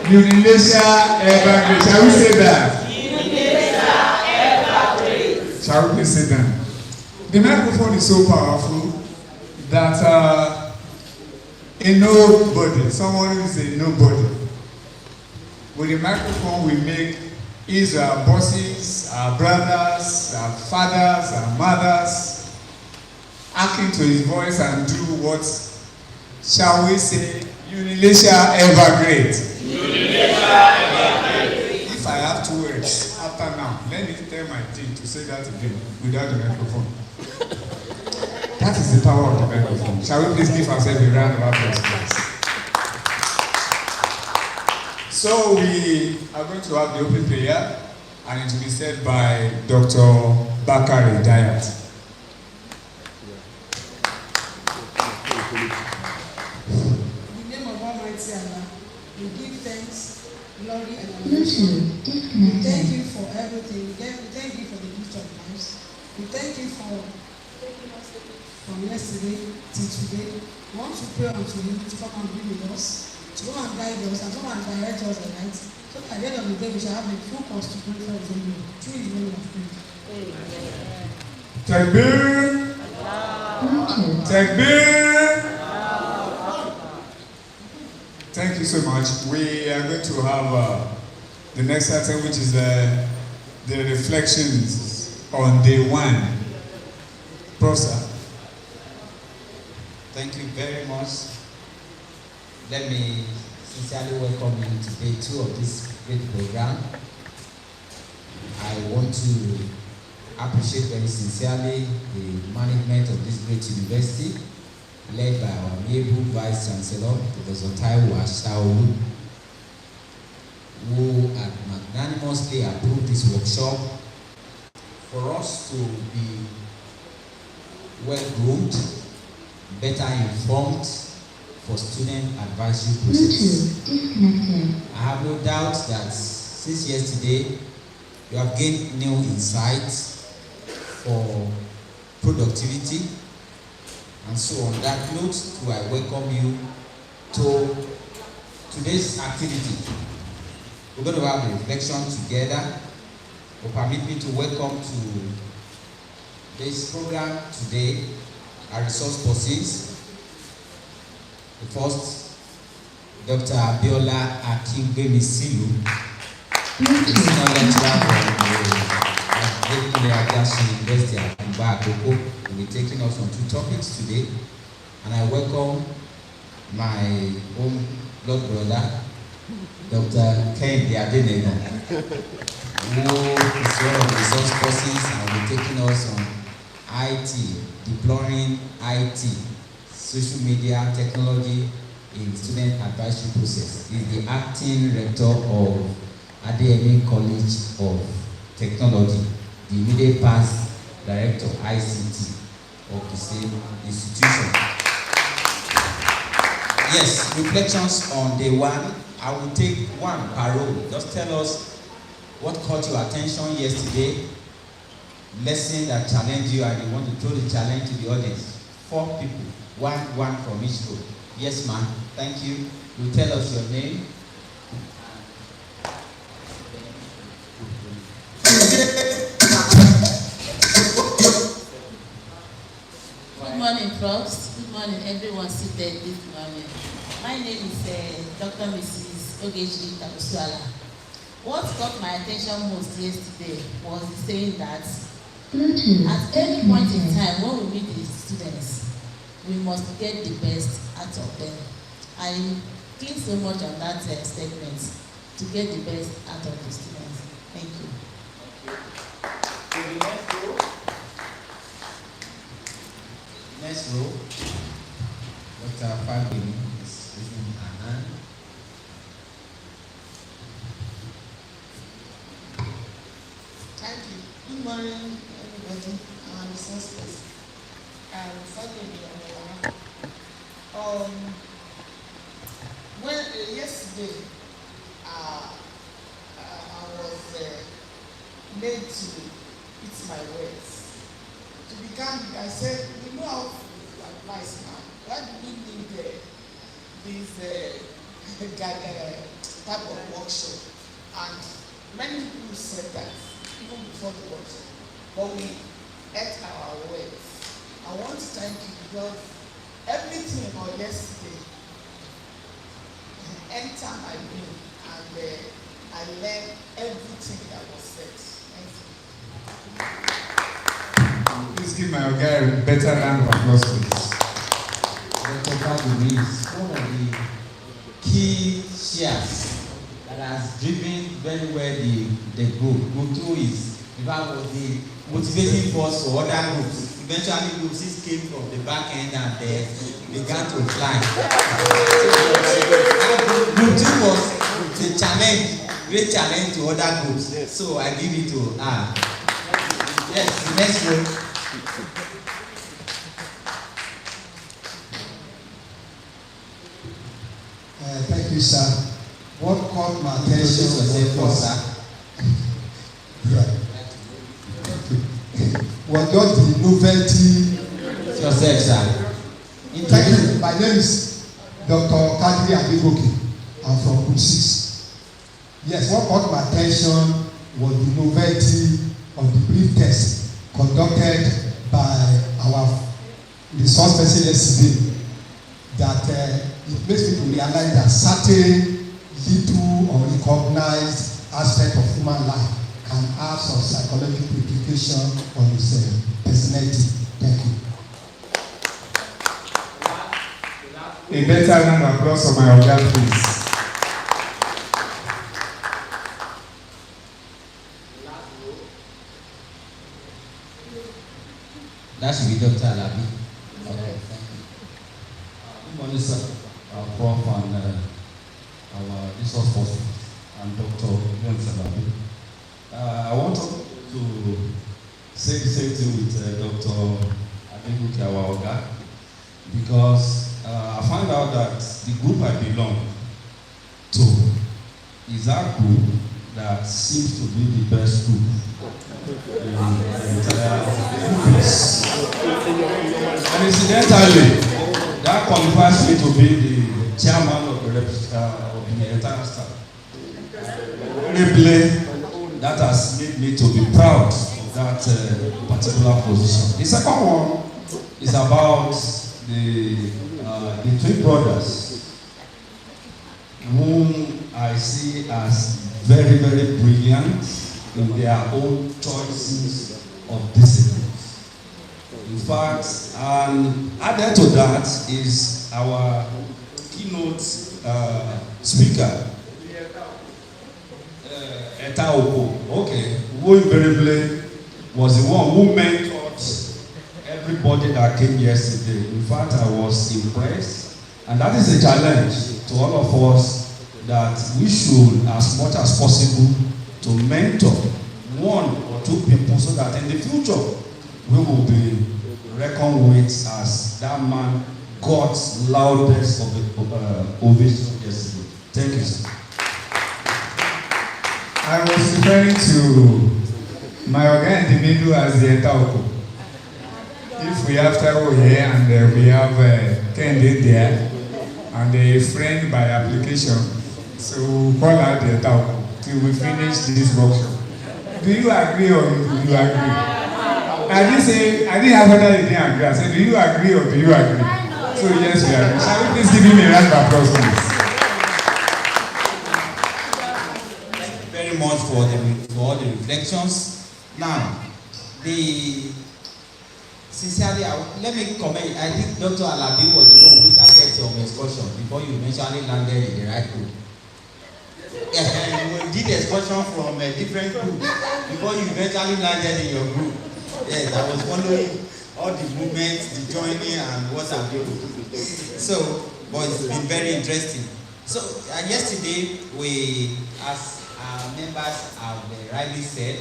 Ilesa ever great. Shall we say that? Ilesa ever great. Shall we please sit down? The microphone is so powerful that a nobody, someone who is a nobody, with the microphone we make is our bosses, our brothers, our fathers, our mothers, akin to his voice and do what, shall we say, Ilesa ever great. Ilesa ever great. If I have 2 words after now, let me tell my team to say that again without the microphone. That is the power of the microphone. Shall we please give ourselves a round of applause, please? So we are going to have the open prayer, and it will be said by Dr. Bakari Dayat. In the name of Almighty Allah, we give thanks, glory, and adoration. We thank you for everything. We thank you for the gift of lives. We thank you for taking us from yesterday till today. We want to pray unto you to come and be with us, to come and guide us, and come and direct us at night. So at the end of the day, we shall have a full cause to pray for his name. Through his name of prayer. Takbir! Takbir! Thank you so much. We are going to have the next item, which is the reflections on day 1. Prof. Thank you very much. Let me sincerely welcome you to day 2 of this great program. I want to appreciate very sincerely the management of this great university, led by our able Vice Chancellor, Professor Taiwo Asaolu, who had magnanimously approved this workshop for us to be well-groomed, better informed for student advisory process. I have no doubt that since yesterday, you have gained new insights for productivity. And so on that note, I welcome you to today's activity. We're going to have a reflection together. But permit me to welcome to this program today our resource persons. The first, Dr. Abiola Akingbemisilu, senior lecturer from the Ajasin University Akungba, Akoko, will be taking us on 2 topics today. And I welcome my own blood brother, Dr. Kehinde Adenegan, who is one of the resource persons and will be taking us on IT, deploying IT, social media, technology in student advisory process. He is the acting rector of Adeyemi College of Technology, the immediate past director ICT of the same institution. Yes, reflections on day 1. I will take 1 parole. Just tell us what caught your attention yesterday, lesson that challenged you, and you want to throw the challenge to the audience. 4 people, one from each group. Yes, ma'am. Thank you. You tell us your name. Good morning, Profs. Good morning, everyone seated this morning. My name is Dr. Mrs. Ogechi Tabusuala. What caught my attention most yesterday was the saying that at any point in time when we meet the students, we must get the best out of them. I think so much on that statement, to get the best out of the students. Thank you. Next row, Dr. Fabini is raising her hand. Thank you. Good morning, everybody. I'm resource person. Yesterday, I was made to eat my words. To be candid, I said, we know how to advise now. Why do we need this type of workshop, and many people said that even before the workshop, but we ate our words. I want to thank you because everything about yesterday, anytime I knew, and I learned everything that was said. Thank you. Please give my guy a better round of applause, please. Dr. Kadu is one of the key shares that has driven very well the group. Group 2 is, in fact, was the motivating force for other groups. Eventually, group 6 came from the back end and they began to fly. Group 2 was the challenge, great challenge to other groups. So I give it to her. Yes, the next group. Thank you, sir. What caught my attention was just the novelty. Yourself, sir. Thank you. My name is Dr. Adenegan. I'm from Group 6. Yes, what caught my attention was the novelty of the brief test conducted by our resource person yesterday. That it makes people realize that certain little unrecognized aspect of human life can have some psychological implication on his personality. Thank you. A better round of applause for my organ, please. That should be Dr. Alabi. Okay, thank you. Good morning, sir. Prof and our resource person and Dr. Chancellor. I want to say the same thing with Dr. Adekunle, our Oga, because I found out that the group I belong to is that group that seems to be the best group in the entire group. And incidentally, that qualifies me to be the chairman of the entire staff. That has made me to be proud of that particular position. The second one is about the twin brothers, whom I see as very, very brilliant in their own choices of disciplines. In fact, and added to that is our keynote speaker, Taiwo, who invariably was the one who mentored everybody that came yesterday. In fact, I was impressed, and that is a challenge to all of us, that we should, as much as possible, to mentor 1 or 2 people so that in the future we will be reckoned with as that man God's loudest of the ovation yesterday. Thank you, sir. I was referring to my organ in the middle as the Akoko. If we have Taiwo here and we have Kehinde there and a friend by application, so we'll call out the Akoko till we finish this workshop. Do you agree or do you agree? I didn't have whether you didn't agree. I said, do you agree or do you agree? So yes, we agree. Shall we please give him a round of applause, please? Much for all the reflections. Now, sincerely, let me comment. I think Dr. Alabi was the one who started your excursion before you eventually landed in the right group. You did excursion from a different group before you eventually landed in your group. Yes, I was following all the movements, the joining, and what have you. So, but it's been very interesting. So, yesterday as our members have rightly said,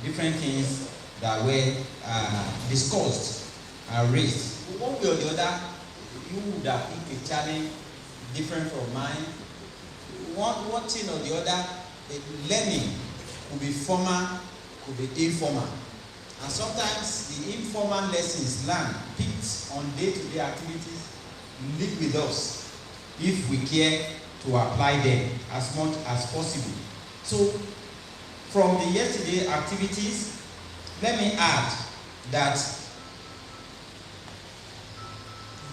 different things that were discussed and raised. One way or the other, you would have picked a challenge different from mine. One thing or the other, learning could be formal, could be informal. And sometimes the informal lessons learned, picked on day-to-day activities, live with us. if we care to apply them as much as possible. So, from the yesterday activities, let me add that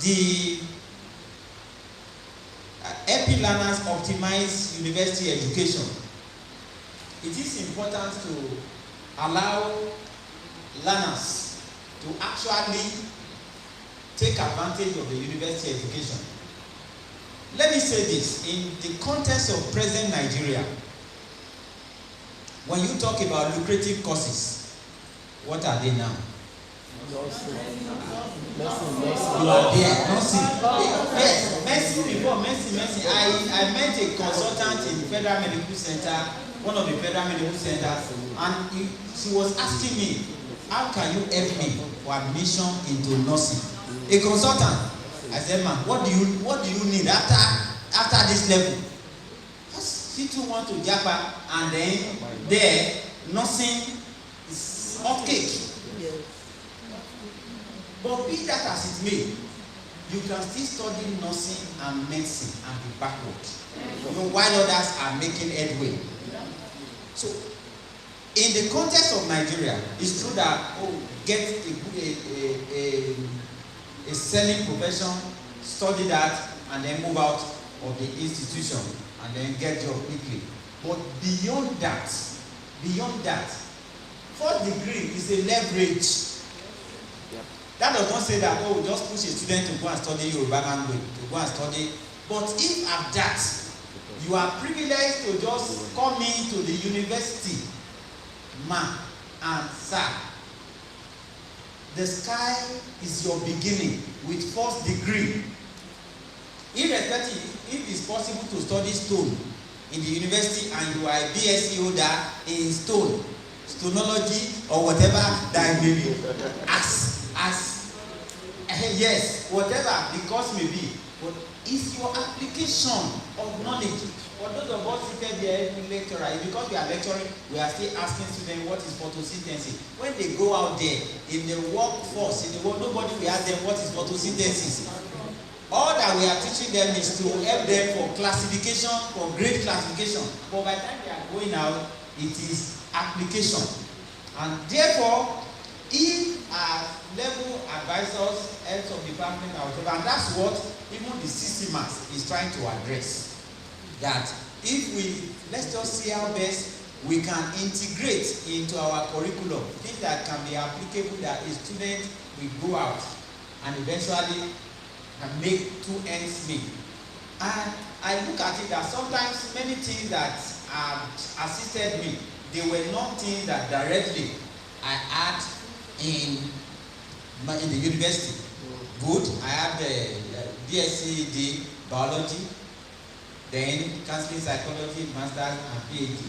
the EP learners optimize university education. It is important to allow learners to actually take advantage of the university education. Let me say this, in the context of present Nigeria, when you talk about lucrative courses, what are they now? You are there, nursing. Yes, medicine before, medicine. I met a consultant in the Federal Medical Center, one of the Federal Medical Centers, and she was asking me, how can you help me for admission into nursing? A consultant. I said, man, what do you need after this level? Because she too want to japa, and then there, nursing is hot cake. But be that as it may, you can still study nursing and medicine and be backward. While others are making headway. So, in the context of Nigeria, it's true that get a selling profession, study that, and then move out of the institution and then get job quickly. But beyond that, first degree is a leverage. That does not say that, just push a student to go and study Yoruba language, to go and study. But if at that, you are privileged to just come into the university, ma and sir, the sky is your beginning with first degree. Irrespective, if it's possible to study stone in the university and you are a BSc holder in stone, stonology or whatever that may be, yes, whatever the course may be, but it's your application of knowledge. For those of us seated there in lecturer, because we are lecturing, we are still asking students what is photosynthesis. When they go out there in the workforce, in the world, nobody will ask them what is photosynthesis. All that we are teaching them is to help them for classification, for grade classification. But by the time they are going out, it is application. And therefore, if our level advisors, heads of department, and that's what even the CCMAS is trying to address. That if let's just see how best we can integrate into our curriculum things that can be applicable, that a student will go out and eventually can make two ends meet. And I look at it that sometimes many things that assisted me, they were not things that directly I had in the university. Good, I have the BSc biology, then counseling psychology, master's and PhD.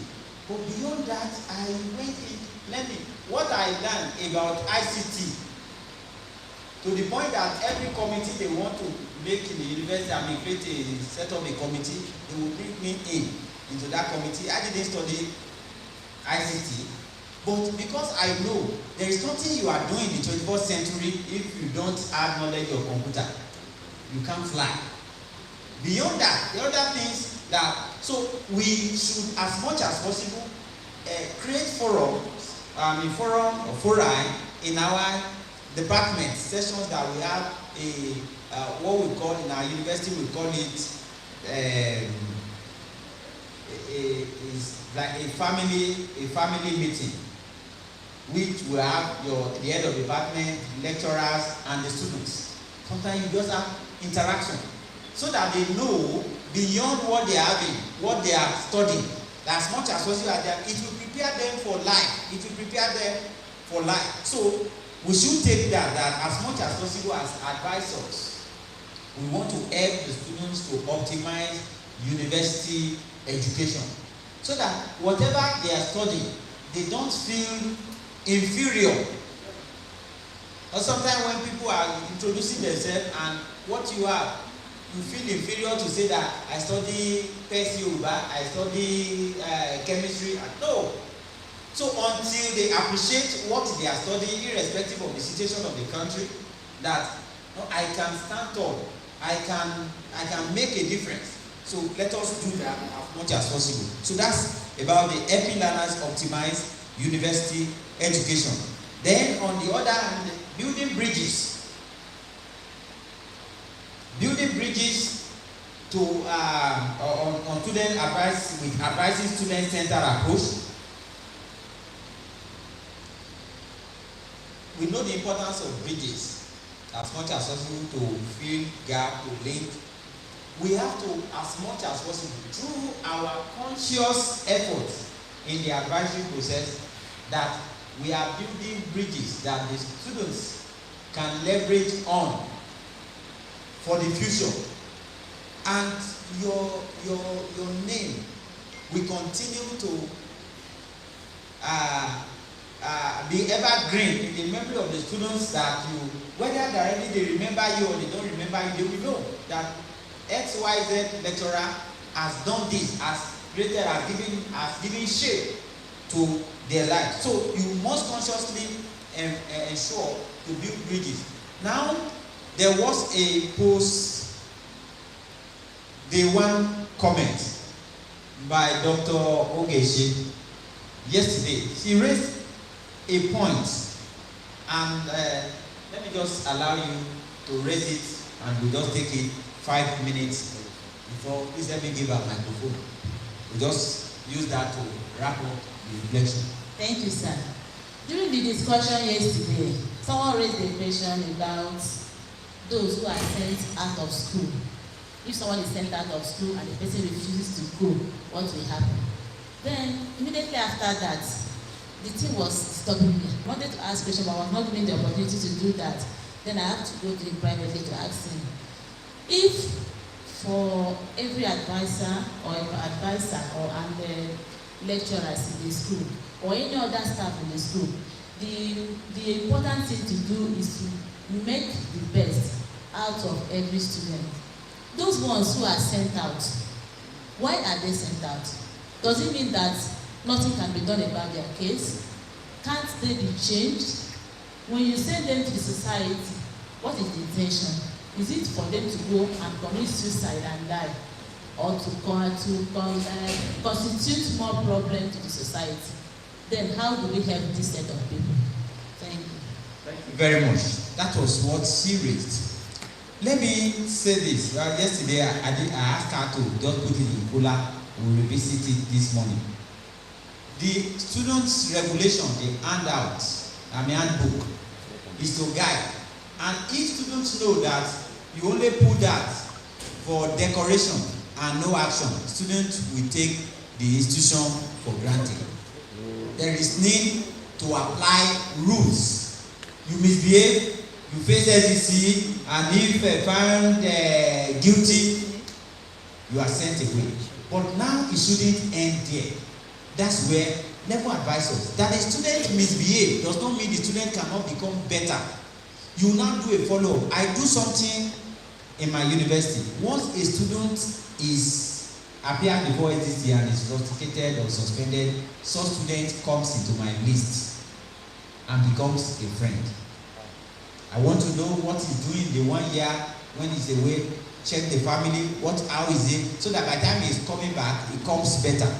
But beyond that, I went in learning what I learned about ICT, to the point that every committee they want to make in the university, set up a committee, they will bring me into that committee. I didn't study ICT, but because I know there is nothing you are doing in the 21st century if you don't have knowledge of computer. You can't fly. Beyond that, the other things that, so we should, as much as possible, create forums or fora in our department, sessions that we have what we call in our university, we call it is like a family meeting, which will have the head of department, lecturers, and the students. Sometimes you just have interaction, so that they know beyond what they are having, what they are studying, that as much as possible, it will prepare them for life. It will prepare them for life. So we should take that as much as possible as advisors. We want to help the students to optimize university education, so that whatever they are studying, they don't feel inferior. Or sometimes when people are introducing themselves and what you have, you feel inferior to say that I study Yoruba, I study chemistry. No. So until they appreciate what they are studying, irrespective of the situation of the country, that I can stand tall, I can make a difference. So let us do that as much as possible. So that's about the helping learners optimize university education. Then on the other hand, building bridges. Building bridges to on student advice with advising student-centered approach. We know the importance of bridges as much as possible to fill gap, to link. We have to, as much as possible, through our conscious efforts in the advisory process, that we are building bridges that the students can leverage on for the future. And your name will continue to be evergreen in the memory of the students, that you, whether directly they remember you or they don't remember you, they will know that XYZ lecturer has done this, has created, has given shape to their life. So you must consciously ensure to build bridges. Now, there was a post, day one comment by Dr. Ogeshi yesterday. She raised a point, and let me just allow you to raise it, and we'll just take it 5 minutes before. Please let me give her a microphone. We'll just use that to wrap up the reflection. Thank you, sir. During the discussion yesterday, someone raised a question about those who are sent out of school. If someone is sent out of school and the person refuses to go, what will happen? Then, immediately after that, the team was stopping me. I wanted to ask a question, but I was not given the opportunity to do that. Then I have to go to him privately to ask him. If for every advisor or and lecturers in the school or any other staff in the school, the important thing to do is to make the best out of every student. Those ones who are sent out, why are they sent out? Does it mean that nothing can be done about their case? Can't they be changed? When you send them to the society, what is the intention? Is it for them to go and commit suicide and die, or to constitute more problem to the society? Then how do we help this set of people? Thank you. Thank you very much. That was what she raised. Let me say this. Yesterday, I asked her to just put it in cooler. We'll revisit it this morning. The students' regulation, the handbook, is to guide. And if students know that you only put that for decoration and no action, students will take the institution for granted. There is need to apply rules. You misbehave, you face SEC, and if found guilty, you are sent away. But now it shouldn't end there. That's where level advisors, that a student misbehave does not mean the student cannot become better. You now do a follow-up. I do something in my university. Once a student is appeared before SEC and is rusticated or suspended, such student comes into my list and becomes a friend. I want to know what he's doing the 1 year when he's away, check the family, how is it, so that by the time he's coming back, he comes better.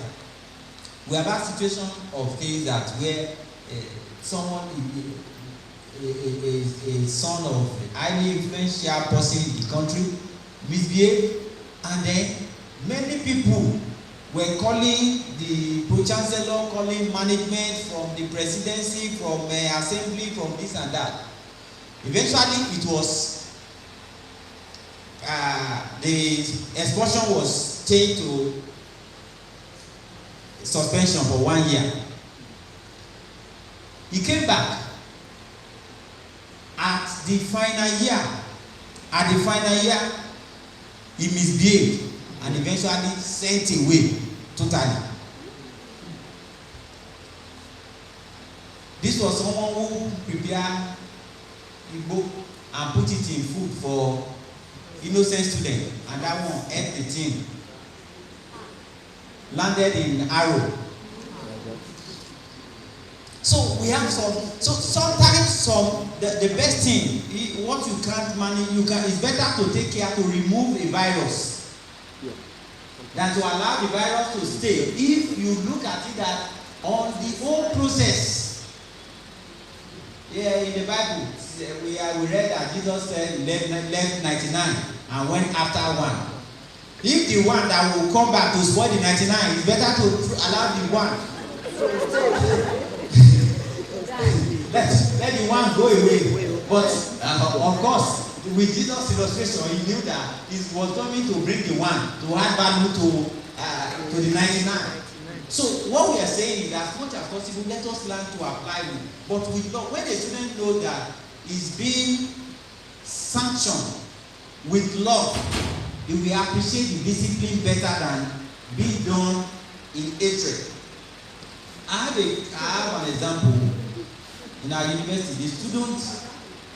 We have a situation of things that where someone a son of a highly influential person in the country misbehave, and then many people were calling the Pro-Chancellor, calling management from the presidency, from assembly, from this and that. Eventually, it was the expulsion was changed to suspension for 1 year. He came back at the final year. At the final year, he misbehaved and eventually sent away totally. This was someone who prepared the book and put it in food for innocent students, and that one ate the thing. Landed in Arrow. So we have some. So sometimes the best thing, what you can't manage, it's better to take care to remove a virus than to allow the virus to stay. If you look at it that on the whole process, in the Bible, we read that Jesus said left 99 and went after one. If the one that will come back to spoil the 99, it's better to allow the one. let the one go away. But of course, with Jesus' illustration, he knew that he was coming to bring the one to add value to the 99. So what we are saying is that as much as possible, let us learn to apply it. But with love, when the student knows that it's being sanctioned with love, he will appreciate the discipline better than being done in hatred. I have an example. In our university, the students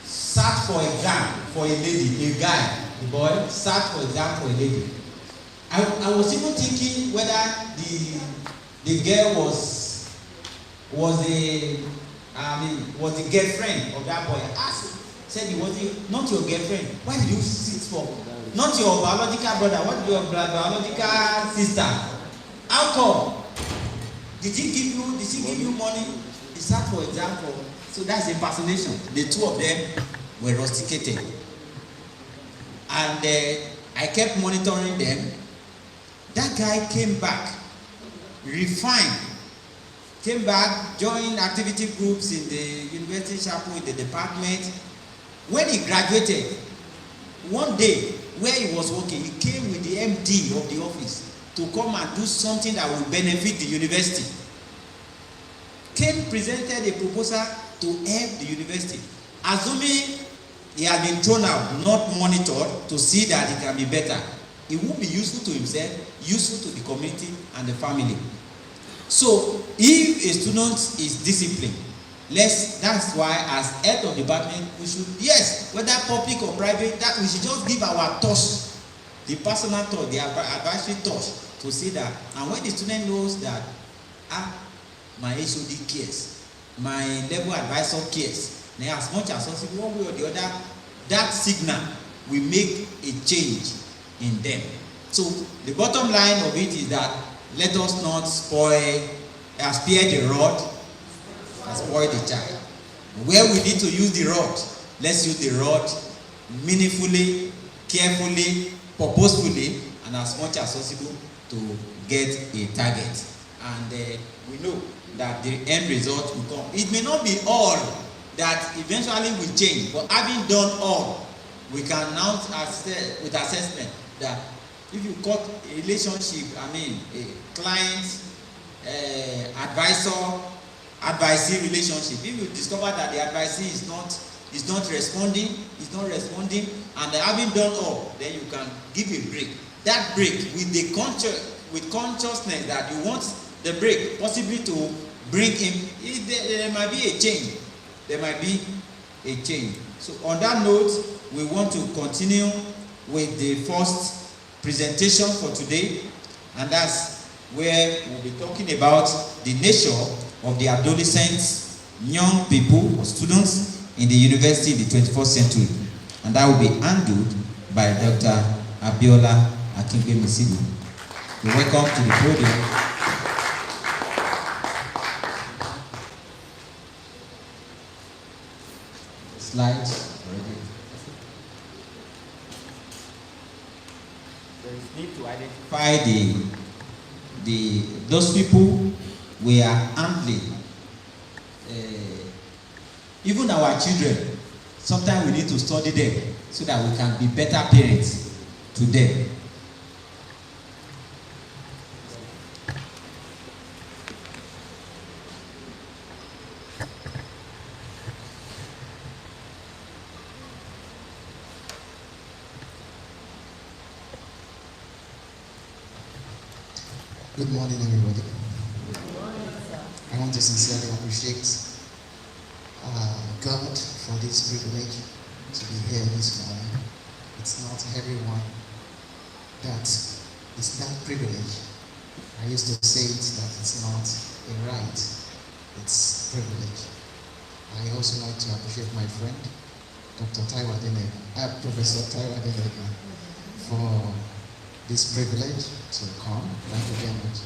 sat for exam for a lady, a guy, the boy sat for exam for a lady. I was even thinking whether the girl was the girlfriend of that boy. I asked, said he was not your girlfriend. Why did you sit for? Not your biological brother. What your biological sister? How come? Did she give you money? He sat for example. So that's impersonation. The two of them were rusticated. And I kept monitoring them. That guy came back, refined, came back, joined activity groups in the university chapel, in the department. When he graduated, one day where he was working, he came with the MD of the office to come and do something that will benefit the university. Came, presented a proposal to help the university, assuming he had been thrown out, not monitored to see that it can be better. It would be useful to himself, useful to the community and the family. So if a student is disciplined, that's why as head of department, we should, yes, whether public or private, that we should just give our touch, the personal touch, the advisory touch, to see that. And when the student knows that, my HOD cares, my level advisor cares, then as much as possible, one way or the other, that signal will make a change in them. So the bottom line of it is that let us not spare the rod and spoil the child. Where we need to use the rod, let's use the rod meaningfully, carefully, purposefully, and as much as possible to get a target. And we know that the end result will come. It may not be all that eventually will change, but having done all, we can now assess with assessment that if you cut a relationship, a client, advisee relationship, if you discover that the advisee is not responding, and having done all, then you can give a break. That break with consciousness that you want the break possibly to bring him, there might be a change. There might be a change. So on that note, we want to continue with the first presentation for today, and that's where we'll be talking about the nature of the adolescents, young people or students in the university in the 21st century. And that will be handled by Dr. Abiola Akingbemisilu. You're welcome to the podium. Slides already. There is need to identify those people we are handling. Even our children, sometimes we need to study them so that we can be better parents to them. Good morning, everybody. I want to sincerely appreciate God for this privilege to be here this morning. It's not everyone that is that privilege. I used to say it that it's not a right, It's a privilege. I also like to appreciate my friend, Dr. Taiwo Professor Taiwo Adenegan, for this privilege to come. Thank you very much.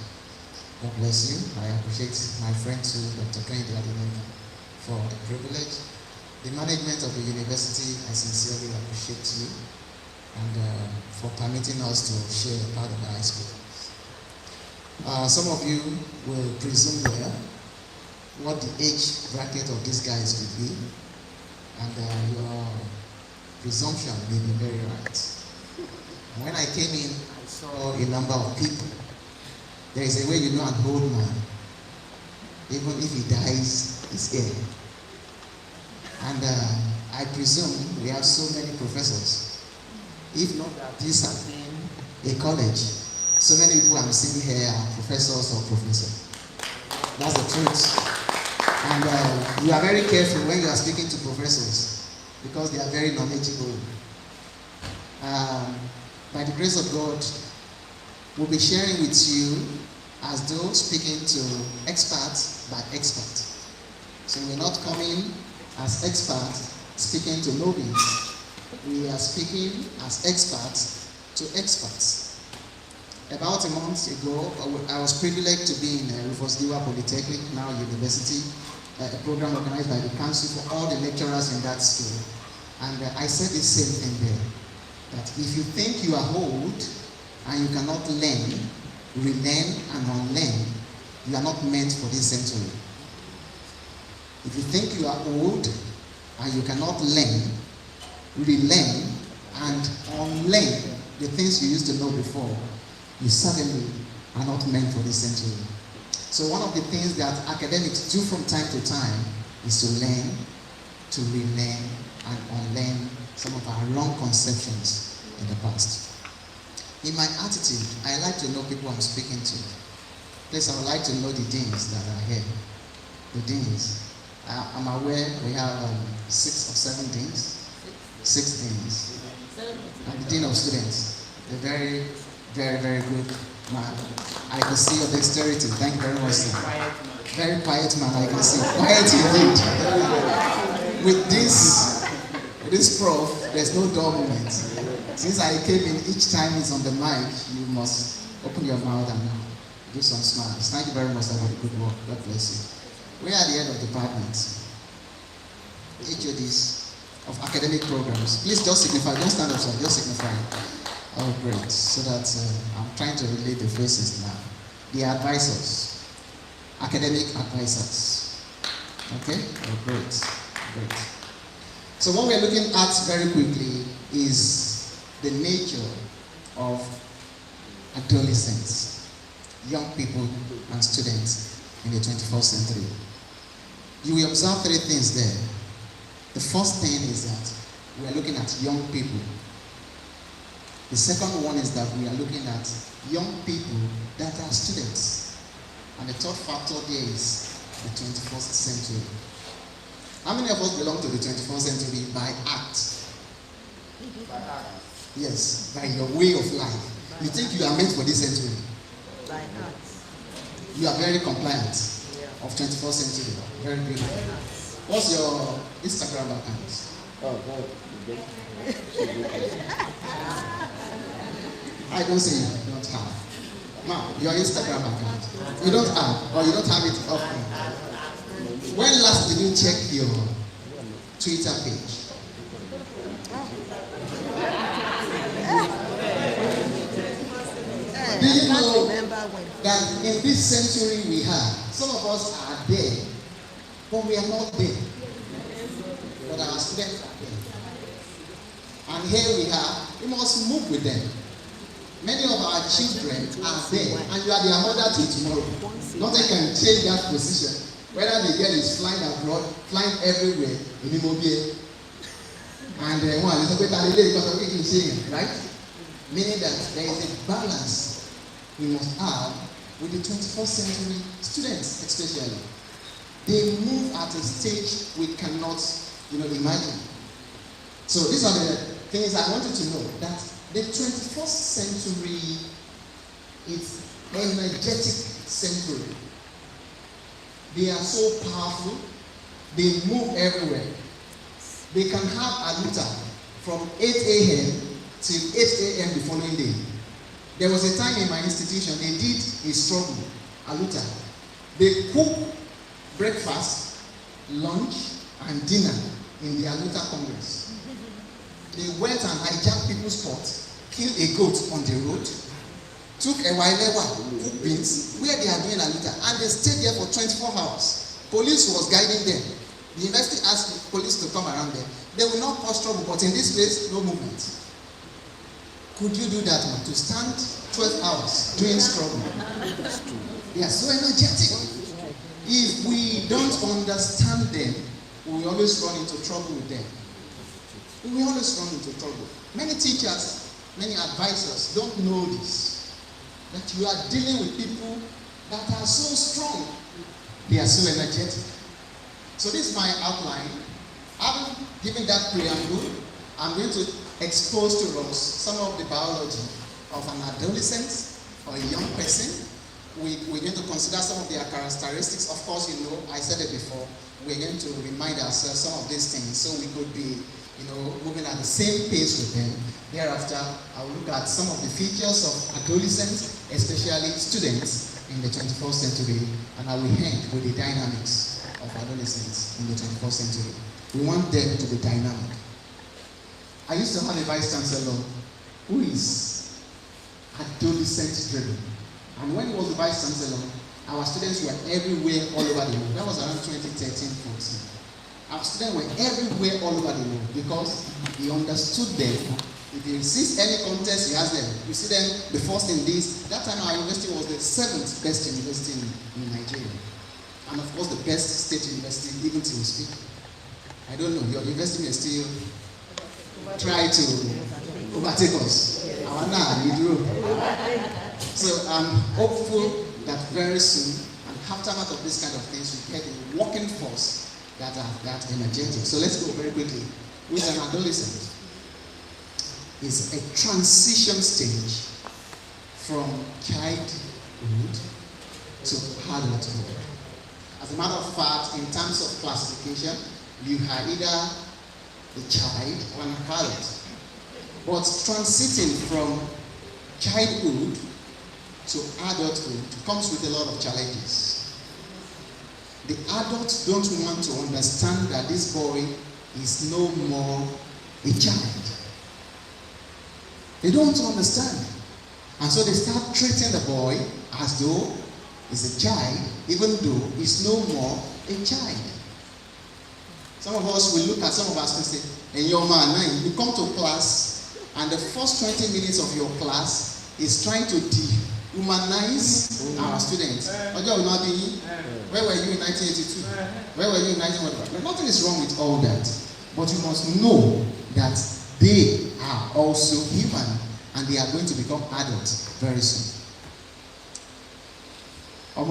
God bless you. I appreciate my friend too, Dr. Kehinde for the privilege. The management of the university, I sincerely appreciate you and for permitting us to share a part of the high school. Some of you will presume well what the age bracket of these guys could be, and your presumption may be very right. And when I came in, I saw a number of people. There is a way you know an old man, even if he dies, he's here. And I presume we have so many professors. If not that this has been a college, so many people I'm seeing here are professors or professors. That's the truth. And you are very careful when you are speaking to professors because they are very knowledgeable. By the grace of God, we'll be sharing with you as though speaking to experts by experts. So we're not coming as experts speaking to novices. We are speaking as experts to experts. About a month ago, I was privileged to be in Rufus Giwa Polytechnic, now university, a program organized by the council for all the lecturers in that school. And I said the same thing there, that if you think you are old and you cannot learn, relearn and unlearn, you are not meant for this century. If you think you are old and you cannot learn, relearn and unlearn the things you used to know before, you certainly are not meant for this century. So one of the things that academics do from time to time is to learn, to relearn and unlearn some of our wrong conceptions in the past. In my attitude, I like to know people I'm speaking to. Please, I would like to know the deans that are here. The deans. I'm aware we have 6 or 7 deans. 6 deans. And the dean of students. A very, very, very good man. I can see your dexterity. Thank you very much, sir. Very quiet man, I can see. Quiet indeed. With this prof, there's no dull moment. Since I came in, each time he's on the mic, you must open your mouth and do some smiles. Thank you very much for the good work. God bless you. We are at the end of the department. HODs of academic programs. Please just signify. Don't stand up, sir. Just signify. Oh, great. So that I'm trying to relate the faces now. The advisors. Academic advisors. Okay? Oh, great. Great. So what we're looking at very quickly is the nature of adolescents, young people and students in the 21st century. You will observe 3 things there. The first thing is that we are looking at young people. The second one is that we are looking at young people that are students. And the third factor there is the 21st century. How many of us belong to the 21st century by act? By act. Yes, by your way of life. You think you are meant for this century? By act. You are very compliant of 21st century. Very good. What's your Instagram account? Oh, God. I don't say you don't have. Now, your Instagram account. You don't have, or you don't have it up. When last did you check your Twitter page? Do you know that in this century we have, some of us are there, but we are not there. But our students are there. And here we must move with them. Many of our children are there, and you are their mother till tomorrow. Nothing can change that position. Whether the girl is flying abroad, flying everywhere, in Immobile, and one is right? Meaning that there is a balance we must have with the 21st century students, especially. They move at a stage we cannot, imagine. So these are the things I want you to know, that the 21st century is an energetic century. They are so powerful. They move everywhere. They can have aluta from 8 a.m. till 8 a.m. the following day. There was a time in my institution, they did a struggle, aluta. They cook breakfast, lunch, and dinner in the aluta congress. They went and hijacked people's pots, killed a goat on the road, took a wailewa, cooked beans, where they are doing aluta, and they stayed there for 24 hours. Police was guiding them. The university asked the police to come around there. They will not cause trouble, but in this place, no movement. Could you do that, man? To stand 12 hours doing struggle? They are so energetic. If we don't understand them, we will always run into trouble with them. We will always run into trouble. Many teachers, many advisors don't know this. That you are dealing with people that are so strong. They are so energetic. So this is my outline. Having given that preamble, I'm going to expose to us some of the biology of an adolescent or a young person. We're going to consider some of their characteristics. Of course, you know, I said it before, we're going to remind ourselves some of these things so we could be, you know, moving at the same pace with them. Thereafter, I'll look at some of the features of adolescents, especially students in the 21st century, and I will end with the dynamics of adolescents in the 21st century. We want them to be dynamic. I used to have a vice chancellor who is adolescent-driven. And when he was the vice chancellor, our students were everywhere all over the world. That was around 2013-14. Our students were everywhere all over the world because he understood them. If he sees any contest, he has them. You see them, the first in this. That time our university was the 7th best university in Nigeria. And of course the best state university, even till we speak. I don't know, your university may still try to overtake us. So I'm hopeful that very soon, and aftermath of this kind of things, we get a working force that are that energetic. So let's go very quickly. With an adolescent is a transition stage from childhood to adulthood. As a matter of fact, in terms of classification, you are either a child or an adult. But transiting from childhood to adulthood comes with a lot of challenges. The adults don't want to understand that this boy is no more a child. They don't want to understand. And so they start treating the boy as though he's a child, even though he's no more a child. Some of us will look at some of us and say, and your man, you come to class, and the first 20 minutes of your class is trying to dehumanize our students. Where were you in 1982? Where were you in 1981? Nothing is wrong with all that. But you must know that they are also human and they are going to become adults very soon. And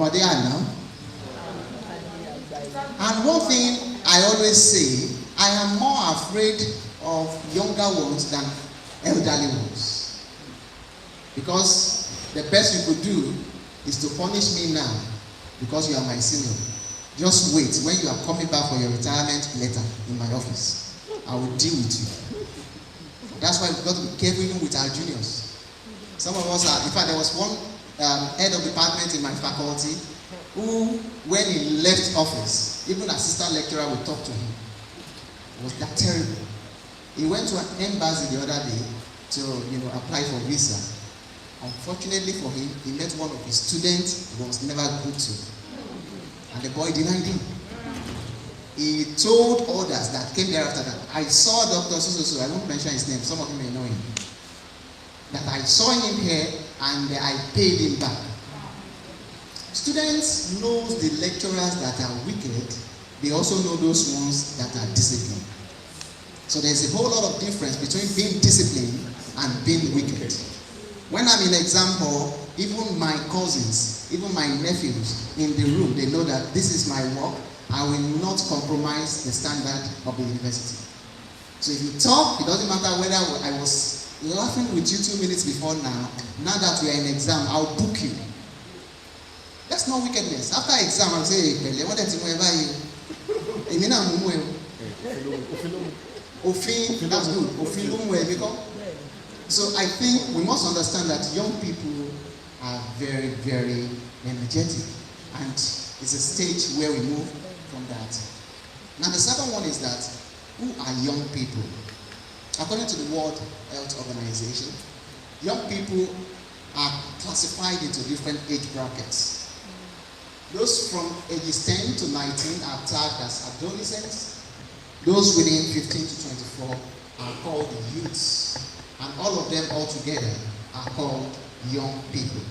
one thing I always say, I am more afraid of younger ones than elderly ones. Because the best you could do is to punish me now because you are my senior. Just wait when you are coming back for your retirement letter in my office. I will deal with you. That's why we've got to be careful even with our juniors. Some of us are, in fact, there was one head of department in my faculty who, when he left office, even assistant lecturer would talk to him. It was that terrible. He went to an embassy the other day to, apply for visa. Unfortunately for him, he met one of his students he was never good to. And the boy denied him. He told others that came thereafter that I saw Dr. So, I won't mention his name, some of you may know him. That I saw him here and I paid him back. Students know the lecturers that are wicked, they also know those ones that are disciplined. So there's a whole lot of difference between being disciplined and being wicked. When I'm in exam hall, even my cousins, even my nephews in the room, they know that this is my work. I will not compromise the standard of the university. So if you talk, it doesn't matter whether I was laughing with you 2 minutes before now that we are in exam, I'll book you. That's not wickedness. After exam, I'll say, "Pẹ̀lẹ́, wọ́n dẹ̀ ti mú ẹ báyìí o." Èmi náà mú ẹ o. Òfin, that's good. Òfin ló mú ẹ because. So I think we must understand that young people are very, very energetic, and it's a stage where we move from that. Now the second one is that, who are young people? According to the World Health Organization, young people are classified into different age brackets. Those from ages 10 to 19 are tagged as adolescents. Those within 15 to 24 are called youths. And all of them all together are called young people.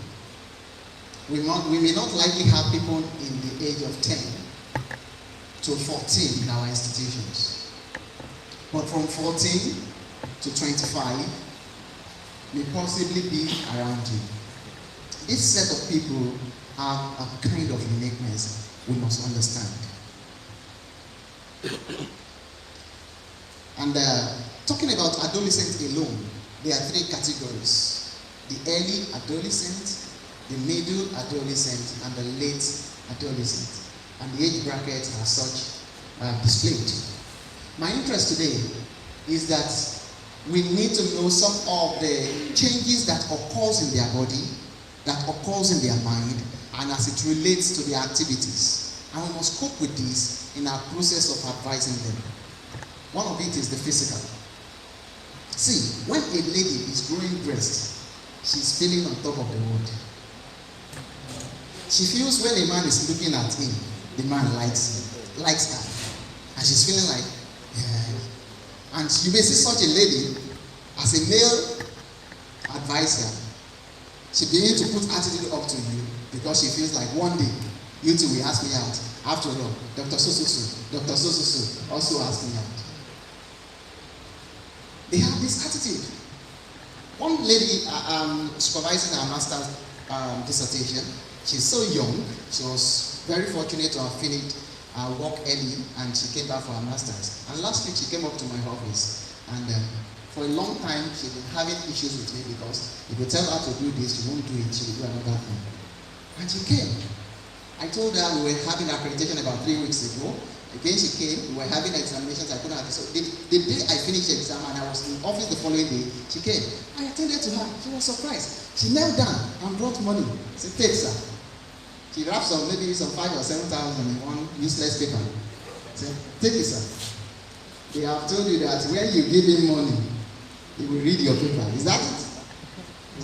We may not likely have people in the age of 10 to 14 in our institutions. But from 14 to 25 may possibly be around you. This set of people have a kind of uniqueness we must understand. And talking about adolescents alone, there are three categories: the early adolescent, the middle adolescent, and the late adolescent. And the age brackets are such displayed. My interest today is that we need to know some of the changes that occurs in their body, that occurs in their mind, and as it relates to their activities. And we must cope with this in our process of advising them. One of it is the physical. See, when a lady is growing breast, she's feeling on top of the world. She feels when a man is looking at him, the man likes her. And she's feeling like, yeah. And you may see such a lady as a male advisor. She begins to put attitude up to you because she feels like one day you two will ask me out. After all, Dr. Dr. also asked me out. They have this attitude. One lady supervising her master's dissertation, she's so young. She was very fortunate to have finished her work early, and she came back for her master's. And last week she came up to my office, and for a long time she'd been having issues with me because if you tell her to do this, she won't do it. She will do another thing. And she came. I told her we were having accreditation about 3 weeks ago. Again, she came. We were having examinations. I couldn't have it. So the day I finished the exam and I was in office the following day, she came. I attended to her. She was surprised. She knelt down and brought money. She said, "Take, sir." She wrapped maybe some 5,000 or 7,000 in one useless paper. She said, "Take it, sir. They have told you that when you give him money, he will read your paper. Is that it?"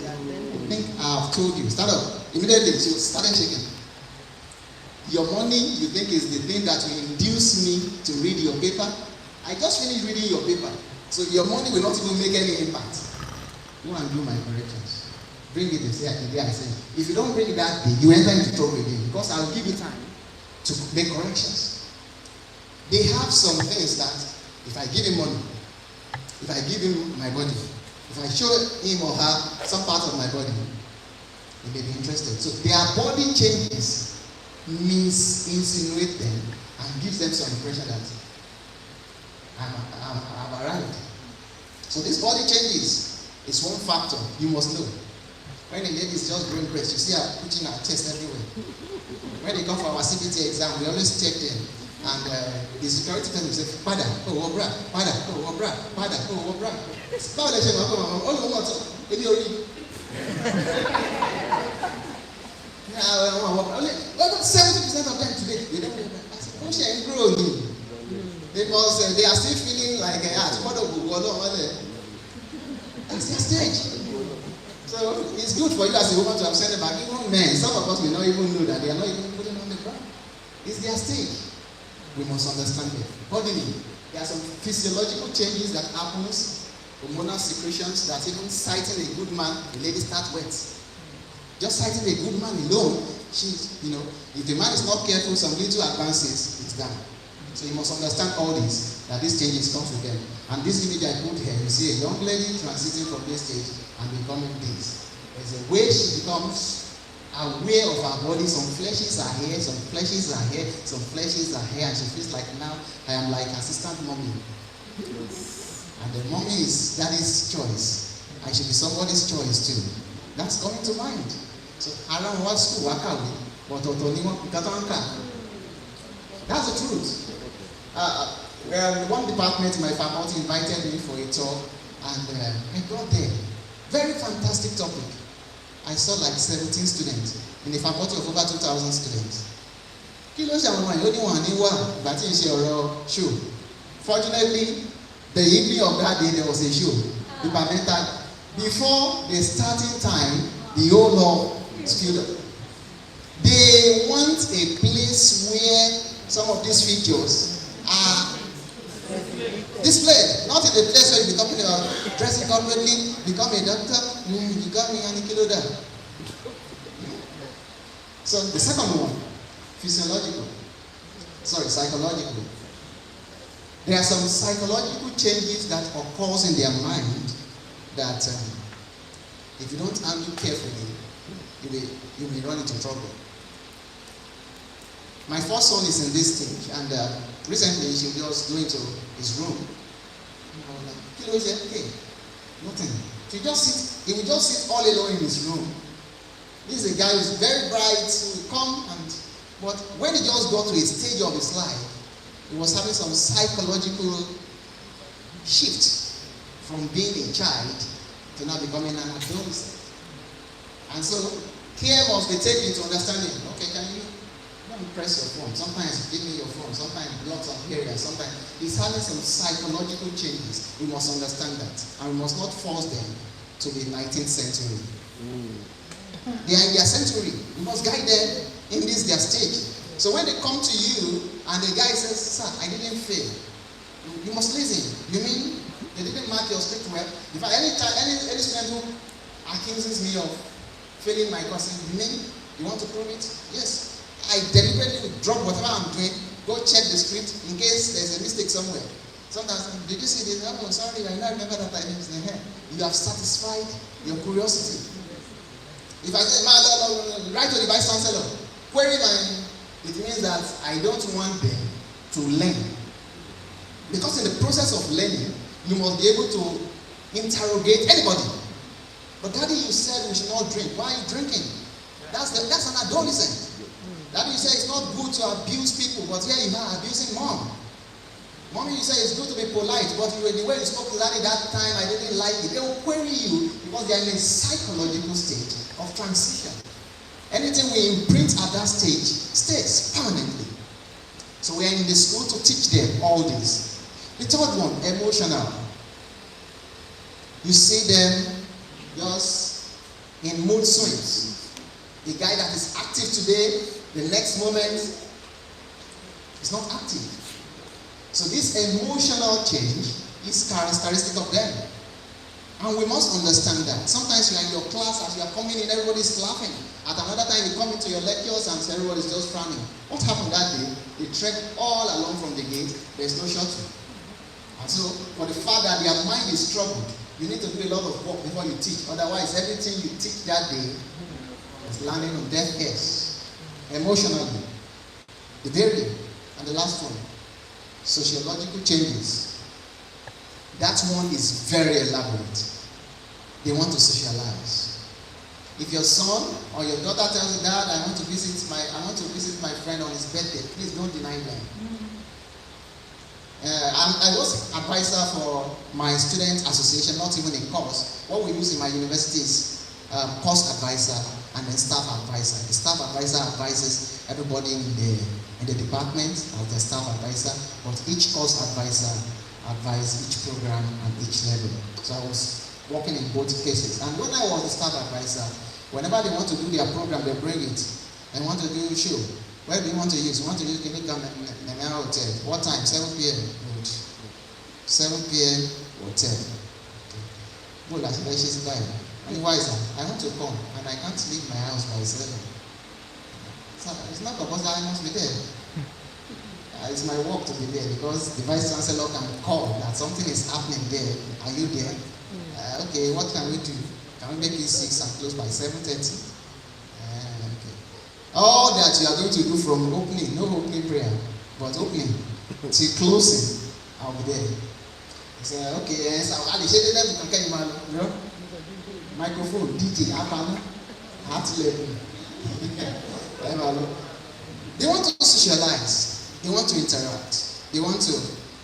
I think I have told you. Stand up. Immediately, she started shaking. Your money, you think, is the thing that will induce me to read your paper? I just finished reading your paper. So your money will not even make any impact. Go and do my corrections. Bring it and say, I say, if you don't bring it that day, you enter into trouble again because I'll give you time to make corrections. They have some things that if I give him money, if I give him my body, if I show him or her some part of my body, he may be interested. So their body changes insinuate them and gives them some impression that I've arrived. So this body changes is one factor you must know. When a lady is just growing breast, you see her putting her chest everywhere. When they come for our CBT exam, we always check them. And the security person will say, "Pada, oh, bra, pada, oh, bra, pada, oh, bra." How they say, about 70% of them today, they don't know that. I said, "Who should grow you?" Because they are still feeling like that's their stage. So it's good for you as a woman to have said about even men. Some of us may not even know that they are not even putting on the ground. It's their stage. We must understand it. Accordingly, there are some physiological changes that happens, hormonal secretions that even sighting a good man, the lady starts wet. Just sighting a good man alone, if the man is not careful, some little advances, it's done. So you must understand all this, that these changes come with them. And this image I put here, you see a young lady transiting from this stage and becoming this. There's a way she becomes aware of her body. Some fleshes are here, some fleshes are here, some fleshes are here, and she feels like now I am like assistant mommy. And the mommy is daddy's choice. I should be somebody's choice too. That's coming to mind. So around what school, but ọ̀tọ̀ ni wọ́n nǹkan tó ń kà. That's the truth. One department in my faculty invited me for a talk, and I got there. Very fantastic topic. I saw like 17 students in a faculty of over 2,000 students. Kí ló ṣe àwọn ọmọ yìí ó ní wọn ní wà ìgbà tí ń ṣe ọ̀rọ̀ show. Fortunately, the evening of that day there was a show. Departmental. Before the starting time, the whole of students, they want a place where some of these features are displayed. Not in the place where you become dressing corporately, become a doctor, become a kiloda. So the second one, psychological. There are some psychological changes that occurs in their mind that if you don't handle carefully, you may run into trouble. My first son is in this stage, and recently she was going to his room. I was like, "Kí ló ṣe? Okay, nothing." He will just sit all alone in his room. This is a guy who's very bright, who will come but when he just got to a stage of his life, he was having some psychological shift from being a child to now becoming an adolescent. And so care must be taken to understand him. Okay, can you press your phone? Sometimes give me your phone, sometimes block some areas, sometimes he's having some psychological changes. We must understand that. And we must not force them to the 19th century. They are in their century. We must guide them in their stage. So when they come to you and the guy says, "Sir, I didn't fail," you must listen. You mean they didn't mark your script well? If any student who accuses me of failing my course, you mean you want to prove it? Yes. I deliberately drop whatever I'm doing, go check the script in case there's a mistake somewhere. Sometimes, did you see this? Oh, sorry, I now remember that I didn't say, "Hey, you have satisfied your curiosity." If I say, "Man, write to the Vice Chancellor, query my," it means that I don't want them to learn. Because in the process of learning, you must be able to interrogate anybody. "But Daddy, you said we should not drink. Why are you drinking?" That's an adolescent. Daddy, you say it's not good to abuse people, but here you are abusing mom. Mommy, you say it's good to be polite, but the way you spoke to Daddy that time, I didn't like it. They will query you because they are in a psychological state of transition. Anything we imprint at that stage stays permanently. So we are in the school to teach them all this. The third one, emotional. You see them just in mood swings. The guy that is active today, the next moment is not active. So this emotional change is characteristic of them. And we must understand that. Sometimes you are in your class, as you are coming in, everybody is laughing. At another time, you come into your lectures and everybody is just frowning. What happened that day? They trekked all along from the gate. There is no shuttle. And so, for the fact that their mind is troubled, you need to do a lot of work before you teach. Otherwise, everything you teach that day is landing on deaf ears. Emotionally. The very, and the last one, sociological changes. That one is very elaborate. They want to socialize. If your son or your daughter tells you, "Dad, I want to visit my friend on his birthday," please don't deny them. I was advisor for my student association, not even a course. What we use in my university is course advisor and then staff advisor. The staff advisor advises everybody in the department as the staff advisor, but each course advisor advise each program and each level. So I was working in both cases. And when I was the staff advisor, whenever they want to do their program, they bring it. They want to do a show. Where do you want to use? You want to use Kehinde Hotel. What time? 7 p.m. Good. 7 p.m. hotel. Good, that's why she's there. And why is that? I want to come and I can't leave my house by 7. So it's not because I must be there. It's my work to be there because the Vice Chancellor can call that something is happening there. Are you there? Okay, what can we do? Can we make it 6 and close by 7:30? Okay. All that you are going to do from opening, no opening prayer, but opening till closing, I'll be there. I say, okay, yes, I'll share them microphone, DJ, Apana, heart level. They want to socialize. They want to interact. They want to.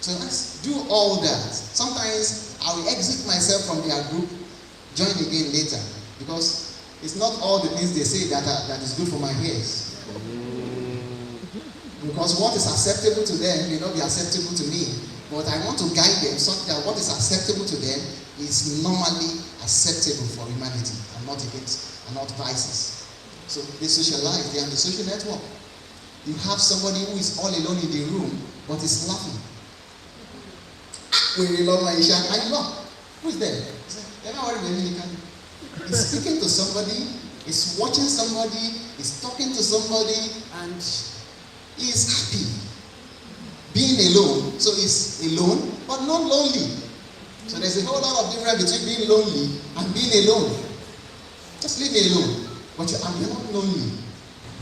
So let's do all that. Sometimes I will exit myself from their group, join again later, because it's not all the things they say that is good for my ears. Because what is acceptable to them may not be acceptable to me. But I want to guide them so that what is acceptable to them is normally acceptable for humanity and not against and not vices. So they socialize, they are on the social network. You have somebody who is all alone in the room but is laughing. When you love Maisha, and you know, who's there? He's speaking to somebody, he's watching somebody, he's talking to somebody, and he is happy being alone. So he's alone but not lonely. So there's a whole lot of difference between being lonely and being alone. Just leave me alone, but I'm not lonely.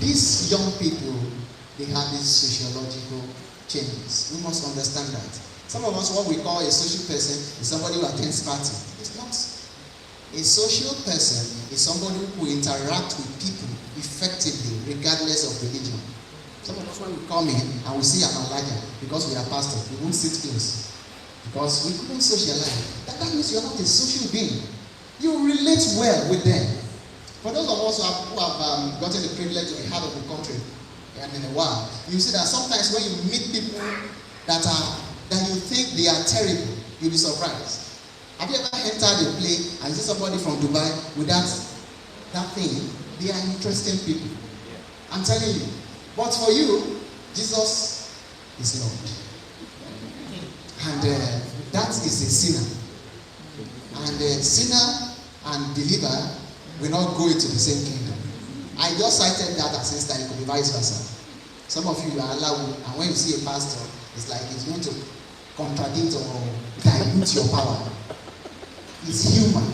These young people, they have these sociological changes. We must understand that. Some of us, what we call a social person is somebody who attends party. It's not. A social person is somebody who interacts with people effectively regardless of religion. Some of us, when we come in and we see an Alaja, because we are pastors, we won't sit close. Because we couldn't socialize. That means you're not a social being. You relate well with them. For those of us who have gotten the privilege to be head of the country and in a while, you see that sometimes when you meet people that you think they are terrible, you'll be surprised. Have you ever entered a plane and you see somebody from Dubai with that thing? They are interesting people. I'm telling you. But for you, Jesus is Lord. And that is a sinner. And sinner and believer will not go into the same kingdom. I just cited that as instance, it could be vice versa. Some of you are allowed, and when you see a pastor, it's like he's going to contradict or dilute your power. It's human.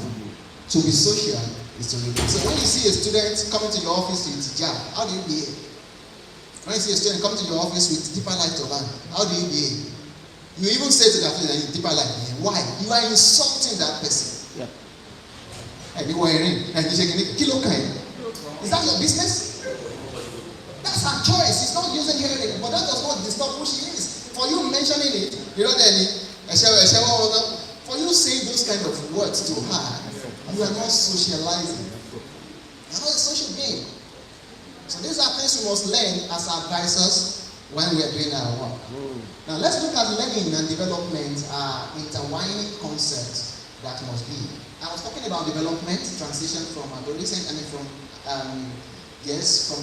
To be social is to relate. So when you see a student coming to your office with hijab, how do you behave? When you see a student coming to your office with deeper light turban, how do you behave? You even say to that person, deeper light. Why? You are insulting that person. Yeah. Is that your business? That's her choice. She's not using hearing, but that does not disturb who she is. For you mentioning it, for you saying those kind of words to her, you are not socializing. You're not a social being. So these are things we must learn as advisors when we are doing our work. Now let's look at learning and development intertwining concepts that must be. I was talking about development, transition from adolescent, from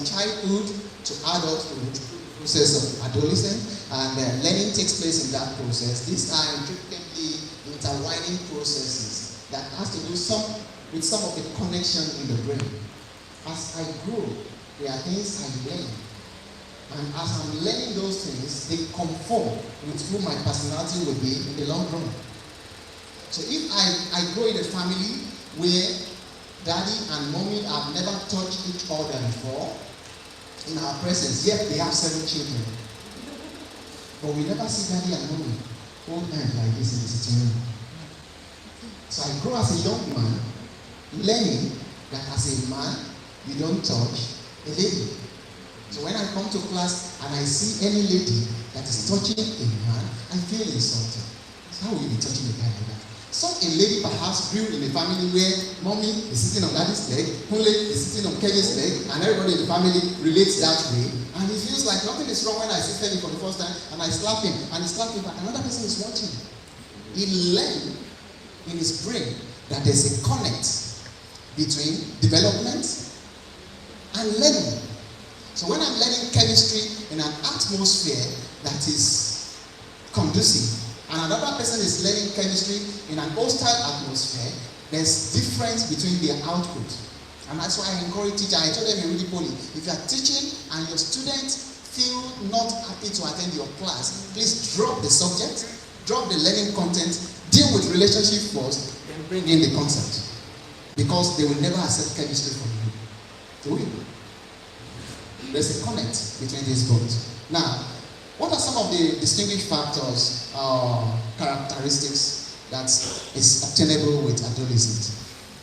childhood to adulthood, process of adolescent, and learning takes place in that process. These are intricately intertwining processes that has to do with some of the connection in the brain. As I grow, there are things I learn. And as I'm learning those things, they conform with who my personality will be in the long run. So if I grow in a family where daddy and mommy have never touched each other before, in our presence, yet they have 7 children. But we never see daddy and mommy hold hands like this in the sitting room. So I grow as a young man, learning that as a man, you don't touch a lady. So when I come to class and I see any lady that is touching a man, I feel insulted. So how will you be touching a guy like that? So a lady perhaps grew in a family where mommy is sitting on daddy's leg, Kunle is sitting on Kenny's leg, and everybody in the family relates that way. And he feels like nothing is wrong when I see Kenny for the first time and I slap him and he slaps me back. Another person is watching. He learned in his brain that there's a connect between development and learning. So when I'm learning chemistry in an atmosphere that is conducive, and another person is learning chemistry in an hostile atmosphere, there's difference between their output. And that's why I encourage teachers. I told them in Really Poly, if you are teaching and your students feel not happy to attend your class, please drop the subject, drop the learning content, deal with relationship first, then bring in the concept. Because they will never accept chemistry from you. They will. There's a connect between these both. Now, what are some of the distinguishing factors or characteristics that is obtainable with adolescents?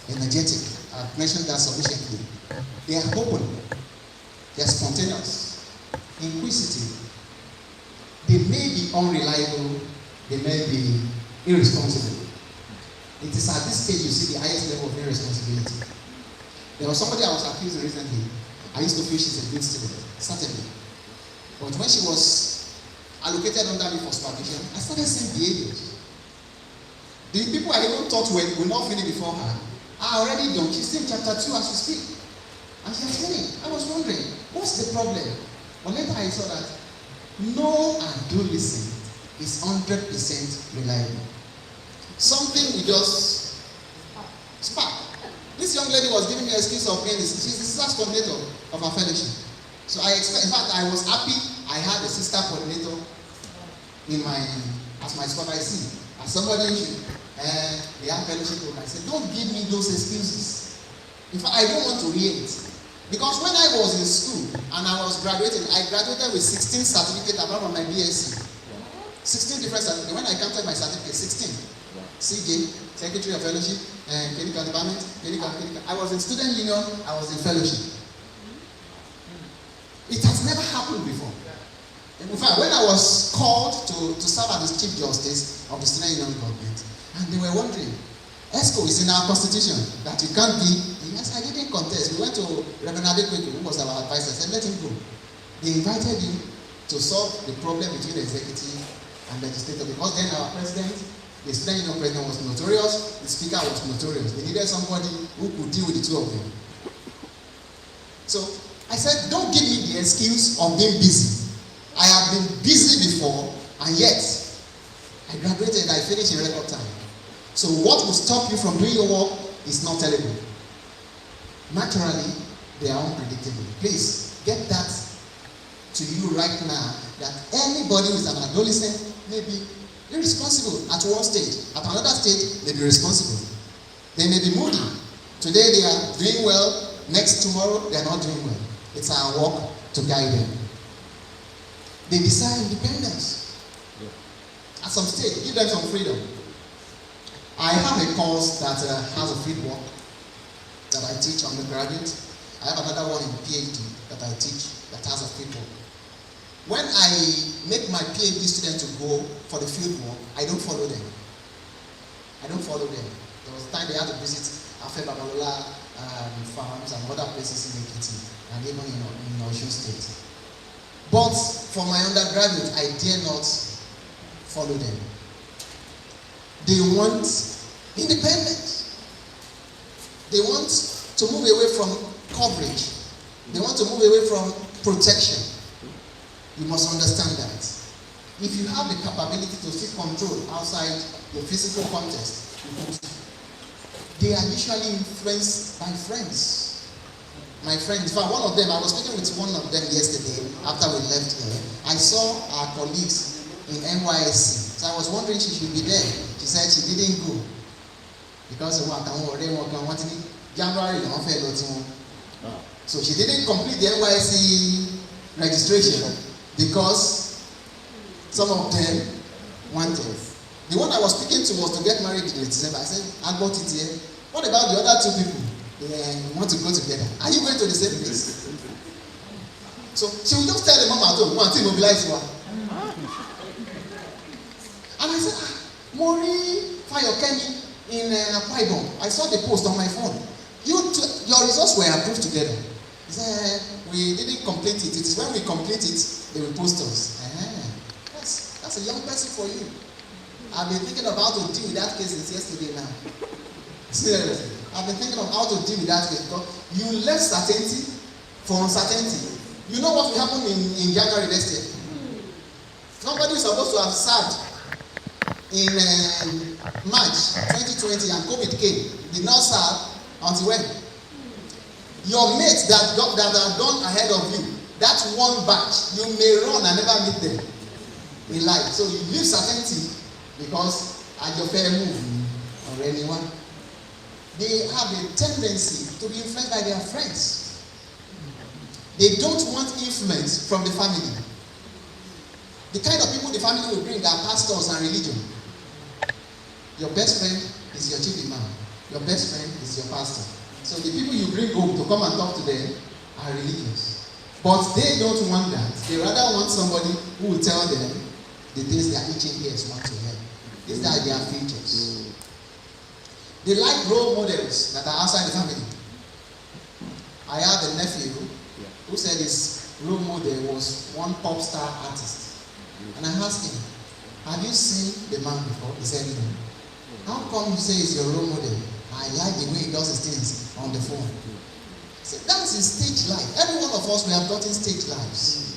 Energetic. I've mentioned that sufficiently. They are open. They are spontaneous, inquisitive. They may be unreliable, they may be irresponsible. It is at this stage you see the highest level of irresponsibility. There was somebody I was accused recently. I used to feel she's a good student, certainly. But when she was allocated under me for supervision, I started seeing behaviors. The people I even thought were not finished before her are already done. She's still in chapter 2 as we speak. And she has finished. I was wondering, what's the problem? But later I saw that no adolescent is 100% reliable. Something we just spark. This young lady was giving me an excuse of being she's the sister coordinator of our fellowship. So in fact, I was happy I had a sister coordinator as my supervisor. As somebody they have fellowship group, I said, don't give me those excuses. In fact, I don't want to hear it. Because when I was in school and I was graduating, I graduated with 16 certificates apart from my BSc. 16 different certificates. When I counted my certificates, 16. CJ, Secretary of Fellowship, and Clinical Department, Clinical. I was in student union, I was in fellowship. It has never happened before. In fact, when I was called to serve as the Chief Justice of the Student Union Government, and they were wondering, ESCO is in our constitution, that you can't be. Yes, I didn't contest. We went to Reverend Adekunle, who was our advisor, said, let him go. They invited him to solve the problem between the executive and legislature, because then our president, the student union president, was notorious, the speaker was notorious. They needed somebody who could deal with the two of them. So I said, don't give me the excuse of being busy. I have been busy before, and yet I graduated, I finished in record time. So what will stop you from doing your work is not tellable. Naturally, they are unpredictable. Please get that to you right now, that anybody who is an adolescent may be irresponsible at one stage. At another stage, they may be responsible. They may be moody. Today they are doing well, next tomorrow they are not doing well. It's our work to guide them. They desire independence. At some stage, give them some freedom. I have a course that has a field work that I teach undergraduate. I have another one in PhD that I teach that has a field work. When I make my PhD students to go for the field work, I don't follow them. There was a time they had to visit Abiola farms and other places in Ekiti and even in Osun State. But for my undergraduate, I dare not follow them. They want independence. They want to move away from coverage. They want to move away from protection. You must understand that. If you have the capability to seek control outside the physical context, they are usually influenced by friends. My friends, in fact, one of them, I was speaking with one of them yesterday after we left here. I saw our colleagues in NYSC. So I was wondering she should be there. She said she didn't go. Because January, so she didn't complete the NYSC registration because some of them wanted. The one I was speaking to was to get married in December. I said, I got it here. What about the other two people? They want to go together. Are you going to the same place? So she will just tell the mom at home, one thing mobilize one. And I said, Mori Fayokemi in Akwa Ibom. I saw the post on my phone. Your results were approved together. He said, we didn't complete it. It is when we complete it, they will post us. That's a young person for you. I've been thinking of how to deal with that case since yesterday now. Seriously. I've been thinking of how to deal with that case because you left certainty for uncertainty. You know what will happen in January next year? Somebody is supposed to have served in March 2020 and COVID came. Did not serve until when? Your mates that are gone ahead of you, that one batch, you may run and never meet them in life. So you leave certainty because at your fair move or anyone, they have a tendency to be influenced by their friends. They don't want influence from the family. The kind of people the family will bring are pastors and religion. Your best friend is your chief imam. Your best friend is your pastor. So the people you bring home to come and talk to them are religious. But they don't want that. They rather want somebody who will tell them the things their itching ears want to hear. These are their features. They like role models that are outside the family. I have a nephew who said his role model was one pop star artist. And I asked him, have you seen the man before? He said, no. How come you say he's your role model? I like the way he does his things on the phone. So that's his stage life. Every one of us, we have gotten stage lives.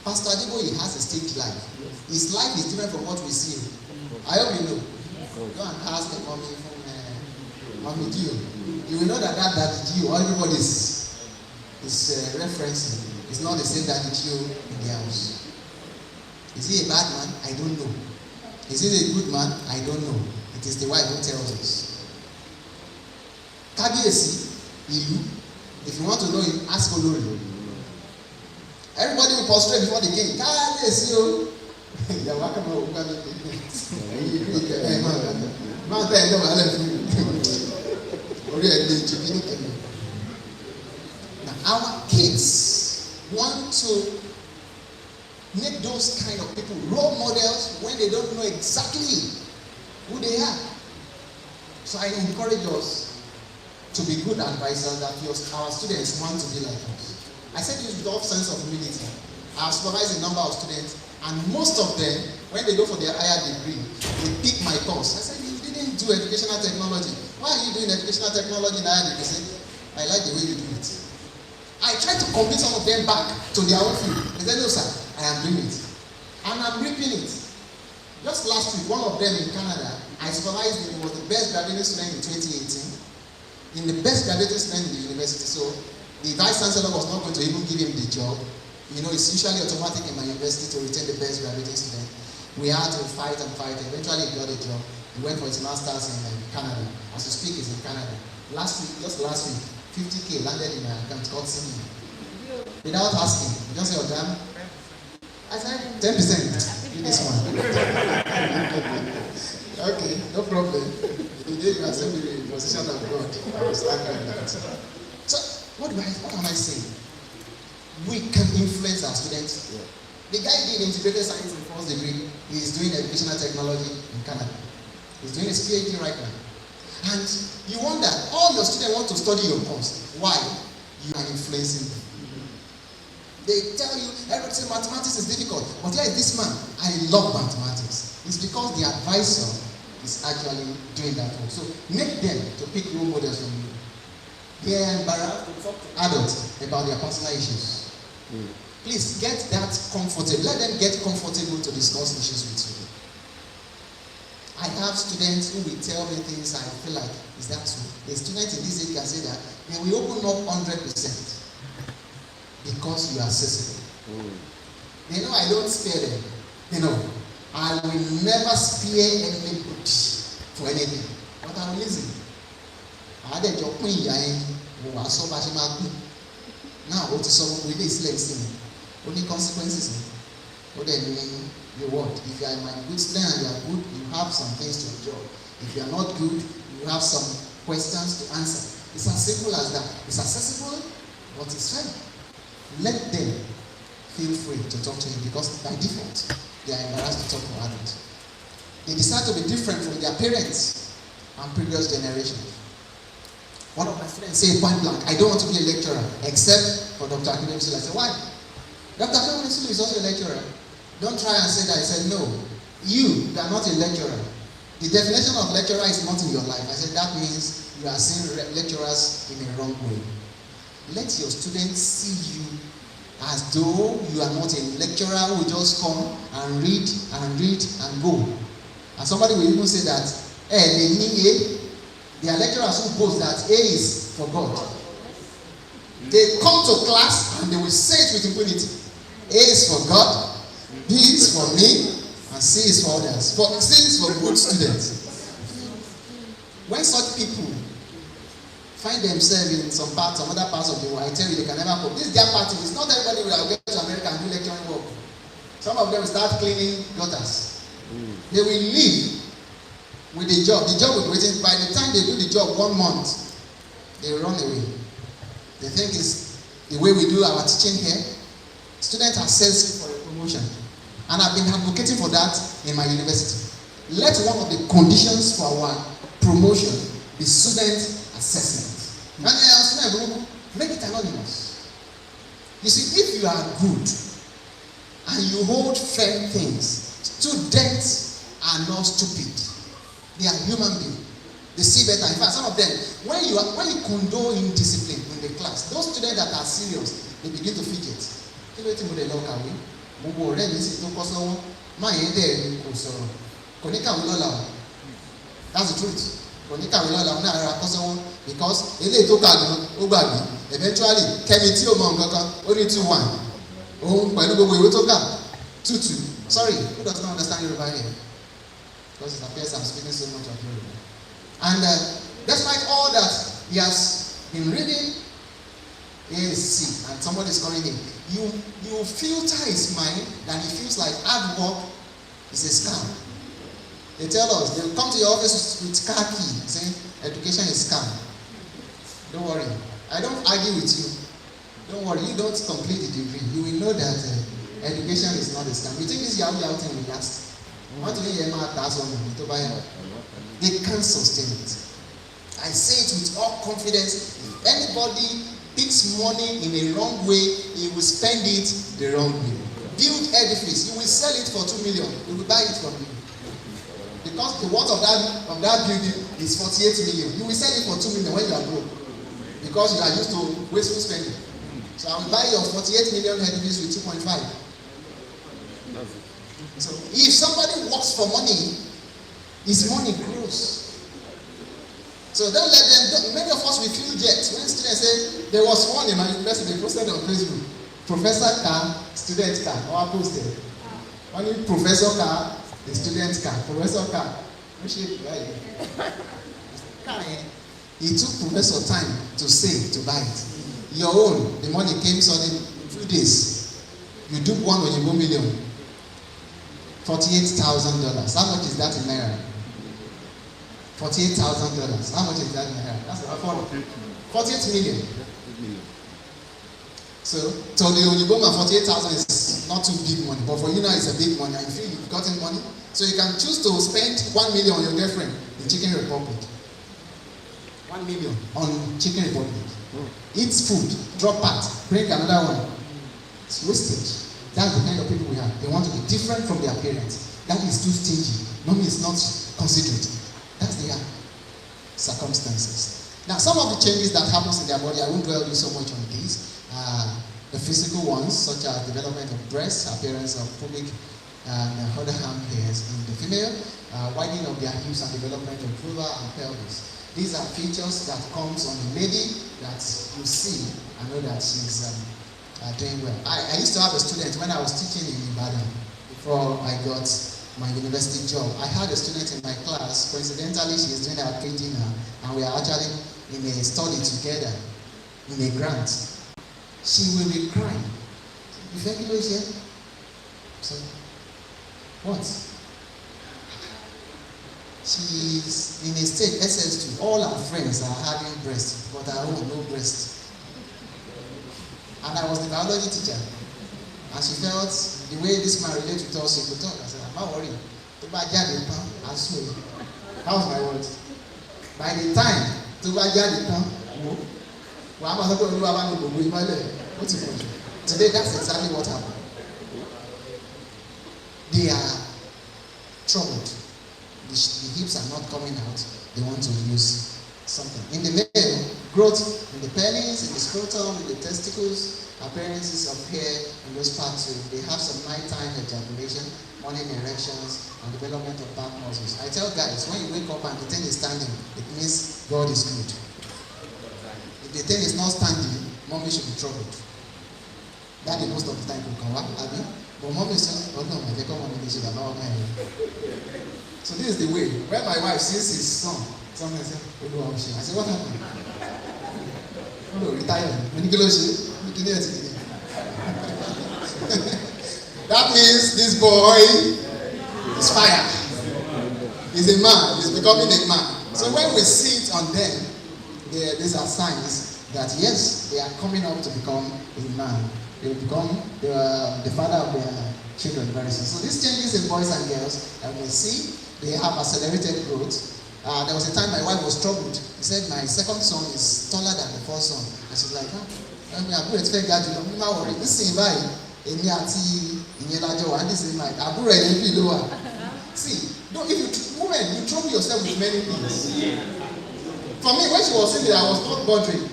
Pastor Adibo, he has a stage life. His life is different from what we see. I hope you know. Go and ask the mommy from Mommy Gio. You will know that Gio, everybody is referencing. It's not the same Daddy Gio in the house. Is he a bad man? I don't know. Is he a good man? I don't know. It is the wife who tells us. Kabiyesi, Ilu. If you want to know him, ask Olori. Everybody will prostrate before the king. Kabiyesi o. You're welcome to Now, our kids want to make those kind of people role models when they don't know exactly who they are. So I encourage us to be good advisors that our students want to be like us. I said this with all sense of humility. I have supervised a number of students, and most of them, when they go for their higher degree, they pick my course. I said, you didn't do educational technology. Why are you doing educational technology in higher degree? They said, I like the way you do it. I tried to convince some of them back to their own field. They said, no sir, I am doing it. And I'm reaping it. Just last week, one of them in Canada, I supervised him, was the best graduating student in 2018. In the best graduating student in the university. So the vice chancellor was not going to even give him the job. You know, it's usually automatic in my university to retain the best graduating student. We had to fight and fight. Eventually, he got a job. He went for his master's in Canada. As we speak, he's in Canada. Just last week, 50K landed in my account. God sent me. Without asking, he just said, "Damn." I said, 10%. Do this one. Okay, no problem. The day you accept the position of God, I was angry at that. So, what am I saying? We can influence our students. Yeah. The guy did integrated science in first degree. He is doing educational technology in Canada. He's doing his PhD right now. And you wonder, all your students want to study your course. Why? You are influencing them. They tell you everything mathematics is difficult, but here is this man. I love mathematics. It's because the advisor is actually doing that work. So make them to pick role models from you. They are embarrassed to talk to adults about their personal issues. Please get that comfortable. Let them get comfortable to discuss issues with you. I have students who will tell me things I feel like, is that true? A student in this age can say that they will open up 100% because you are accessible. They know I don't spare them. You know, I will never spare anybody for anything. But I will listen. I had a job when you are so passionate. Now, what is so with this lesson? Only consequences. What then you what? If you are my good student and you are good, you have some things to enjoy. If you are not good, you have some questions to answer. It's as simple as that. It's accessible, but it's fair. Let them feel free to talk to you because by default, they are embarrassed to talk to adults. They decide to be different from their parents and previous generations. One of my friends said point blank, I don't want to be a lecturer except for Dr. Akingbemisilu. I said, why? Dr. Akingbemisilu is also a lecturer. Don't try and say that. I said, no. You are not a lecturer. The definition of lecturer is not in your life. I said, that means you are seeing lecturers in a wrong way. Let your students see you as though you are not a lecturer who will just come and read and go. And somebody will even say that, there are lecturers who boast that A is for God. They come to class and they will say it with impunity. A is for God, B is for me, and C is for others. C is for good students. When such people find themselves in some other parts of the world, I tell you, they can never cope. This is their party. It's not everybody will get to America and do lecturing work. Some of them will start cleaning gutters. They will leave with the job. The job will be waiting. By the time they do the job 1 month, they run away. They think it's the way we do our teaching here, students are assessed for a promotion. And I've been advocating for that in my university. Let one of the conditions for our promotion be student assessment. And make it anonymous. You see, if you are good and you hold firm things, students are not stupid. They are human beings. They see better. In fact, some of them, when you condone indiscipline in the class, those students that are serious, they begin to fidget. Gbogbo ọ̀rẹ́ mi sì tó kọ́ sọ́wọ́ máa yẹn dẹ̀ ni kò sọ̀rọ̀ kò ní kàwé lọ́la o, that's the truth, kò ní kàwé lọ́la o náà rà kọ́ sọ́wọ́ because eléyìí tó kà gan ó gbàgbé eventually kẹ́mi tí ò mọ nǹkan kan ó ní 2-1 òun pẹ̀lú gbogbo ìwé tó kà 2-2 sorry who does not understand Yoruba here because it appears I'm speaking so much of Yoruba and despite all that he has been reading AC and somebody is calling him, you filter his mind that he feels like hard work is a scam. They tell us, they come to your office with car key saying education is scam. Don't worry, I don't argue with you. Don't worry, you don't complete the degree. You will know that education is not a scam. You think this Yahoo thing will last? They can't sustain it. I say it with all confidence. If anybody picks money in a wrong way, he will spend it the wrong way. Build edifice, you will sell it for 2 million. He will buy it from you. Because the worth of that building is 48 million. You will sell it for 2 million when you are broke. Because you are used to wasteful spending. So I will buy your 48 million edifice with 2.5. So if somebody works for money, his money grows. So don't let them, many of us will feel jet when students say, there was one in my university, they posted on Facebook, Professor car, student car, or I posted. Only professor car, the student car, professor car. It took professor time to save, to buy it. Your own, the money came suddenly in 2 days. You do one on your $1 million. $48,000. How much is that in Naira? $48,000. How much is that in Naira? That's about 48 million. So the Oniboma 48,000 is not too big money, but for you now it's a big money. I feel you've gotten money, so you can choose to spend 1 million on your girlfriend in Chicken Republic. 1 million on Chicken Republic. Eat food, drop part, bring another one. It's wastage. That's the kind of people we have. They want to be different from their parents. That is too stingy. Mommy is not considerate. That's their circumstances. Now, some of the changes that happens in their body, I won't dwell you so much on these. The physical ones, such as development of breast, appearance of pubic and other arm hairs in the female, widening of their hips and development of vulva and pelvis. These are features that comes on a lady that you see and know that she's doing well. I used to have a student when I was teaching in Ibadan before I got my university job. I had a student in my class. Coincidentally, she is doing her PhD now, and we are actually in a study together in a grant. She will be crying. So, what? She is in a state SS2. All her friends are having breast, but her own no breast. And I was the biology teacher. And she felt the way this man relates with us, she could talk. I said, I'm not worried. That was my word. By the time today, that's exactly what happened. They are troubled. The hips are not coming out. They want to use something. In the male, growth in the penis, in the scrotum, in the testicles, appearances of hair in those parts too. They have some nighttime ejaculation, morning erections, and development of back muscles. I tell guys, when you wake up and the thing is standing, it means God is good. If the thing is not standing, mommy should be troubled. Daddy most of the time will come up, but mommy says, oh no, my come on, so this is the way. When my wife sees his son, someone says, I said, what happened? Oh no, retire. That means this boy is fire. He's a man. He's becoming a man. So when we see it on them, these are signs that yes, they are coming up to become a man. They will become the father of their children very soon. So these changes in boys and girls, as we see, they have accelerated growth. There was a time my wife was troubled. He said, my second son is taller than the first son. And she's like, àbúrò ẹ̀ ti fẹ́ ga jù lọ, mi máa wọ̀rí nísìnyí báyìí, èmi àti ìyẹn lájọ wà nísìnyí báyìí, àbúrò ẹ̀ yẹn bí ló wà. See, if you women, you trouble yourself with many things. For me, when she was saying that, I was not bothering.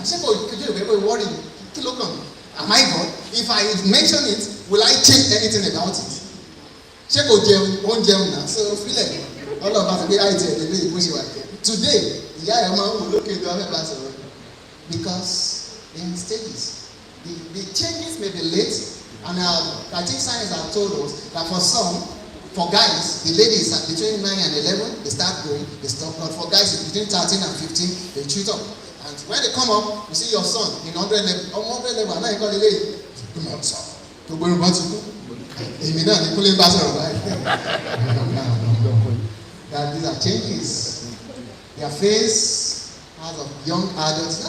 Ṣé kò worry kí ló kàn? Am I God? If I mention it, will I change anything about it? Ṣé kò jẹun, ó ń jẹun náà, so feel like all of us be àìtí ẹ̀ lè bó ṣe wà. Today, ìyá ẹ̀ máa ń wò lókè tó afẹ́ bá sọ̀rọ̀ because in stages, the changes may be late, and I think science have told us that for some, for guys, the ladies are between 9 and 11, they start growing, they stop. But for guys, between 13 and 15, they shoot up. And when they come up, you see your son in 100 level, and now you call the lady, do not stop. To go about to go. That these are changes. Their face as of young adults,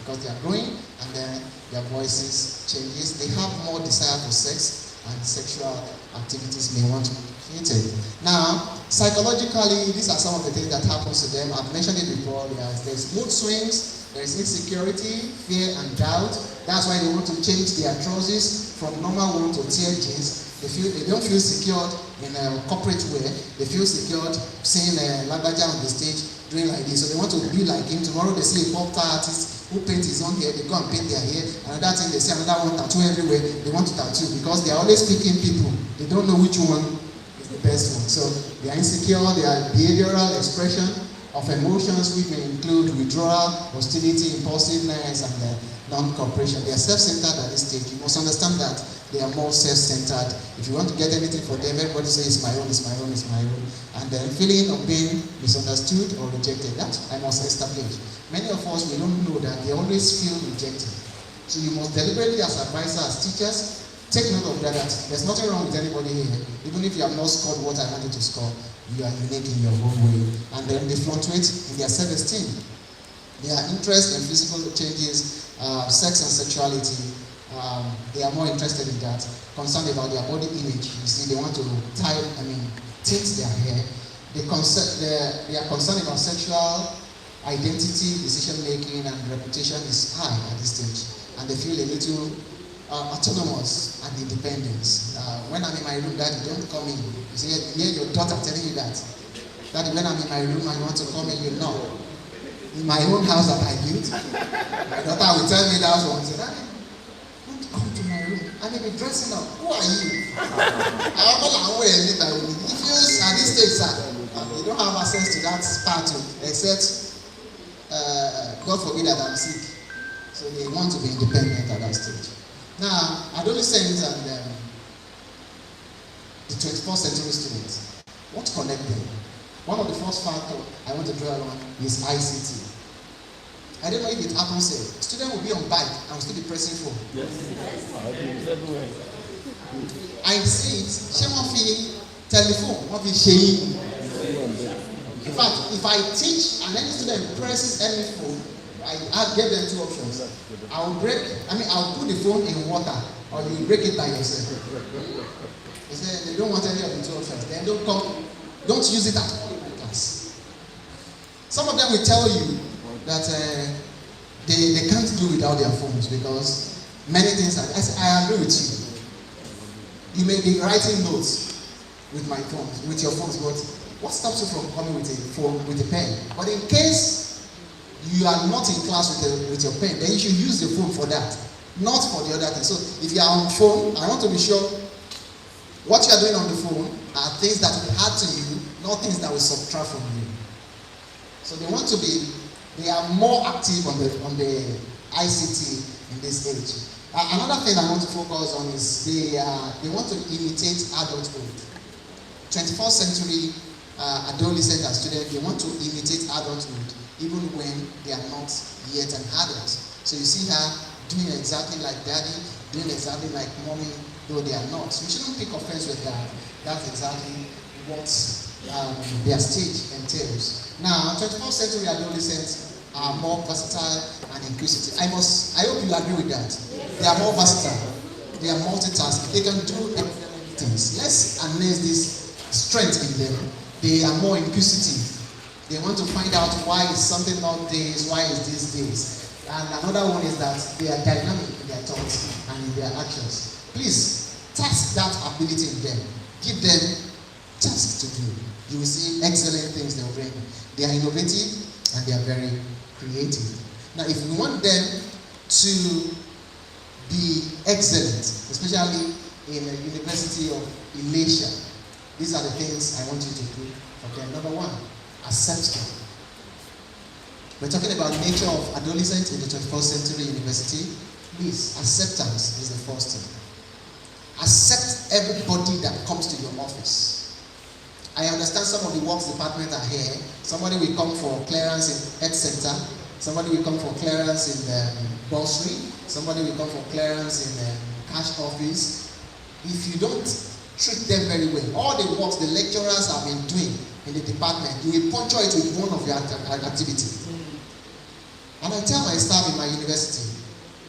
because they are growing, and then their voices changes. They have more desire for sex, and sexual activities may want to be created. Now, psychologically, these are some of the things that happens to them. I've mentioned it before. There's mood swings, there's insecurity, fear, and doubt. That's why they want to change their trousers from normal one to tear jeans. They don't feel secured in a corporate way. They feel secured seeing Lagbaja on the stage doing like this. So they want to be like him. Tomorrow they see a pop artist who paints his own hair. They go and paint their hair. Another thing, they see another one tattoo everywhere. They want to tattoo because they are always picking people. They don't know which one is the best one. So they are insecure. They are behavioral expression of emotions, which may include withdrawal, hostility, impulsiveness, and non-cooperation. They are self-centered at this stage. You must understand that they are more self-centered. If you want to get anything for them, everybody says it's my own, it's my own, it's my own. And the feeling of being misunderstood or rejected, that I must establish. Many of us, we don't know that they always feel rejected. So you must deliberately, as advisors, as teachers, take note of that there's nothing wrong with anybody here. Even if you have not scored what I wanted to score, you are unique in your own way. And then they fluctuate in their self-esteem. Their interest in physical changes, sex and sexuality, they are more interested in that. Concerned about their body image. You see, they want to tint their hair. They are concerned about sexual identity, decision making, and reputation is high at this stage. And they feel a little autonomous and independent. When I'm in my room, Daddy, don't come in. You see, hear your daughter telling you that. Daddy, when I'm in my room and you want to come in, you know. In my own house that I built, my daughter will tell me that one. Say, Daddy, don't come to my room. I may be dressing up. Who are you? If you at this stage, sir, you don't have access to that part except God forbid that I'm sick. So they want to be independent at that stage. Now, adolescents and the 21st century students, what connects them? One of the first factors I want to draw on is ICT. I don't know if it happens here. Student will be on bike and will still be pressing phone. Yes. I see it. She won't feel telephone, won't be sharing. In fact, if I teach and any student presses any phone, I'll give them two options. I'll put the phone in water, or you break it by yourself. They say they don't want any of the two options. Then don't use it at all in my class. Some of them will tell you that they can't do without their phones because many things are. I agree with you. You may be writing notes with your phones, but what stops you from coming with a phone, with a pen? But in case you are not in class with your pen, then you should use the phone for that, not for the other thing. So if you are on phone, I want to be sure what you are doing on the phone are things that will add to you, not things that will subtract from you. So they are more active on the ICT in this age. Another thing I want to focus on is they want to imitate adulthood. 21st century adolescents and students, they want to imitate adulthood even when they are not yet an adult. So you see her doing exactly like daddy, doing exactly like mommy, though they are not. So you shouldn't take offense with that. That's exactly what their stage entails. Now, 21st century adolescents are more versatile and inquisitive. I hope you agree with that. They are more versatile. They are multitasking. They can do things. Let's harness this strength in them. They are more inquisitive. They want to find out why is something not this, why is this this. And another one is that they are dynamic in their thoughts and in their actions. Please, task that ability in them. Give them tasks to do. You will see excellent things they will bring. They are innovative and they are very creative. Now, if we want them to be excellent, especially in the University of Ilesa, these are the things I want you to do. Okay, number one, accept them. We're talking about nature of adolescents in the 21st century university. Please, acceptance is the first thing. Accept everybody that comes to your office. I understand some of the works department are here. Somebody will come for clearance in health center. Somebody will come for clearance in the bursary. Somebody will come for clearance in the cash office. If you don't treat them very well, all the works the lecturers have been doing in the department, you will puncture it with one of your activities. And I tell my staff in my university,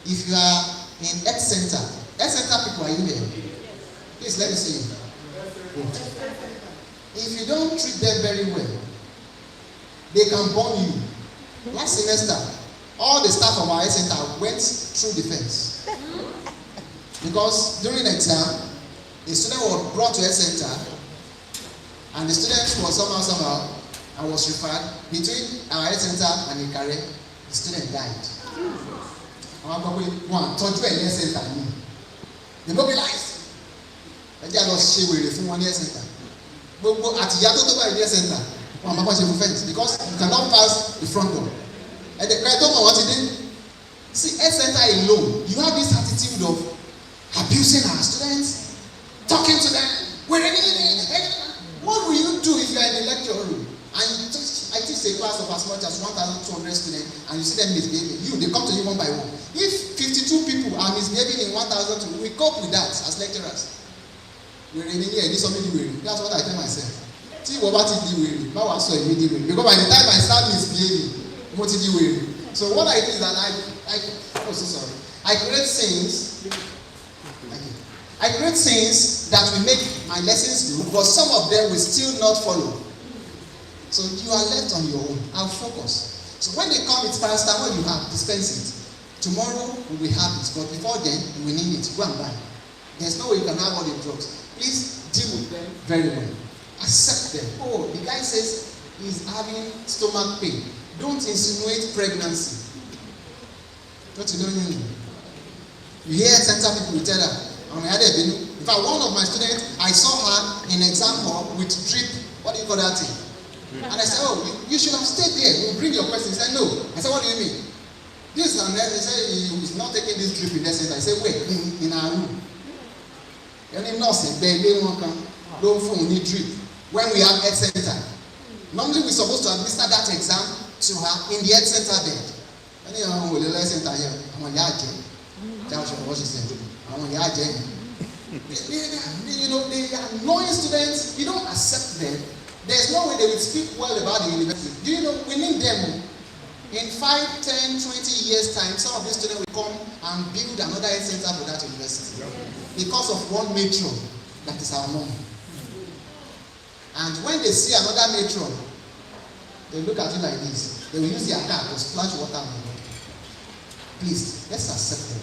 if you are in health center people, are you here? Please let me see you. Good. If you don't treat them very well, they can burn you. Last semester, all the staff of our health center went through the fence. Because during the exam, a student was brought to health center, and the student was somehow and was referred between our health center and Ikare. The student died. One, told you a health center. They mobilized. They just share with the health center. But at the health center, because you cannot pass the front door. And the guy told me what he did. See, health center alone, you have this attitude of abusing our students, talking to them. What will you do if you are in the lecture room and I teach a class of as much as 1,200 students and you see them misbehaving? They come to you one by one. If 52 people are misbehaving in 1,000, we cope with that as lecturers. That's what I tell myself. Because by the time I start misbehaving, so what I do is that I create things that will make my lessons good, but some of them will still not follow. So you are left on your own. I'll focus. So when they come, it's paracetamol you have, dispense it. Tomorrow we will have it, but before then we will need it. Go and buy. There's no way you can have all the drugs. Please deal with them very well. Accept them. Oh, the guy says he's having stomach pain. Don't insinuate pregnancy. What you don't know. You hear center people will tell her. In fact, one of my students, I saw her in exam hall with drip. What do you call that thing? And I said, oh, you should have stayed there. We'll bring your question. He said, no. I said, what do you mean? This and that. He said, he's not taking this drip in that center. I said, wait, in our room. Any nurse, they won't come. Don't phone, need drip. When we have health center. Normally, we're supposed to administer that exam to her in the health center bed. When you are in the health center here, I'm on your agenda. That's what she said. I'm on your agenda. They are annoying students. You don't accept them. There's no way they will speak well about the university. Do you know, we need them. In 5, 10, 20 years' time, some of these students will come and build another health center for that university. Because of one matron that is our mom. And when they see another matron, they look at you like this. They will use their car to splash water on you. Please, let's accept them.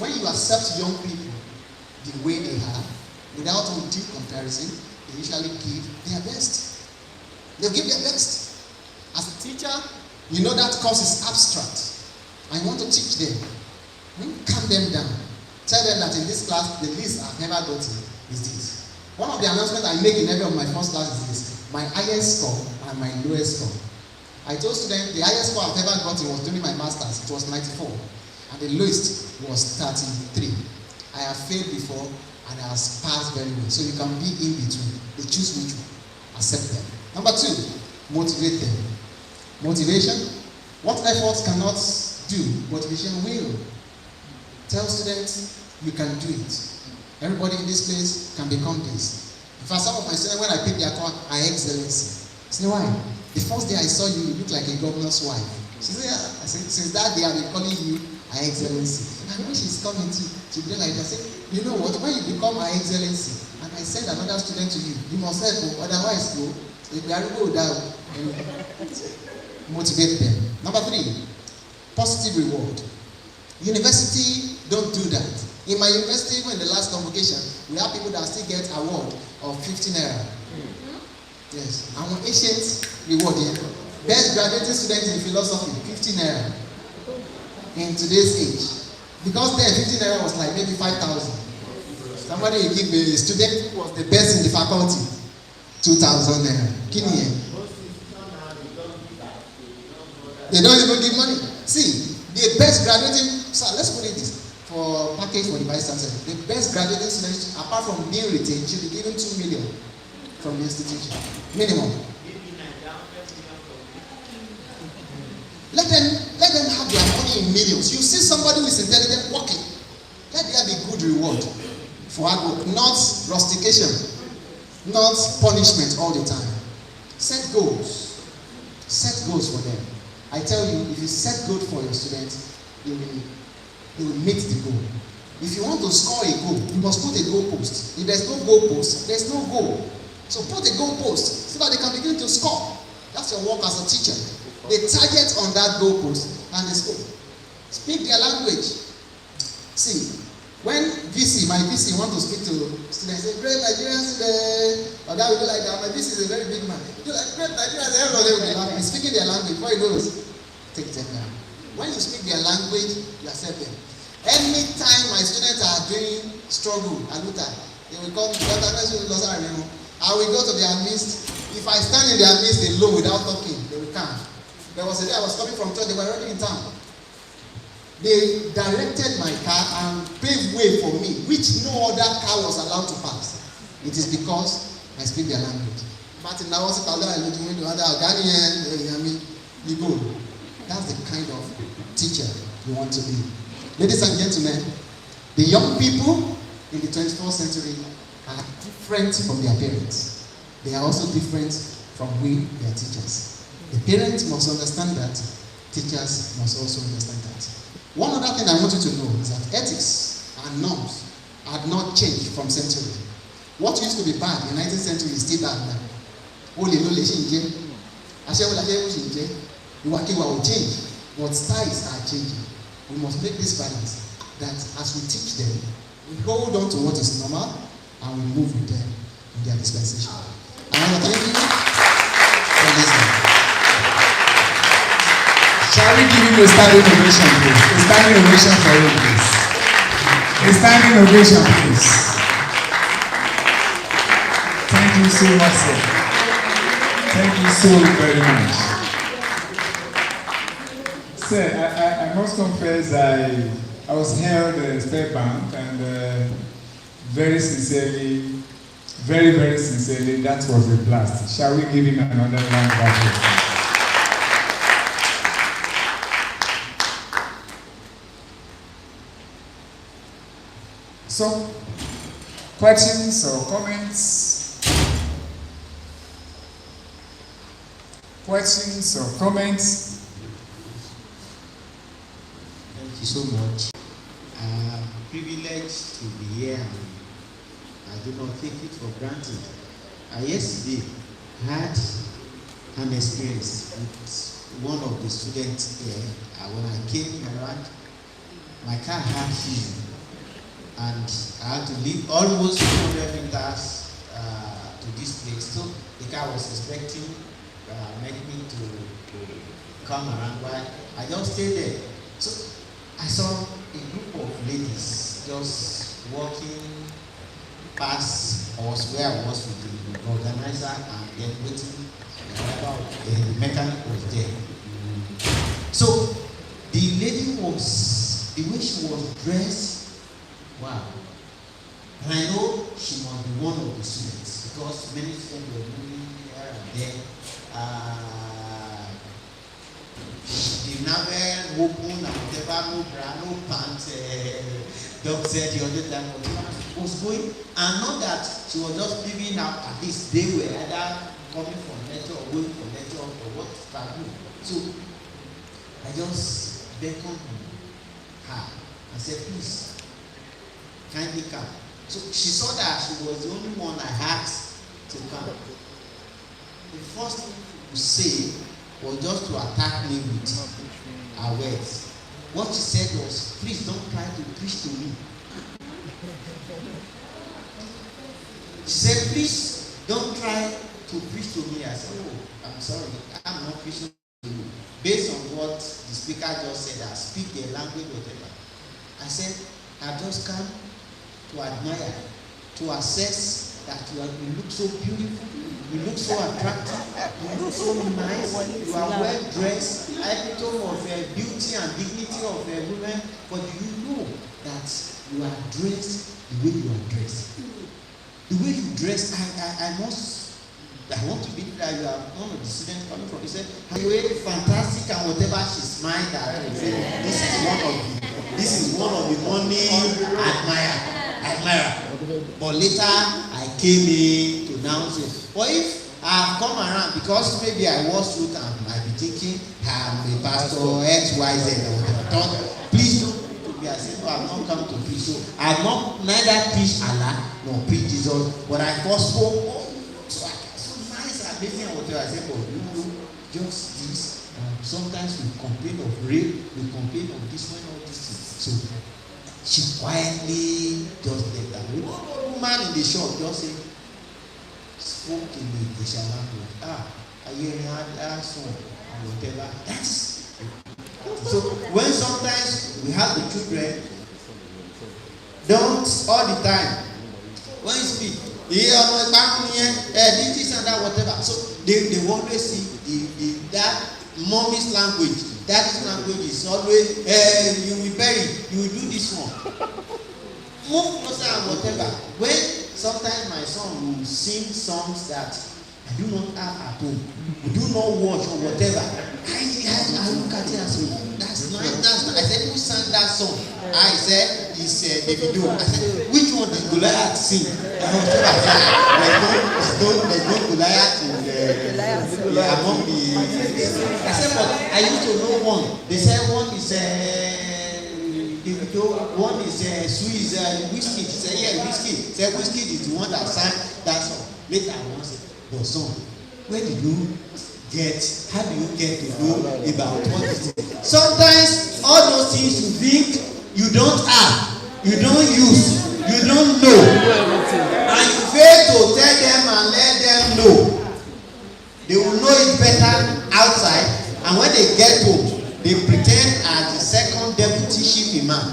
When you accept young people the way they are, without undue comparison, they usually give their best. They'll give their best. As a teacher, you know that course is abstract. I want to teach them. Calm them down. Tell them that in this class, the least I've never gotten is this. One of the announcements I make in every of my first class is this: my highest score and my lowest score. I told students the highest score I've ever gotten was during my master's. It was 94. And the lowest was 33. I have failed before and I have passed very well. So you can be in between. They choose which one. Accept them. Number 2, motivate them. Motivation. What efforts cannot do, motivation will. Tell students you can do it. Everybody in this place can become this. In fact, some of my students, when I pick their call, are excellency. Say why? The first day I saw you, you look like a governor's wife. She said, yeah. I said, since that day I've been calling you Her Excellency. And when she's coming to, she'll be like, I said, you know what, when you become Her Excellency, and I send another student to you, you must help, otherwise go. If they are go down, motivate them. Number 3, positive reward. University don't do that. In my university, even in the last convocation, we have people that still get award of 15 naira. Yes, and one ancient reward here. Best graduating student in philosophy, 15 naira. In today's age, because then 15 naira was like maybe 5,000. Somebody will give a student who was the best in the faculty 2,000 naira. Kini. They don't even give money. See, the best graduating, so let's put it this for package for the vice chancellor. The best graduating students, apart from being retained, should be given 2 million from the institution. Minimum. Let them have their money in millions. You see somebody who is intelligent working. Let there be good reward for hard work, not rustication, not punishment all the time. Set goals. Set goals for them. I tell you, if you set goals for your students, they will meet the goal. If you want to score a goal, you must put a goal post. If there's no goal post, there's no goal. So put a goal post so that they can begin to score. That's your work as a teacher. They target on that goal post and they score. Speak their language. See, when my VC want to speak to students, say, great Nigerians today. Or that will be like that. My VC is a very big man. You're like, great Nigerians, everybody will be laughing. He's speaking their language. Before he knows, take them down. When you speak their language, you accept them. Anytime my students are doing struggle, Aluta, they will come, I will go to their midst. If I stand in their midst alone without talking, they will come. There was a day I was coming from church, they were already in town. They directed my car and paved way for me, which no other car was allowed to pass. It is because I speak their language. That's the kind of teacher you want to be. Ladies and gentlemen, the young people in the 21st century are different from their parents. They are also different from their teachers. The parents must understand that. Teachers must also understand that. One other thing I want you to know is that ethics and norms have not changed from century. What used to be bad in 19th century is still bad now. Iwakiwa will change, but styles are changing. We must make this balance that as we teach them, we hold on to what is normal and we move with them in their dispensation. I want to thank you for listening. Shall we give him a standing ovation, please? A standing ovation for him, please. A standing ovation, please. Thank you so much, sir. Thank you so very much. Sir, I must confess I was held spellbound and very sincerely, very, very sincerely, that was a blast. Shall we give him another round of applause? So, questions or comments? Questions or comments? Thank you so much. I'm privileged to be here and I do not take it for granted. Yesterday, I had an experience with one of the students here. When I came around, my car had him. And I had to leave almost 200 meters to this place. So the car was expecting me to come around, but I just stayed there. So I saw a group of ladies just walking past us where I was with the organizer and then waiting. The mechanic was there. So the lady was, the way she was dressed, wow. And I know she must be one of the students because many students were moving here and there. She never opened and whatever, no bra, no pants, dog said the other time was going. And not that she was just living out, at least they were either coming from lecture or going for lecture or what have you. So I just beckoned her and said, please, kindly come. So she saw that she was the only one I asked to come. The first thing to say was just to attack me with her words. What she said was, please don't try to preach to me. She said, please don't try to preach to me. I said, oh, I'm sorry, I'm not preaching to you. Based on what the speaker just said, I speak their language, whatever. I said, I just come to admire, to assess that you look so beautiful, you look so attractive, you look so nice, you are well dressed, epitome of beauty and dignity of women, but do you know that you are dressed the way you are dressed? The way you dress, I want to believe that you are one of the students coming from. He said, you are fantastic and whatever. She smiled at me. This is one of the money admire. But later I came in to announce it. But if I have come around, because maybe I was truth and I might be thinking I'm a pastor X, Y, Z or whatever. Please don't. I said, no, I have not come to preach. So I have not neither preached Allah nor preached Jesus. But I first spoke, so nice and amazing and whatever. I said, but you know, just this. Sometimes we complain of rape, we complain of this one, all these things. So she quietly just left that. The woman in the shop just said, spoke in the English language. I hear that song and whatever. That's so when sometimes we have the children, don't all the time. When you speak, this and that, whatever. So they always see that mommy's language. That language is always, you will bury, you will do this one. Move closer and whatever. When sometimes my son will sing songs that I do not have at home, we do not watch or whatever. I look at it and say, that's nice. I said, who sang that song? I said, it's Davido. I said, which one did Goliath sing? There's no Goliath among the. I said, but I used to know one. They said one is Davido, one is Whiskey. He said, yeah, Whiskey. He said, Whiskey is the one that sang that song. Later I want to say, but son, where did you how do you get to know about what it is? Sometimes all those things you think you don't have, you don't use, you don't know, and you fail to tell them and let them know. They will know it better outside, and when they get home, they pretend as the second deputy chief imam,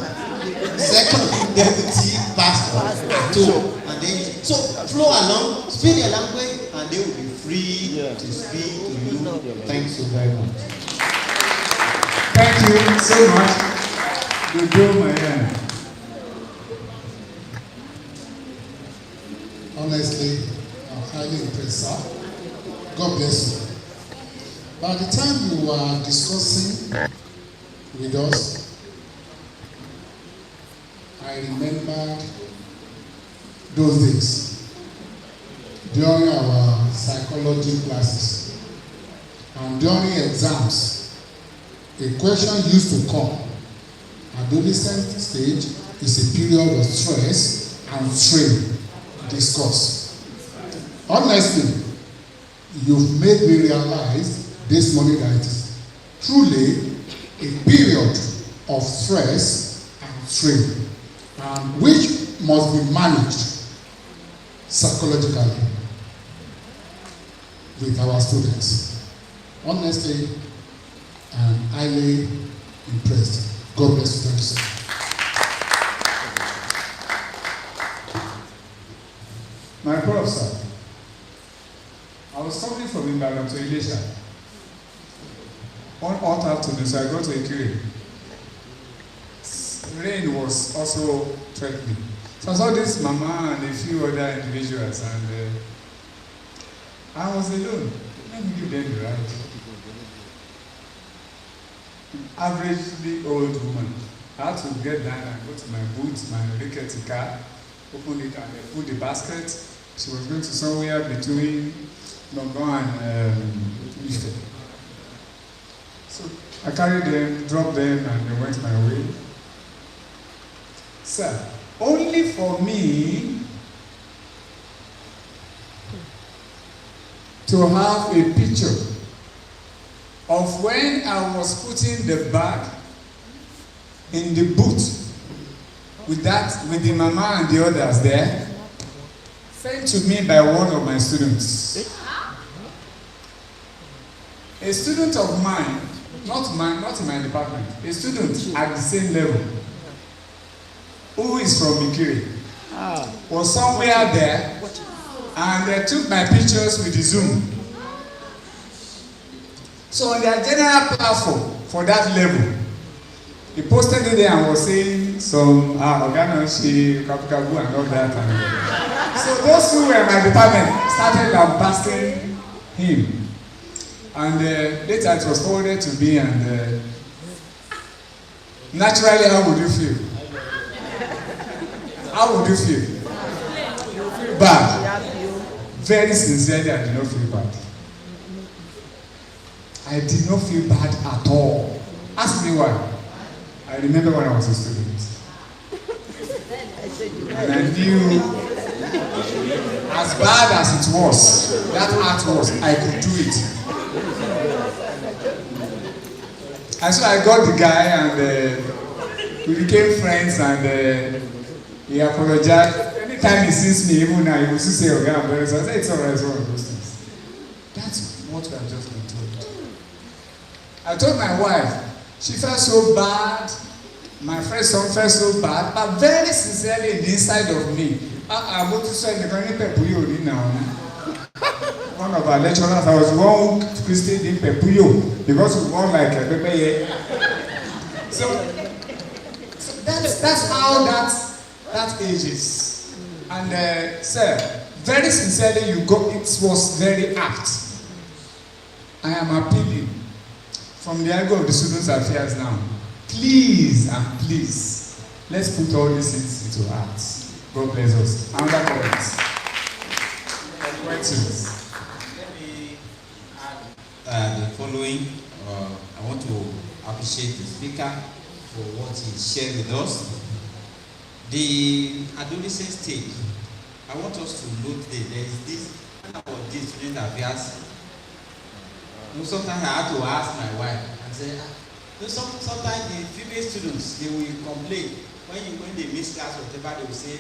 second deputy pastor at home, and then so flow along, speak their language, and they will be free to speak to you. Thank you very much. Thank you so much. You do my hand. Honestly, I'm highly impressed, sir. God bless you. By the time you were discussing with us, I remembered those days during our psychology classes and during exams. A question used to come. Adolescent stage is a period of stress and strain. Discuss. Honestly, you've made me realize this morning that it is truly a period of stress and strain, which must be managed psychologically with our students. Honestly, I'm highly impressed. God bless you. Thank you, sir. My Prof, sir, I was coming from Ibadan to Ilesa. One hot afternoon, so I got to Ikire. Rain was also threatening. So I saw this mama and a few other individuals, and I was alone. Let me give them the ride. Averagely old woman. I had to get down and go to my booth, my rickety car, open it and put the basket. She was going to somewhere between Longon and Ife. So I carried them, dropped them, and they went my way. Sir, only for me to have a picture of when I was putting the bag in the boot with the mama and the others there, sent to me by one of my students. A student of mine, not in my department, a student at the same level, who is from Mikiri, was somewhere there, and they took my pictures with the Zoom. So on their general platform for that level, he posted it there and was saying some Organoshi, Kapukabu and all that. So those who were in my department started lambasting him. And later it was forwarded to me, and naturally, how would you feel? How would you feel? Bad. Very sincerely, I did not feel bad. I did not feel bad at all. Ask me why. I remember when I was a student. And I knew, as bad as it was, that art was, I could do it. And so I got the guy, and we became friends, and he apologized. Anytime he sees me, even now, he will still say, "Okay, I'm very sorry." I said, "It's all right, it's one of those things." That's what we have just been told. I told my wife, she felt so bad. My first son felt so bad, but very sincerely in the inside of me, I'm going to say, one of our lecturers, I was one Christian in Pepuyo, because we won like a Pepe. So that's how that ages. And sir, very sincerely, it was very apt. I am appealing from the angle of the students' affairs now. Please and please, let's put all these things into art. God bless us. Another comments. Questions. The following, I want to appreciate the speaker for what he shared with us. The adolescent stage, I want us to note that there is this, about this student affairs. Sometimes I had to ask my wife and say, sometimes the female students, they will complain when they miss class or whatever, they will say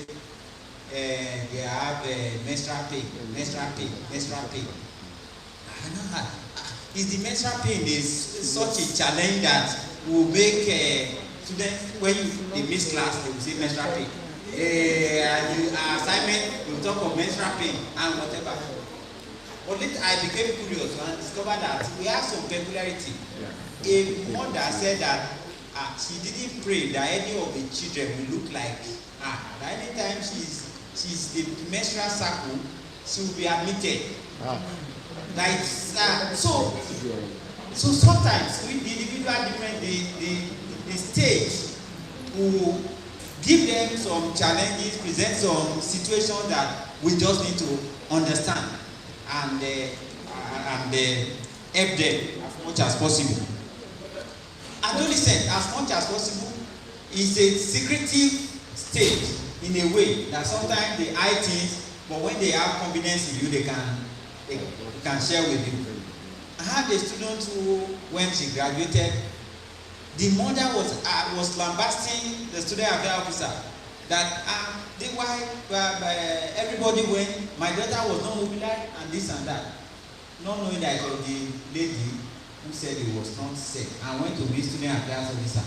they have menstrual pain. I know is the menstrual pain is such a challenge that will make students, when they miss class, they will say menstrual pain. Assignment, we will talk of menstrual pain and whatever. But later I became curious and discovered that we have some peculiarity. A mother said that she didn't pray that any of the children will look like her. That anytime she's the menstrual cycle, she will be admitted. Like so sometimes with the individual different the stage will give them some challenges, present some situations that we just need to understand and help them as much as possible. Adolescent, as much as possible, is a secretive stage in a way that sometimes they hide things, but when they have confidence in you, they can share with you. I had a student who, when she graduated, the mother was lambasting the student affairs officer that everybody went, my daughter was not mobilized and this and that, not knowing that it was the lady who said it was not sick and went to meet student affairs officer,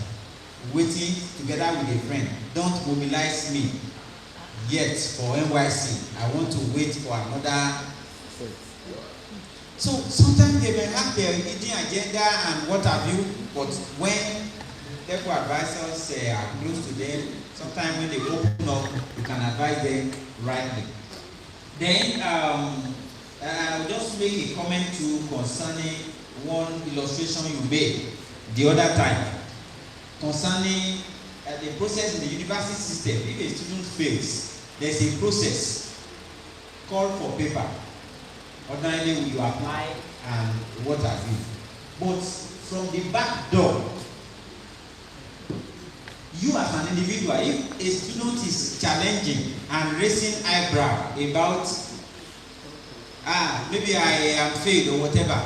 waiting together with a friend. Don't mobilize me yet for NYC. I want to wait for another. So sometimes they may have their eating agenda and what have you, but when technical advisors are close to them, sometimes when they open up, you can advise them rightly. Then I'll just make a comment too concerning one illustration you made the other time concerning the process in the university system. If a student fails, there's a process called for paper. Ordinarily, you apply and what have you. But from the back door. You as an individual, if a student is challenging and raising eyebrow about maybe I am failed or whatever,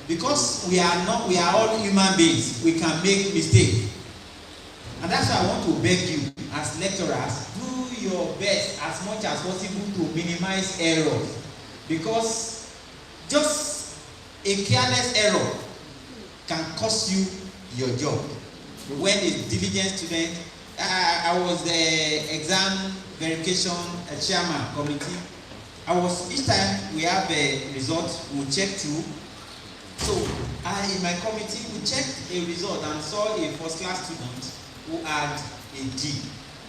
because we are all human beings, we can make mistakes. And that's why I want to beg you as lecturers, do your best as much as possible to minimize errors, because just a careless error can cost you your job. When a diligent student, I was the exam verification chairman committee. Each time we have a result, we check through. So in my committee, we checked a result and saw a first class student who had a D,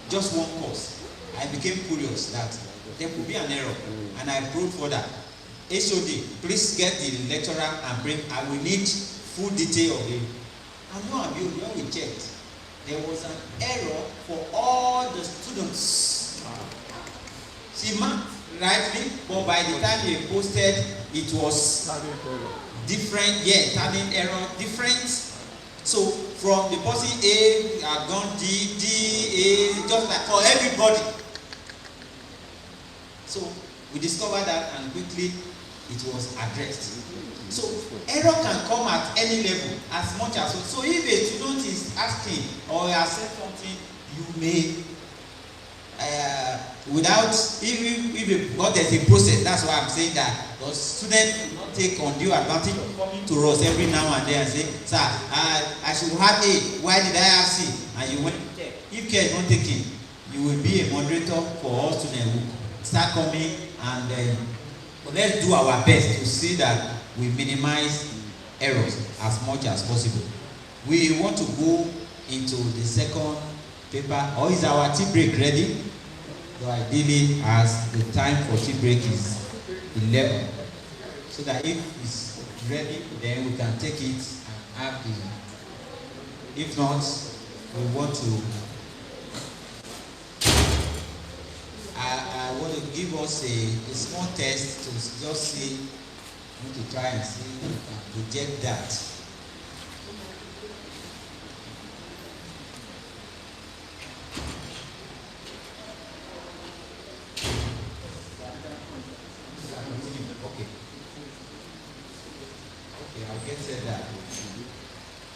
just one course. I became curious that there could be an error, and I probed for that. HOD, please get the lecturer and bring, I will need full detail of it. And lo and behold, when we checked, there was an error for all the students. She marked rightly, but by the time they posted, it was different, turning error, different. So from the person A had gone D, A, just like for everybody. So we discovered that, and quickly it was addressed. So error can come at any level, as much as so. If a student is asking or has said something, you may without if but there's a process. That's why I'm saying that the student will not take undue advantage of coming to us every now and then and say, sir, I should have A, why did I have C? And you went to check. If care is not taken, you will be a moderator for all students who start coming, and but let's do our best to see that we minimize errors as much as possible. We want to go into the second paper, or is our tea break ready? So ideally, as the time for tea break is 11, so that if it's ready, then we can take it and have the. If not, we want to. I want to give us a small test to just see. I want to try and see if we can project that. I'll get to that.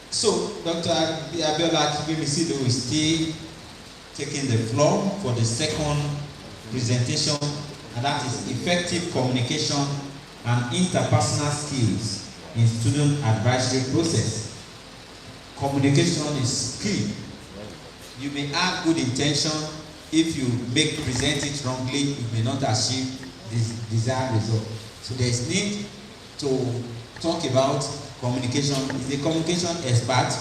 So, Dr. Abiola Akingbemisilu is still taking the floor for the second presentation, and that is effective communication and interpersonal skills in student advisory process. Communication is key. You may have good intention. If you present it wrongly, you may not achieve this desired result. So there is need to talk about communication. He's a communication expert.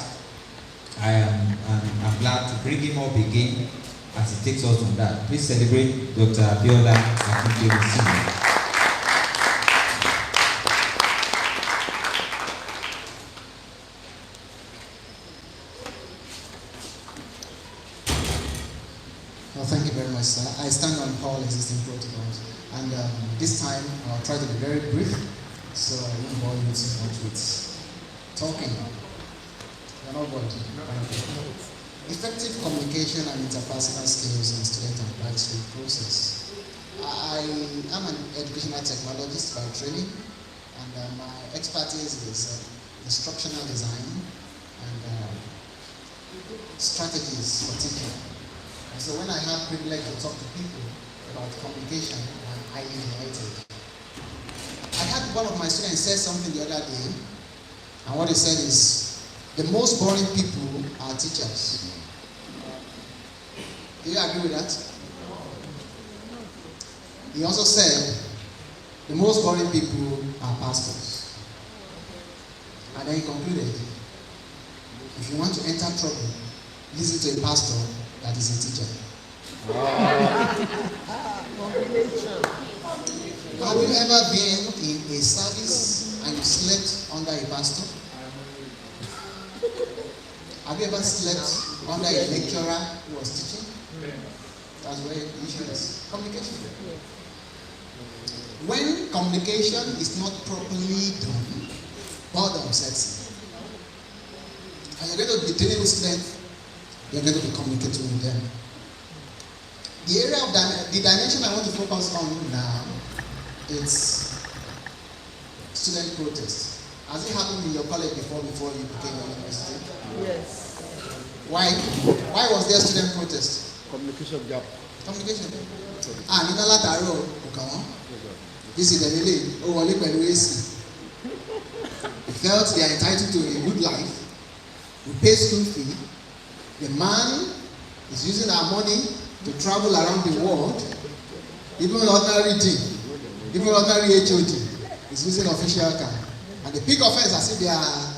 I'm glad to bring him up again as he takes us on that. Please celebrate Dr. Abiola Akingbemisilu. Well, thank you very much, sir. I stand on all existing protocols, and this time I'll try to be very brief, so I won't bore you too much with talking. You're not bored. Effective communication and interpersonal skills in student advisory process. I am an educational technologist by training, and my expertise is instructional design and strategies for teaching. And so when I have privilege to talk to people about communication, I'm highly delighted. I had one of my students say something the other day, and what he said is, the most boring people are teachers. Do you agree with that? He also said, the most boring people are pastors. And then he concluded, if you want to enter trouble, listen to a pastor that is a teacher. Have you ever been in a service and you slept under a pastor? Have you ever slept under a lecturer who was teaching? That's where the issue is. Communication. When communication is not properly done, boredom sets in. and you're going to be dealing with students, you're going to be communicating with them. The area of the dimension I want to focus on now is student protest. Has it happened in your college before you became a university? Yes. Why was there student protest? Communication gap. Communication. Nínú látàárọ̀ kò kàn wọ́n. This is the relay. Ó wọlé pẹ̀lú AC. They felt they are entitled to a good life. We pay school fee. The man is using our money to travel around the world. Even ordinary team, even ordinary HOD is using official car. And the big offense I see they are,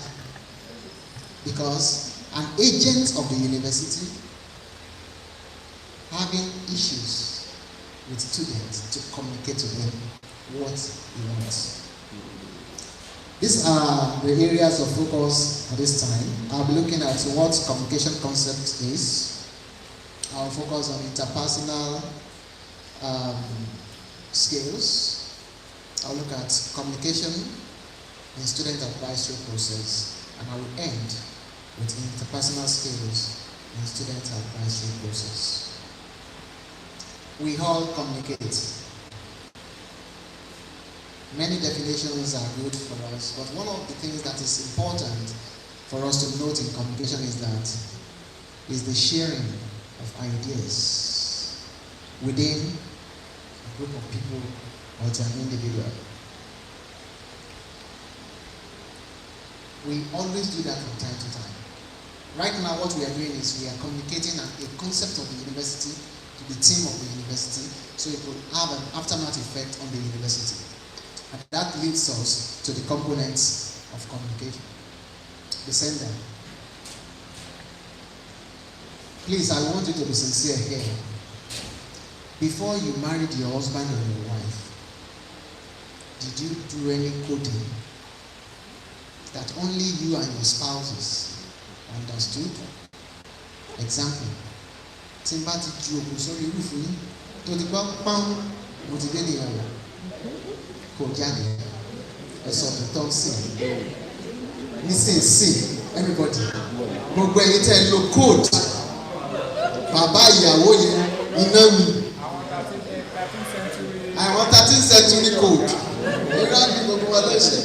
because an agent of the university having issues with students to communicate to them what he wants. These are the areas of focus at this time. I'll be looking at what communication concept is. I'll focus on interpersonal skills. I'll look at communication in student advisory process, and I will end with interpersonal skills in student advisory process. We all communicate. Many definitions are good for us, but one of the things that is important for us to note in communication is the sharing of ideas within a group of people or to an individual. We always do that from time to time. Right now what we are doing is we are communicating a concept of the university to the team of the university, so it will have an aftermath effect on the university. And that leads us to the components of communication. The sender. Please, I want you to be sincere here. Before you married your husband or your wife, did you do any coding that only you and your spouses understood? Example, tí n bá ti ju ògùn sórí irúfin yín tó ti gbọ́ pọ́n mo ti dé nìyẹn o. Kò jáde ẹ̀sọ́ tó tọ́ sí nísinsìnyí everybody gbogbo ẹ̀yin tẹ́ ẹ lo code bàbá ìyàwó yẹn iná mi àwọn 13th century code irọ́ ní gbogbo wa lọ́sẹ̀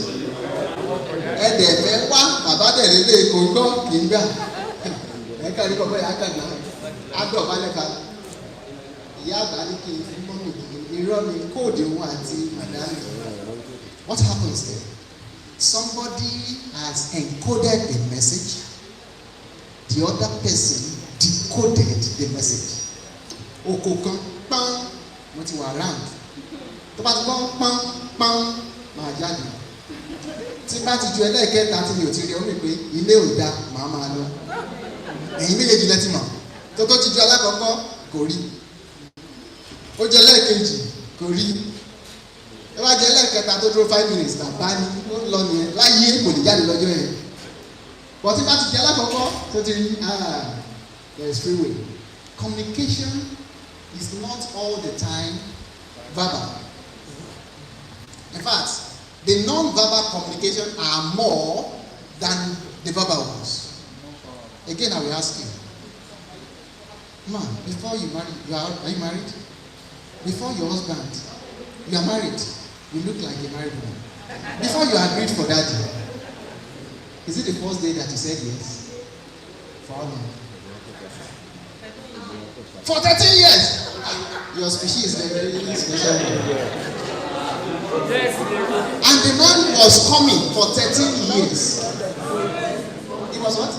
ẹ̀dẹ̀ fẹ́ wá bàbá dẹ̀ lélẹ̀ kò gbọ́ kì í gbà ẹ̀ka ní kọ̀ọ̀kan yà á kàgbà àgbọ̀ balẹ̀ ká ìyá àgbà ní kí n fún mọ́mì irọ́ ní code òun àti màdámì. What happens there? Somebody has encoded a message, the other person decoded the message. Okokan, pam, mo ti wà round. Tó bá ti gbọ́ pam, pam, máa jáde. Tí bá ti ju ẹlẹ́ẹ̀kẹta tí mi ò ti rí omi pé ilé ò da, màá máa lọ. Ẹ̀yin méjèèjì lẹ́tí mọ̀. Tó ti ju alákọ̀ọ́kọ́ kò rí. Ó jẹ ẹlẹ́ẹ̀kejì kò rí. Ẹ bá jẹ ẹlẹ́ẹ̀kẹta tó dúró 5 minutes bàbá ni ó ń lọ nìyẹn láyé kò ní jáde lọ́jọ́ yẹn. But tí bá ti jẹ alákọ̀ọ́kọ́ tó ti rí there is free will. Communication is not all the time verbal. In fact, the non-verbal communication are more than the verbal ones. Again, I will ask you, man, before you marry, are you married? Before your husband, you are married. You look like a married woman. Before you agreed for that deal, is it the first day that you said yes? For how long? For 13 years. Your species is a very special one. And the man was coming for 13 years. He was what?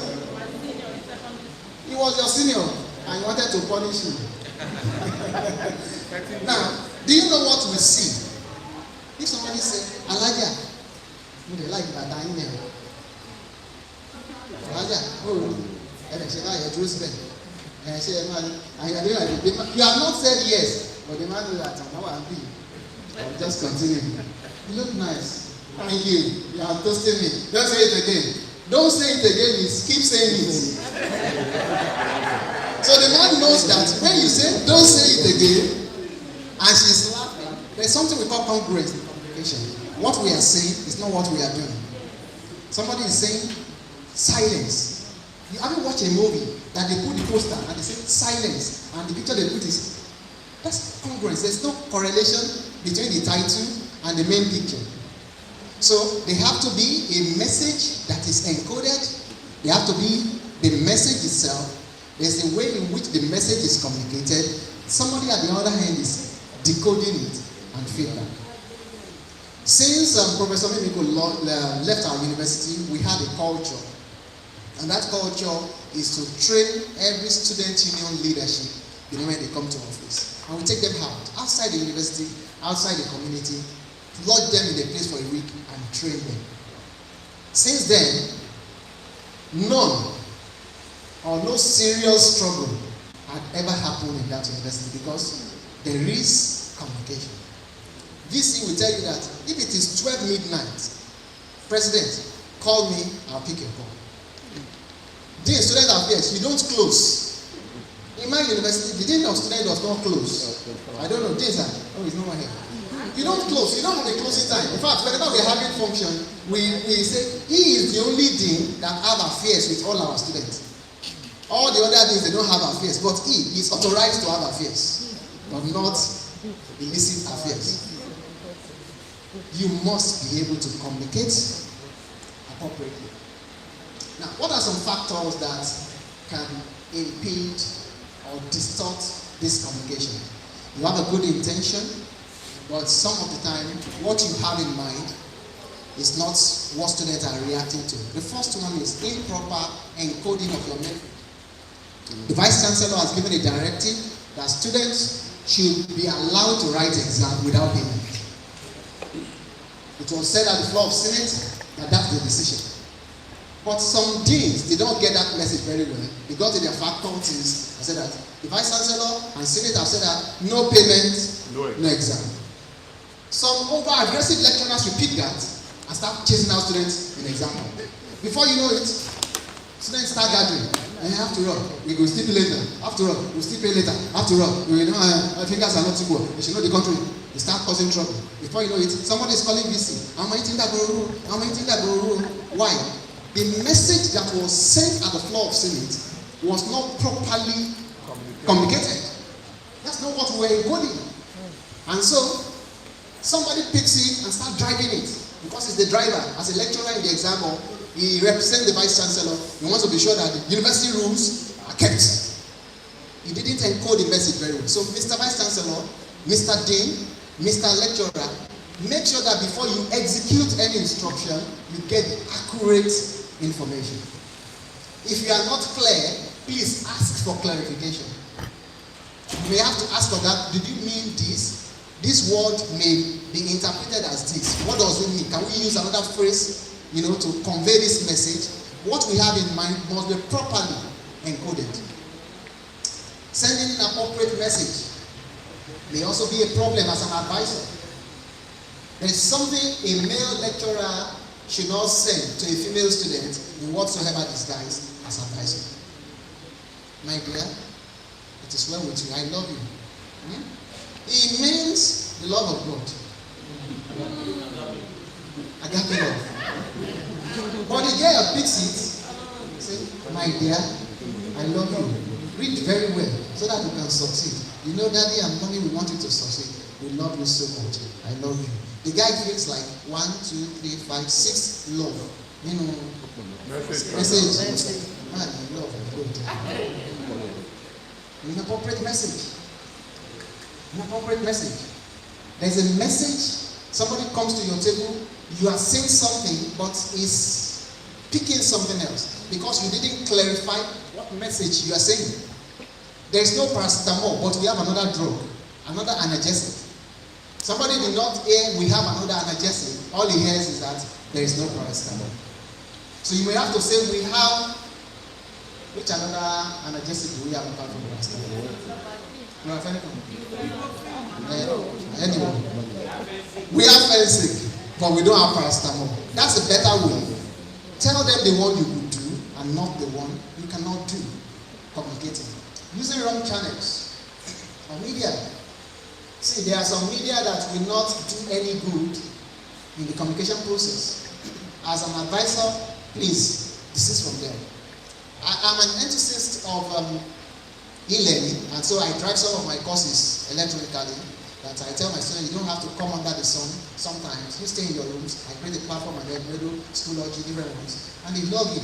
He was your senior and he wanted to punish you. Now, do you know what we see? If somebody say, Alaja, you don't like that I know. Alaja, oh, and I say, I address them. And I say, you have not said yes, but the man will that now I'll be. I'll just continue. You look nice. Thank you. You are toasting me. Don't say it again. Don't say it again, keep saying it. So the man knows that when you say, don't say it again, and she's laughing, there's something we call congruence in communication. What we are saying is not what we are doing. Somebody is saying silence, You haven't watched a movie that they put the poster and they say silence, and the picture they put is, that's congruence. There's no correlation between the title and the main picture. So they have to be a message that is encoded. They have to be the message itself. There's a way in which the message is communicated. Somebody at the other hand is decoding it and feedback. Since Professor Mimiko left our university, we had a culture. And that culture is to train every student union leadership when they come to office. And we take them out, outside the university, outside the community, lodge them in a place for a week and train them. Since then, none or no serious struggle had ever happened in that university because there is communication. VC will tell you that if it is 12 midnight, President, call me, I'll pick your call. Dean, student affairs, you don't close. In my university, the dean of student does not close. I don't know, Dean, sir. Oh, he's not here. You don't close. You don't have a closing time. In fact, whenever we're having function, we say he is the only dean that have affairs with all our students. All the other deans, they don't have affairs, but he is authorized to have affairs, but not illicit affairs. You must be able to communicate appropriately. Now, what are some factors that can impede or distort this communication? You have a good intention, but some of the time, what you have in mind is not what students are reacting to. The first one is improper encoding of your method. The Vice Chancellor has given a directive that students should be allowed to write exam without payment. It was said at the floor of Senate that that's the decision. But some deans, they don't get that message very well. They go to their faculties and say that the Vice Chancellor and Senate have said that no payment, no exam. Some over-aggressive lecturers repeat that and start chasing out students in exam. Before you know it, students start gathering. And after all, we go sleep later. After all, we sleep later. After all, we know our fingers are not too good. They should know the country. They start causing trouble. Before you know it, somebody is calling VC. How many things that go wrong? How many things that go wrong? Why? The message that was sent at the floor of Senate was not properly communicated. That's not what we were encoding. And so, somebody picks it and starts driving it. Because he's the driver. As a lecturer in the exam hall, he represents the Vice Chancellor. He wants to be sure that the university rules are kept. He didn't encode the message very well. So, Mr. Vice Chancellor, Mr. Dean, Mr. Lecturer, make sure that before you execute any instruction, you get accurate information. If you are not clear, please ask for clarification. You may have to ask for that. Did you mean this? This word may be interpreted as this. What does it mean? Can we use another phrase, to convey this message? What we have in mind must be properly encoded. Sending an appropriate message may also be a problem as an advisor. There is something a male lecturer should not send to a female student in whatsoever disguise as advisor. My dear, it is well with you. I love you. It means the love of God. Agape love. But the girl picks it. Say, my dear, I love you. Read very well so that you can succeed. You know, Daddy and Mommy, we want you to succeed. We love you so much. I love you. The guy feels like 1, 2, 3, 5, 6 love. Message. Man, I love you. An appropriate message. An appropriate message. There's a message. Somebody comes to your table. You are saying something, but is picking something else because you didn't clarify what message you are saying. There is no paracetamol, but we have another drug, another analgesic. Somebody did not hear we have another analgesic. All he hears is that there is no paracetamol. So you may have to say we have, which another analgesic do we have apart from paracetamol? Anyway, we have fencing, but we don't have paracetamol. That's a better way. Tell them the one you could do and not the one you cannot do. Communicating. Using wrong channels or media. See, there are some media that will not do any good in the communication process. As an advisor, please desist from them. I'm an enthusiast of e-learning, and so I drive some of my courses electronically. That I tell my students, you don't have to come under the sun sometimes. You stay in your rooms. I create a platform and then radio, Schoology, different ones, and they log in.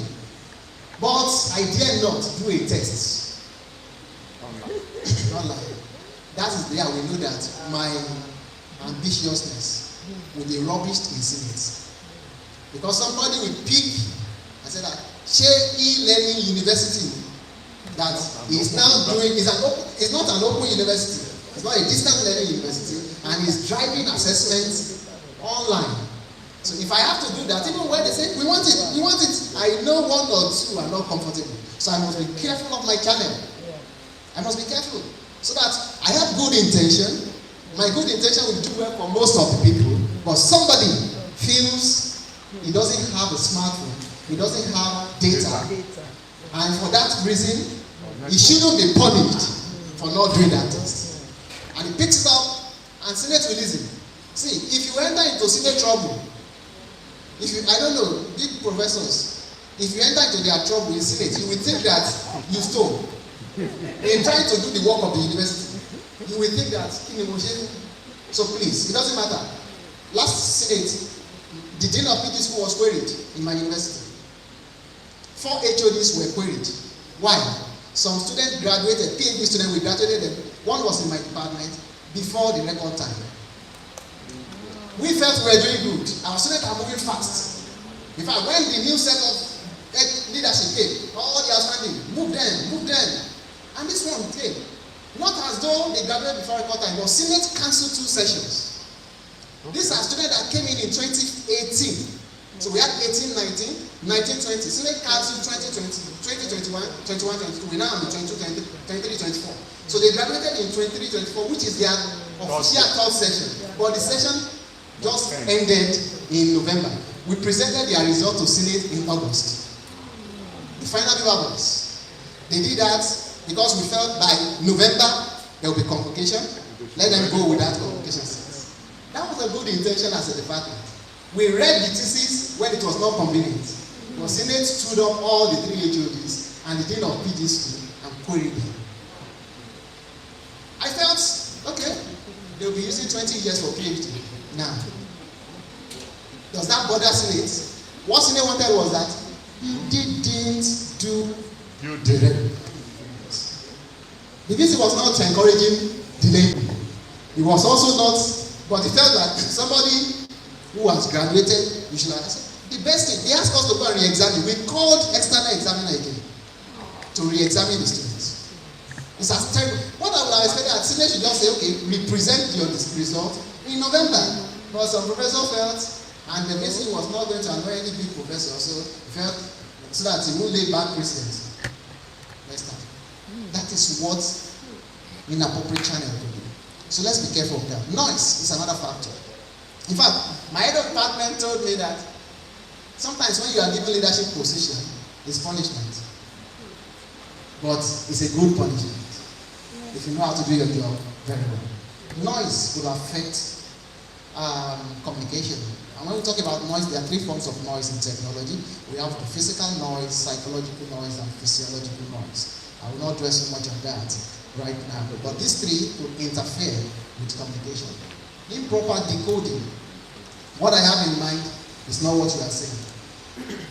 But I dare not do a test. Online. That is there we know that my ambitiousness will be rubbished in Senate. Because somebody will pick and say that e-learning university that is now doing is not an open university. It's not a distance learning university, and it's driving assessments online. So if I have to do that, even when they say we want it, I know one or two are not comfortable. So I must be careful of my channel. I must be careful so that I have good intention. My good intention will do well for most of the people, but somebody feels he doesn't have a smartphone, he doesn't have data, and for that reason, he shouldn't be punished for not doing that test. And he picks it up, and Senate will listen. See, if you enter into Senate trouble, I don't know, big professors, if you enter into their trouble in Senate, you will think that you stole. In trying to do the work of the university, you will think that so please, it doesn't matter. Last Senate, the dean of PD school was queried in my university. 4 HODs were queried. Why? Some students graduated, PhD students, we graduated, one was in my department before the record time. We felt we were doing good. Our students are moving fast. In fact, when the new set of leadership came, all the outstanding, move them. And this one came. Not as though they graduated before record time, but Senate cancelled 2 sessions. These are students that came in 2018. So we had 18, 19, 19, 20. Senate cancelled 2020, 2021, 21, 22. We now have 22, 23, 24. So they graduated in 23, 24, which is their official 3rd session. But the session just ended in November. We presented their result to Senate in August. The final papers. They did that because we felt by November there will be convocation. Let them go with that convocation. That was a good intention as a department. We read the thesis when it was not convenient. But Senate stood up all the 3 HODs and the dean of PD school and queried them. I felt, okay, they'll be using 20 years for PhD. Now, does that bother Senate? What Senate wanted was that you didn't do the record. The visit was not encouraging delay. It was also not, but it felt like somebody who has graduated, you should have said, the best thing, they asked us to go and re-examine. We called external examiner again to re-examine the students. It's as terrible. What I would have expected at Senate should just say, okay, represent your result in November. But some professor felt, and the message was not going to annoy any big professor, so felt so that he won't lay bad precedents. Next time. That is what inappropriate channel will do. So let's be careful of that. Noise is another factor. In fact, my head of department told me that sometimes when you are given leadership position, it's punishment. But it's a good punishment. If you know how to do your job very well. Noise will affect communication. And when we talk about noise, there are 3 forms of noise in technology. We have the physical noise, psychological noise, and physiological noise. I will not dwell so much on that right now. But these 3 will interfere with communication. Improper decoding. What I have in mind is not what you are saying.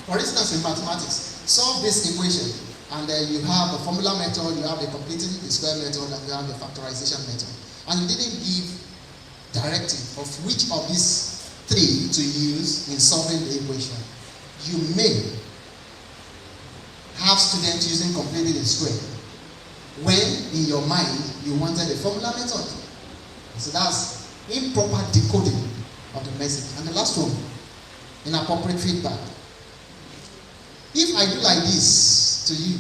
For instance, in mathematics, solve this equation, and you have a formula method, you have the completing the square method, and you have the factorization method. And you didn't give directive of which of these 3 to use in solving the equation. You may have students using completing the square when in your mind you wanted a formula method. So that's improper decoding of the message. And the last one, inappropriate feedback. If I do like this to you,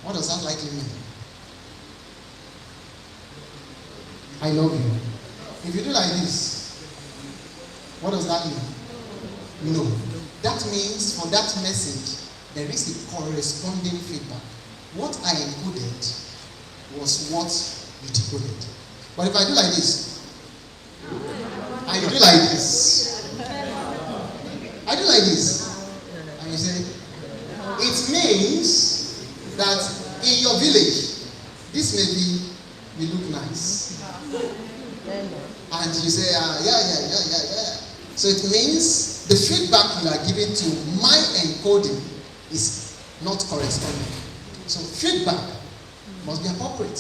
what does that likely mean? I love you. If you do like this, what does that mean? No. That means for that message, there is a corresponding feedback. What I encoded was what you decoded. But if I do like this, and you do like this, I do like this, and you say, your village, this may look nice. And you say, yeah. So it means the feedback you are giving to my encoding is not corresponding. So feedback must be appropriate,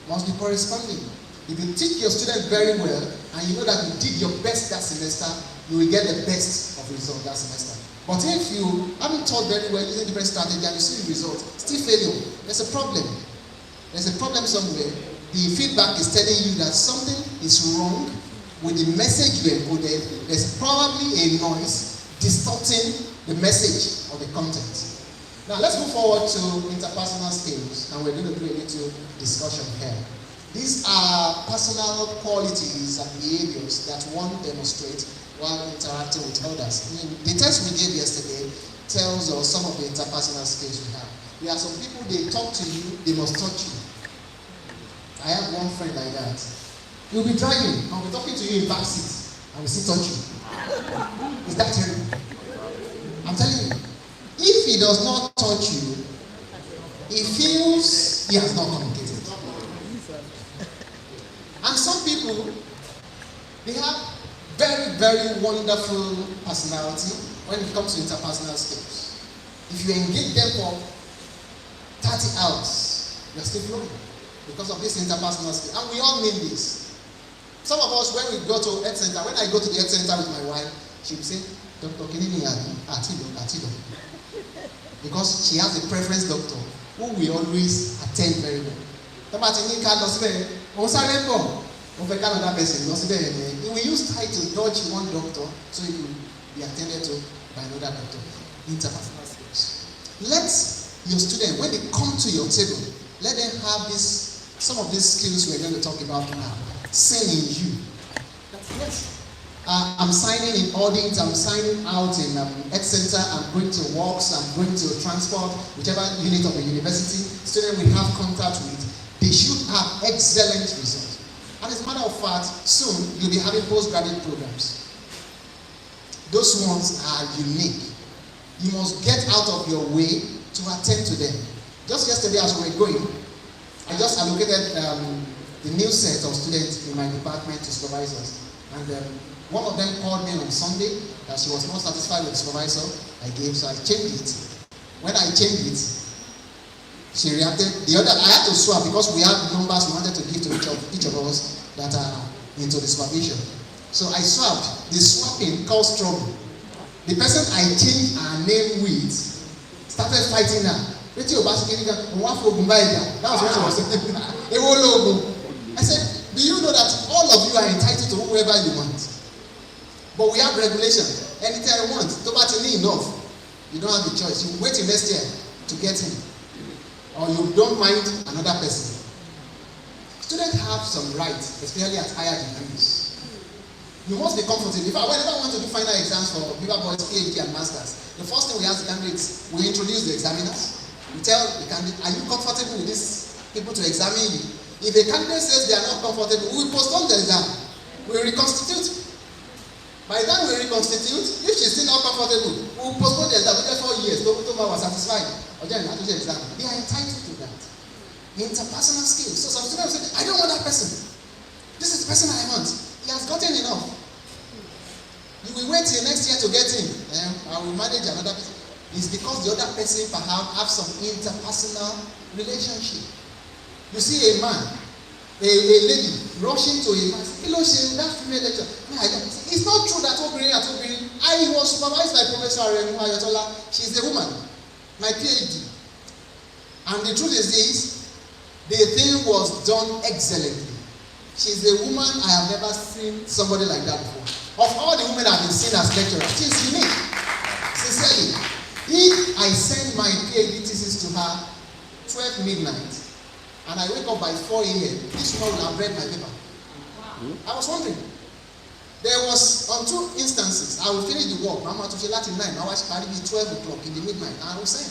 must be corresponding. If you teach your students very well, and you know that you did your best that semester, you will get the best of result that semester. But if you haven't taught very well using different strategy and you see the result, still failure, there's a problem. There's a problem somewhere. The feedback is telling you that something is wrong with the message you encoded. There's probably a noise distorting the message or the content. Now let's move forward to interpersonal skills, and we're going to do a little discussion here. These are personal qualities and behaviors that one demonstrates while interacting with others. The test we gave yesterday tells us some of the interpersonal skills we have. There are some people, they talk to you, they must touch you. I have one friend like that. He'll be driving, I'll be talking to you in back seat, and we'll still touch you. Is that terrible? I'm telling you, if he does not touch you, he feels he has not communicated. And some people, they have very, very wonderful personality when it comes to interpersonal skills. If you engage them for 30 hours, you're still flowing because of this interpersonal skill. And we all mean this. Some of us, when we go to health center, when I go to the health center with my wife, she will say, Dr. Kehinde, Atido. Because she has a preference doctor who we always attend very well. We will use time to dodge one doctor so he will be attended to by another doctor. Interpersonal skills. Let your student, when they come to your table, let them have some of these skills we're going to talk about now. Sing in you. Yes. I'm signing in audit, I'm signing out in health center, I'm going to works, I'm going to transport, whichever unit of the university student we have contact with, they should have excellent results. And as a matter of fact, soon you'll be having postgraduate programs. Those ones are unique. You must get out of your way to attend to them. Just yesterday as we were going, I just allocated the new set of students in my department to supervisors. And one of them called me on Sunday that she was not satisfied with the supervisor I gave, so I changed it. When I changed it, she reacted. I had to swap because we had numbers we wanted to give to each of us that are into the supervision. So I swapped. The swapping caused trouble. The person I changed her name with started fighting her. That was what she was saying. I said, do you know that all of you are entitled to whoever you want? But we have regulation. Anytime you want, enough. You don't have a choice. You wait till next year to get him. Or you don't mind another person. Students have some rights, especially at higher degrees. You must be comfortable. In fact, whenever I want to do final exams for Viva Boys, PhD and Masters, the first thing we ask the candidates, we introduce the examiners. We tell the candidate, are you comfortable with these people to examine you? If a candidate says they are not comfortable, we will postpone the exam. We will reconstitute. By the time we reconstitute, if she's still not comfortable, we will postpone the exam. We get 4 years. Toma was satisfied. They are entitled to that. Interpersonal skills. So some students say, I don't want that person. This is the person I want. He has gotten enough. You will wait till next year to get him. I will manage another person. It's because the other person perhaps have some interpersonal relationship. You see a man, a lady rushing to a man, hello, that female lecturer. It's not true that I was supervised by Professor Ayotola. She's a woman, my PhD. And the truth is this, the thing was done excellently. She's a woman I have never seen somebody like that before. Of all the women I've been seen as lecturers, she's unique. Sincerely. If I send my PhD thesis to her 12 midnight, and I wake up by 4 a.m., this woman will have read my paper. Wow. I was wondering. There was, on 2 instances, I will finish the work. Mama to Latin 9, my wife carried me 12 o'clock in the midnight, and I will send.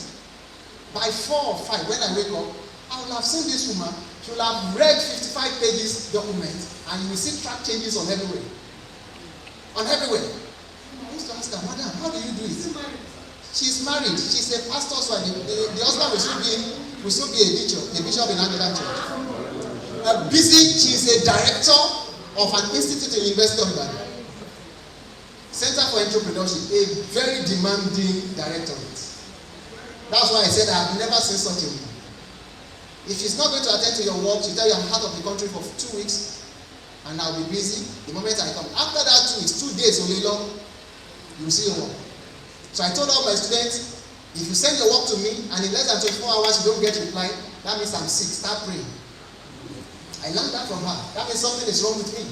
By 4 or 5, when I wake up, I will have seen this woman. She will have read 55 pages document, and you will see track changes on everywhere. On everywhere. I used to ask her, Madam, how do you do it? She's married. She's a pastor's wife. The husband will still be will soon be a bishop in Anglican church. She's a director of an institute in the University of Ibadan. Center for Entrepreneurship, a very demanding directorate. That's why I said I have never seen such a woman. If she's not going to attend to your work, she'll tell you I'm out of the country for 2 weeks and I'll be busy the moment I come. After that 2 weeks, 2 days only long, you'll see your work. So I told all my students, if you send your work to me and in less than 24 hours you don't get reply, that means I'm sick. Start praying. I learned that from her. That means something is wrong with me.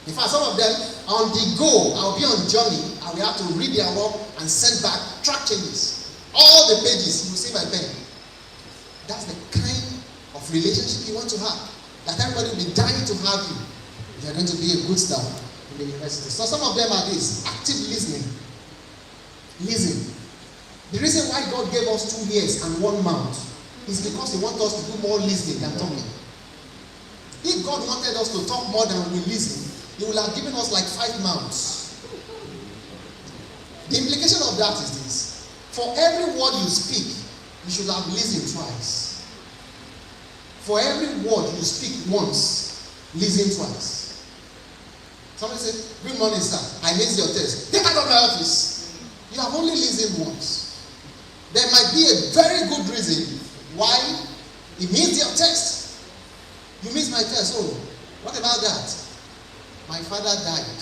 In fact, some of them on the go, I'll be on journey, I will have to read their work and send back track changes. All the pages, you will see my pen. That's the kind of relationship you want to have. That everybody will be dying to have you. You are going to be a good star in the university. So some of them are this, active listening. Listen. The reason why God gave us 2 ears and 1 mouth is because He wants us to do more listening than talking. If God wanted us to talk more than we listen, He would have given us like 5 mouths. The implication of that is this. For every word you speak, you should have listened twice. For every word you speak once, listen twice. Somebody said, good morning, sir. I missed your test. Get out of my office. You have only listened once. There might be a very good reason why he missed your test. You missed my test. Oh, what about that? My father died.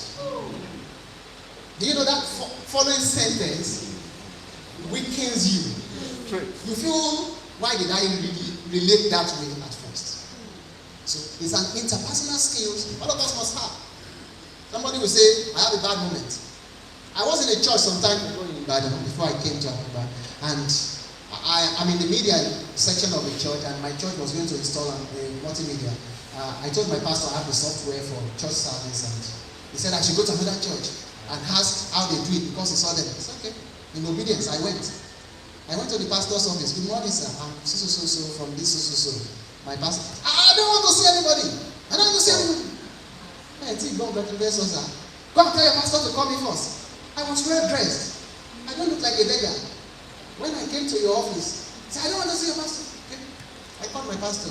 Do you know that following sentence weakens you? You feel, why did I really relate that way at first? So it's an interpersonal skills all of us must have. Somebody will say, I have a bad moment. I was in a church sometime before I came to Akungba, and I'm in the media section of the church, and my church was going to install a multimedia. I told my pastor I have the software for church service, and he said I should go to another church and ask how they do it because he saw them. I said, okay. In obedience, I went to the pastor's office. Good morning, sir. I'm so from this so. My pastor, I don't want to see anybody. I don't want to see anybody. Hey, go and tell your pastor to call me first. I was well dressed. I don't look like a beggar. When I came to your office, I said, I don't want to see your pastor. Okay. I called my pastor.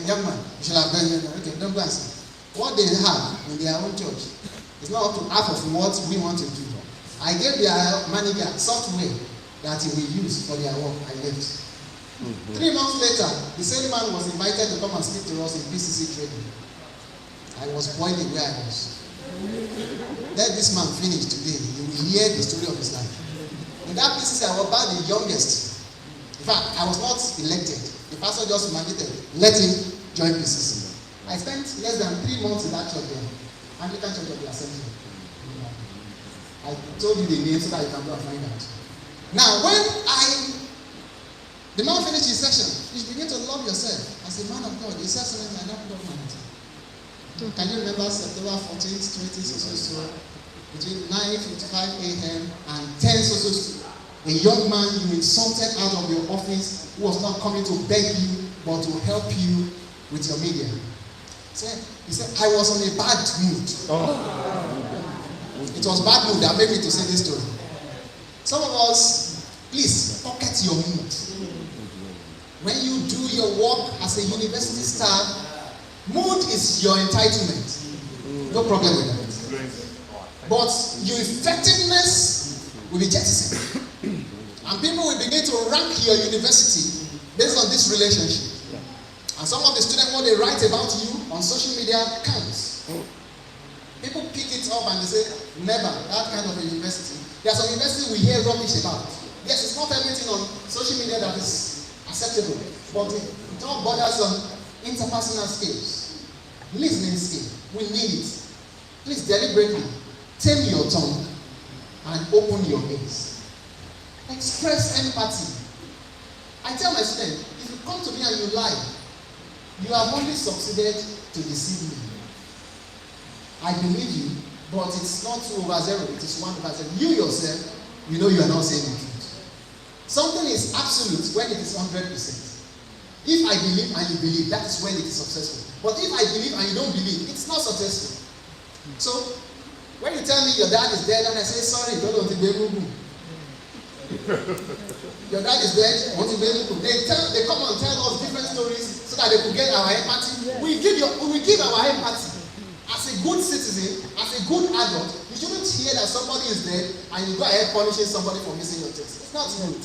Young man, you should have gone. Okay, don't go and see. What they have in their own church is not up to half of what we want to do. I gave their manager software that he will use for their work. I left. 3 months later, the same man was invited to come and speak to us in PCC training. I was boiling where I was. Let this man finish today. You will hear the story of his life. In that PCC, I was about the youngest. In fact, I was not elected. The pastor just mandated, let him join PCC. I spent less than 3 months in that church there. Anglican Church of the Assembly. I told you the name so that you can go and find out. Now, when the man finished his session, you begin to love yourself as a man of God. He said something like that. Can you remember September 14th, 20 between 9:55 a.m. and 10 a young man you insulted out of your office who was not coming to beg you but to help you with your media. He said, I was on a bad mood. It was bad mood that made me to say this story. Some of us, please pocket your mood. When you do your work as a university staff, mood is your entitlement. No problem with that. But your effectiveness will be jettisoned. And people will begin to rank your university based on this relationship. And some of the students, what they write about you on social media counts. People pick it up and they say, never, that kind of a university. There's some university we hear rubbish about. Yes, it's not everything on social media that is acceptable. But it all borders on interpersonal skills. Listening skill. We need it. Please deliberately tame your tongue and open your ears. Express empathy. I tell my students, if you come to me and you lie, you have only succeeded to deceive me. I believe you, but it's not 2/0, it is 1/0. You yourself, you know you are not saying the truth. Something is absolute when it is 100%. If I believe and you believe, that is when it is successful. But if I believe and you don't believe, it's not successful. So, when you tell me your dad is dead and I say, sorry, don't think they will. Your dad is dead. What you going to do? They come and tell us different stories so that they could get our empathy. We give our empathy. As a good citizen, as a good adult, you shouldn't hear that somebody is dead and you go ahead punishing somebody for missing your test. It's not good.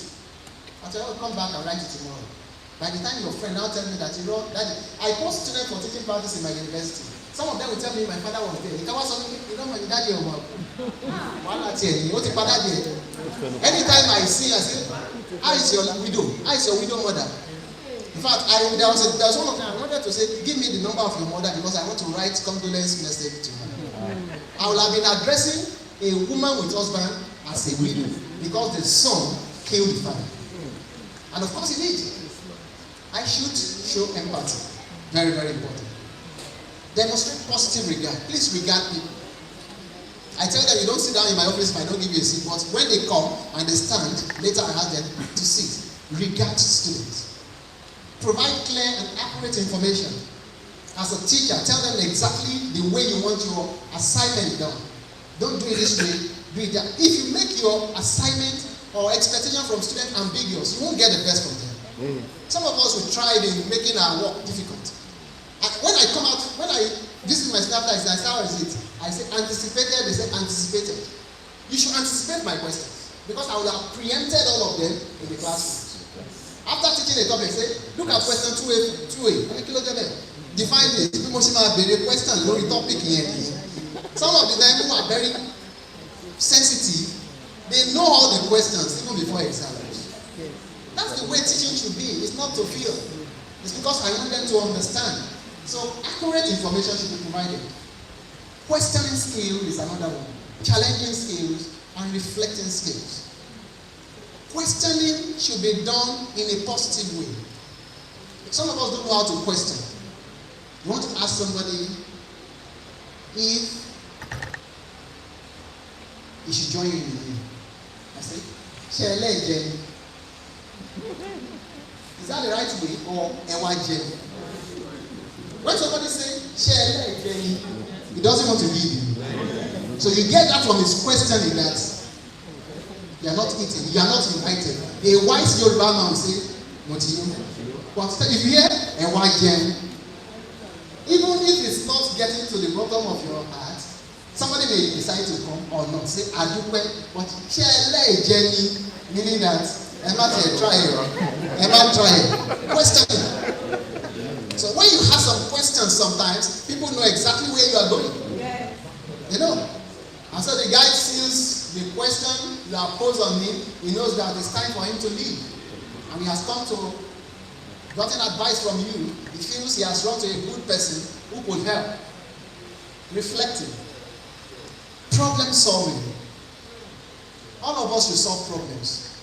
Until I will come back and write it tomorrow. By the time your friend now tell me that I post students for teaching practice in my university. Some of them will tell me my father was there. He tell us something, you know my daddy or what? Anytime I see, I say, how is your widow? How is your widow mother? In fact, there was one of them I wanted to say, give me the number of your mother because I want to write condolence message to her. I will have been addressing a woman with husband as a widow because the son killed the father. And of course he did. I should show empathy. Very, very important. Demonstrate positive regard. Please regard people. I tell them you don't sit down in my office if I don't give you a seat, but when they come and they stand, later I ask them to sit. Regard students. Provide clear and accurate information. As a teacher, tell them exactly the way you want your assignment done. Don't do it this way, do it that. If you make your assignment or expectation from students ambiguous, you won't get the best from them. Some of us will try in making our work difficult. When I come out, this is my staff that I say, how is it? I say anticipated, they say anticipated. You should anticipate my questions because I will have preempted all of them in the classroom. After teaching a topic, say, look at question 2A. Define this. People must have a question on the topic here. Some of the them who are very sensitive, they know all the questions even before exams. That's the way teaching should be. It's not to feel. It's because I want them to understand. So accurate information should be provided. Questioning skill is another one. Challenging skills and reflecting skills. Questioning should be done in a positive way. Some of us don't know how to question. You want to ask somebody if he should join you in the game. I say, Shele. Is that the right way or Ewaje? When somebody says Shele, he doesn't want to leave you. So you get that from his questioning that you are not eating, you are not invited. A wise Yoruba man will say, what you know? But if you hear a white gem, even if it's not getting to the bottom of your heart, somebody may decide to come or not. Say, Adupe, but share Jenny, meaning that Emma try it. Question. So when you have some questions sometimes, people know exactly where you are going. Yeah. You know. And so the guy sees the question you have posed on him, he knows that it's time for him to leave. And he has come to gotten advice from you. He feels he has run to a good person who could help. Reflecting. Problem solving. All of us will solve problems.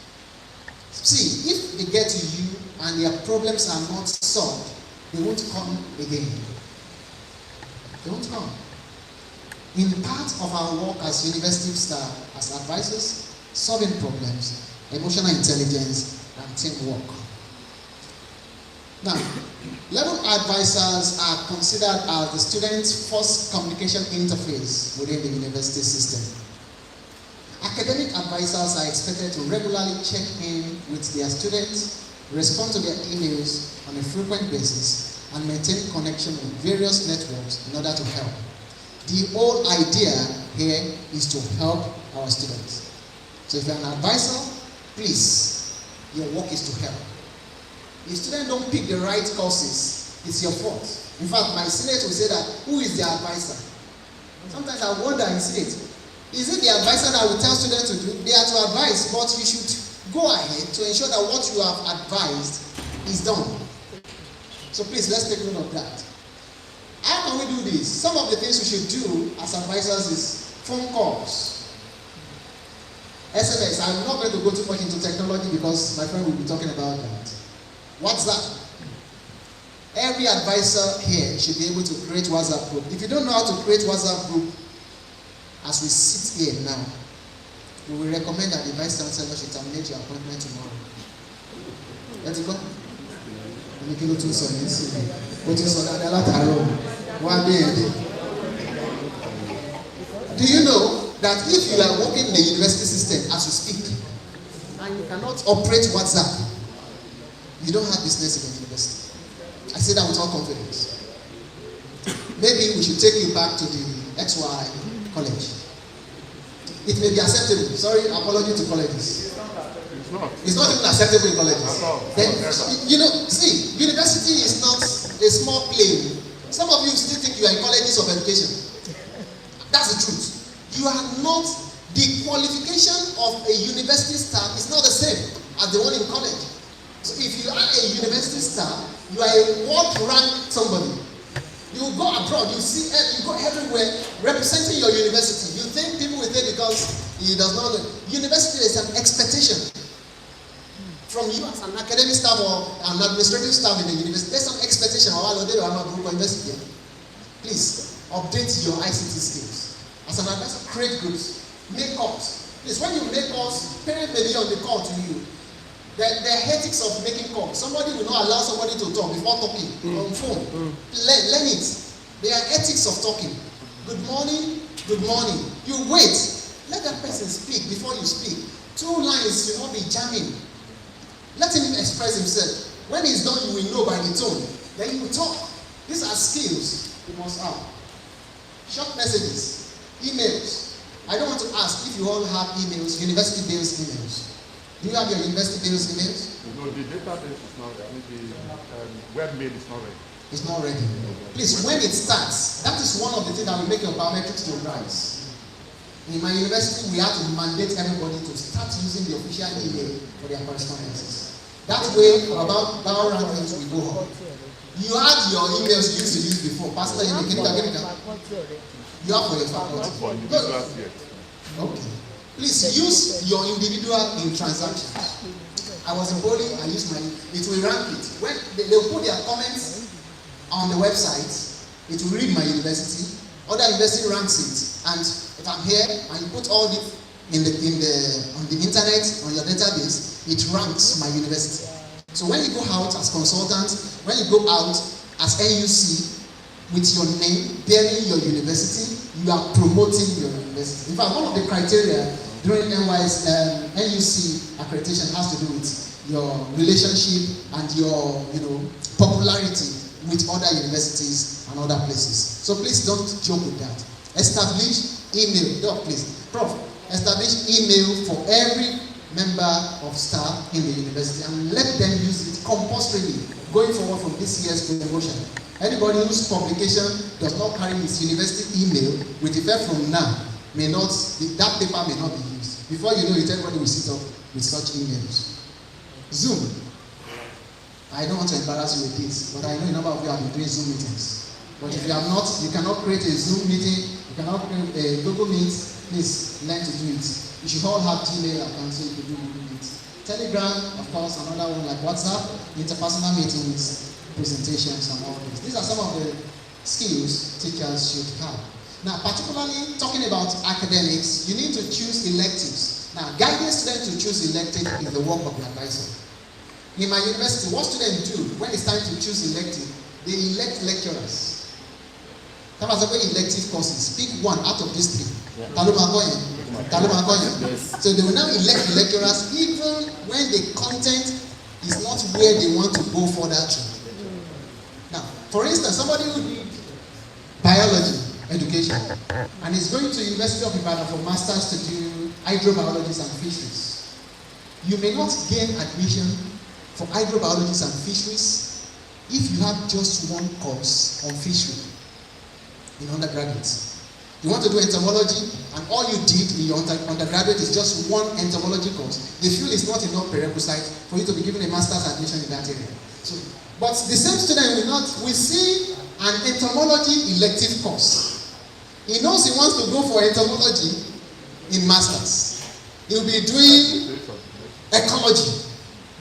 See, if they get to you and their problems are not solved, they won't come again. They won't come. In part of our work as university staff, as advisors, solving problems, emotional intelligence, and teamwork. Now, level advisors are considered as the student's first communication interface within the university system. Academic advisors are expected to regularly check in with their students, respond to their emails on a frequent basis, and maintain connection with various networks in order to help. The whole idea here is to help our students. So if you're an advisor, please, your work is to help. If students don't pick the right courses, it's your fault. In fact, my senate will say that, who is the advisor? Sometimes I wonder in senate, is it the advisor that will tell students to do? They are to advise, but you should go ahead to ensure that what you have advised is done. So please, let's take note of that. How can we do this? Some of the things we should do as advisors is phone calls, SMS. I'm not going to go too much into technology because my friend will be talking about that. WhatsApp. Every advisor here should be able to create WhatsApp group. If you don't know how to create WhatsApp group, as we sit here now, we will recommend that the Vice Chancellor should terminate your appointment tomorrow. Let's go. Do you know that if you are working in the university system as you speak, and cannot operate WhatsApp, you don't have business in the university. I say that with all confidence. Maybe we should take you back to the XY college. It may be acceptable. Sorry, apology to colleges. It's not even acceptable in colleges. Then, see, university is not a small plane. Some of you still think you are in colleges of education. That's the truth. You are not, the qualification of a university staff is not the same as the one in college. So if you are a university staff, you are a world ranked somebody. You go abroad, you go everywhere representing your university. You think people will think because he does not know. University is an expectation from you as an academic staff or an administrative staff in the university. There's an expectation. Please update your ICT skills. As an advisor, create groups, make calls. Please, when you make calls, parents may be on the call to you. There are ethics of making calls. Somebody will not allow somebody to talk before talking on phone. Learn it. There are ethics of talking. Good morning, good morning. You wait. Let that person speak before you speak. 2 lines should not be jamming. Let him express himself. When he's done, you will know by the tone. Then you will talk. These are skills you must have. Short messages, emails. I don't want to ask if you all have emails, university-based emails. Do you have your university-based emails? No, the database is not ready. The web mail is not ready. It's not ready. Please, when it starts, that is one of the things that will make your biometrics to rise. In my university, we have to mandate everybody to start using the official email for their correspondences. That way, about bio rankings will go up. You had your emails you used to use before. Pastor, you have for your faculty. Okay. Please use your individual in transactions. I was in Boli, I used my, it will rank it. When they will put their comments on the website, it will read my university. Other university ranks it. And if I'm here and you put all the on the internet, on your database, it ranks my university. So when you go out as consultant, when you go out as NUC with your name bearing your university, you are promoting your university. In fact, one of the criteria during NUC accreditation has to do with your relationship and your popularity with other universities and other places. So please don't joke with that. Establish email. Please, Prof, establish email for every member of staff in the university and let them use it compulsorily going forward from this year's promotion. Anybody whose publication does not carry his university email with effect from now that paper may not be used. Before you know it, everybody will sit up with such emails. Zoom. I don't want to embarrass you with this, but I know a number of you have been doing Zoom meetings. But if you have not, you cannot create a Zoom meeting, you cannot create a Google Meet, please learn to do it. You should all have Gmail accounts so you can do Google Meet. Telegram, of course, another one like WhatsApp, interpersonal meetings, presentations, and all this. These are some of the skills teachers should have. Now, particularly talking about academics, you need to choose electives. Now, guiding students to choose elective is the work of the advisor. In my university, what students do when it's time to choose elective, they elect lecturers. That was about elective courses. Pick one out of these 3. So they will now elect the lecturers even when the content is not where they want to go for that trip. Now, for instance, somebody who did biology education and is going to University of Ibadan for masters to do hydrobiology and fisheries. You may not gain admission for hydrobiology and fisheries if you have just one course on fishery in undergraduate. You want to do entomology and all you did in your undergraduate is just one entomology course. They feel it's not enough prerequisite for you to be given a master's admission in that area. So, but the same student will see an entomology elective course. He knows he wants to go for entomology in masters. He'll be doing ecology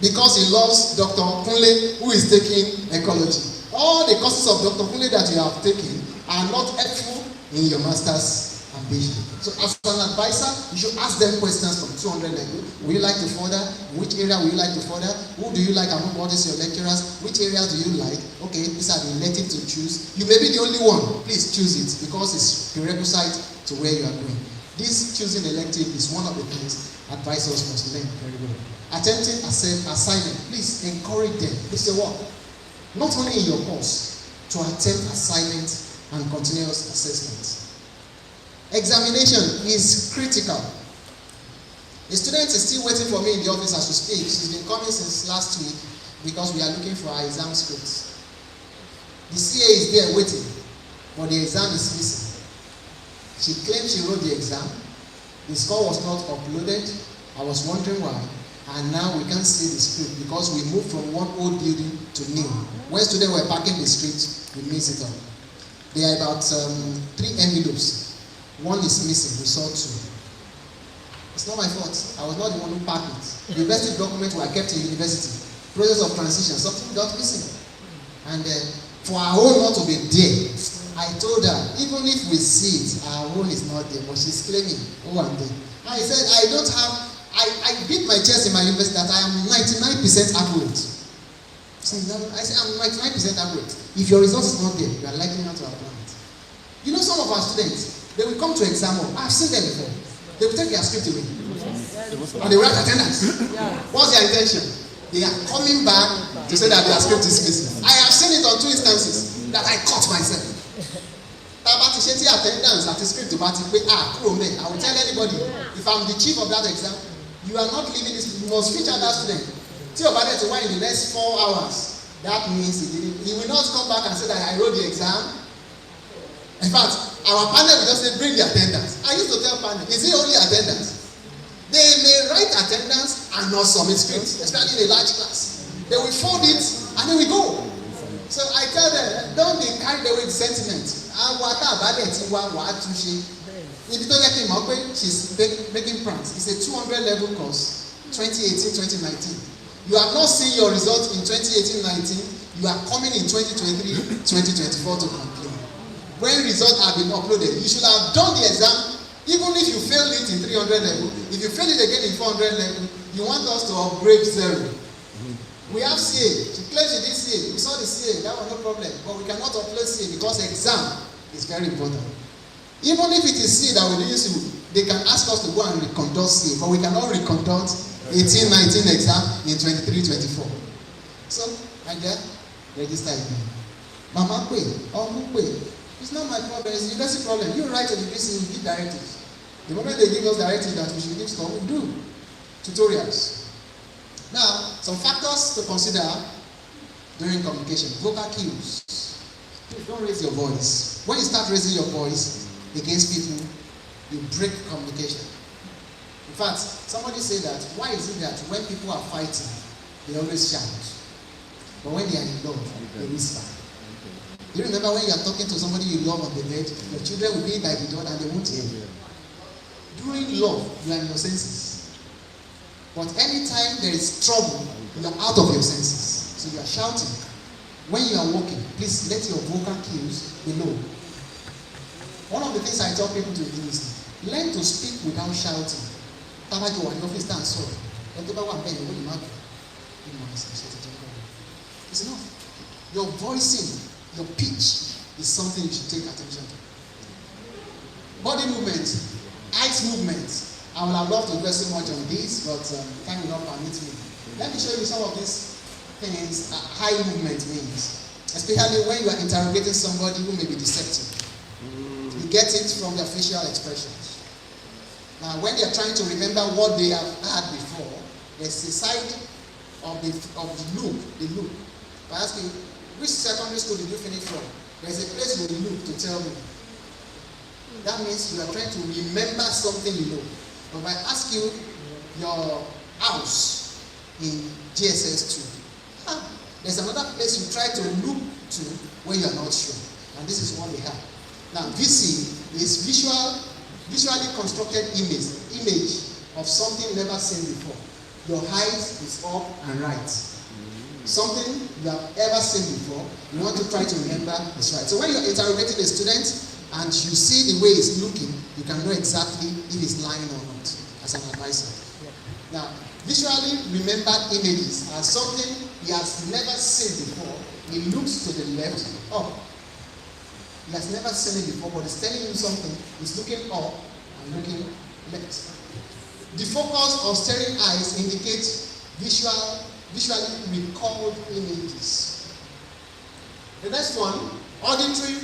because he loves Dr. Akingbemisilu, who is taking ecology. All the courses of Dr. Akingbemisilu that you have taken are not helpful in your master's ambition. So as an advisor, you should ask them questions from 200 level. Would you like to further? Which area would you like to further? Who do you like among all these your lecturers? Which areas do you like? Okay, these are the electives to choose. You may be the only one. Please choose it because it's prerequisite to where you are going. This choosing elective is one of the things advisors must learn very well. Attempting assignment, please encourage them. Please say what? Not only in your course, to attempt assignment and continuous assessment. Examination is critical. The student is still waiting for me in the office as we speak. She's been coming since last week because we are looking for our exam scripts. The CA is there waiting, but the exam is missing. She claimed she wrote the exam. The score was not uploaded. I was wondering why. And now we can't see the script because we moved from one old building to new. When students were parking the street, we missed it all. There are about 3 envelopes. One is missing. We saw 2. It's not my fault. I was not the one who packed it. The university documents were kept in university. Process of transition, something got missing. And for our own not to be there, I told her, even if we see it, our own is not there. But she's claiming, oh, I'm there. I said, I beat my chest in my university that I am 99% accurate. I said, I'm 99% accurate. If your result is not there, you are likely not to apply it. You know, some of our students, they will come to exam hall. I've seen them before. They will take their script away. And they will write attendance. What's their intention? They are coming back to say that their script is missing. I have seen it on 2 instances that I caught myself. Attendance at the script I will tell anybody, if I'm the chief of that exam, you are not leaving this, you must feature that student. In the next 4 hours, that means he will not come back and say that I wrote the exam. In fact, our panel will just say, bring the attendance. I used to tell panel, is it only attendance? They may write attendance and not submit scripts, especially in a large class. They will fold it and then we go. So I tell them, don't be carried away with sentiment. She's making plans. It's a 200 level course, 2018-2019. You have not seen your results in 2018-19. You are coming in 2023-2024 to complain. When results have been uploaded, you should have done the exam. Even if you failed it in 300 level, if you fail it again in 400 level, you want us to upgrade 0. We have CA. She claims she did CA. We saw the CA. That was no problem. But we cannot upload CA because exam is very important. Even if it is CA that we use, they can ask us to go and reconduct CA, but we cannot reconduct 18-19 exam in 23-24. So, my dear, register again. Mama pay, Uncle pay. It's not my problem, it's the university problem. You write to the VC, you give directives. The moment they give us directives that we should give stuff, we do. Tutorials. Now, some factors to consider during communication. Vocal cues. Please don't raise your voice. When you start raising your voice against people, you break communication. In fact, somebody said that, why is it that when people are fighting, they always shout? But when they are in love, they whisper. Do you remember when you are talking to somebody you love on the bed, your children will be by the door and they won't hear you? During love, you are in your senses. But anytime there is trouble, you are out of your senses. So you are shouting. When you are walking, please let your vocal cues be low. One of the things I tell people to do is learn to speak without shouting. It's enough. Your voicing, your pitch is something you should take attention to. Body movement, eyes movement. I would have loved to go so much on this, but time will not permit me. Let me show you some of these things high movement means. Especially when you are interrogating somebody who may be deceptive. You get it from their facial expressions. Now, when they are trying to remember what they have had before, there's a side of the loop, I ask you, which secondary school did you finish from? There's a place you look to tell me. That means you are trying to remember something you know. But if I ask you your house in GSS 2, there's another place you try to look to when you are not sure. And this is what we have. Now, VC is visually constructed image of something never seen before. Your height is up and right. Something you have ever seen before, you want to try to remember is right. So when you're interrogating a student and you see the way he's looking, you can know exactly if he's lying or not as an advisor. Now, visually remembered images are something he has never seen before. He looks to the left, up. He has never seen it before, but he's telling you something. He's looking up, and looking left. The focus of staring eyes indicates visually recalled images. The next one, auditory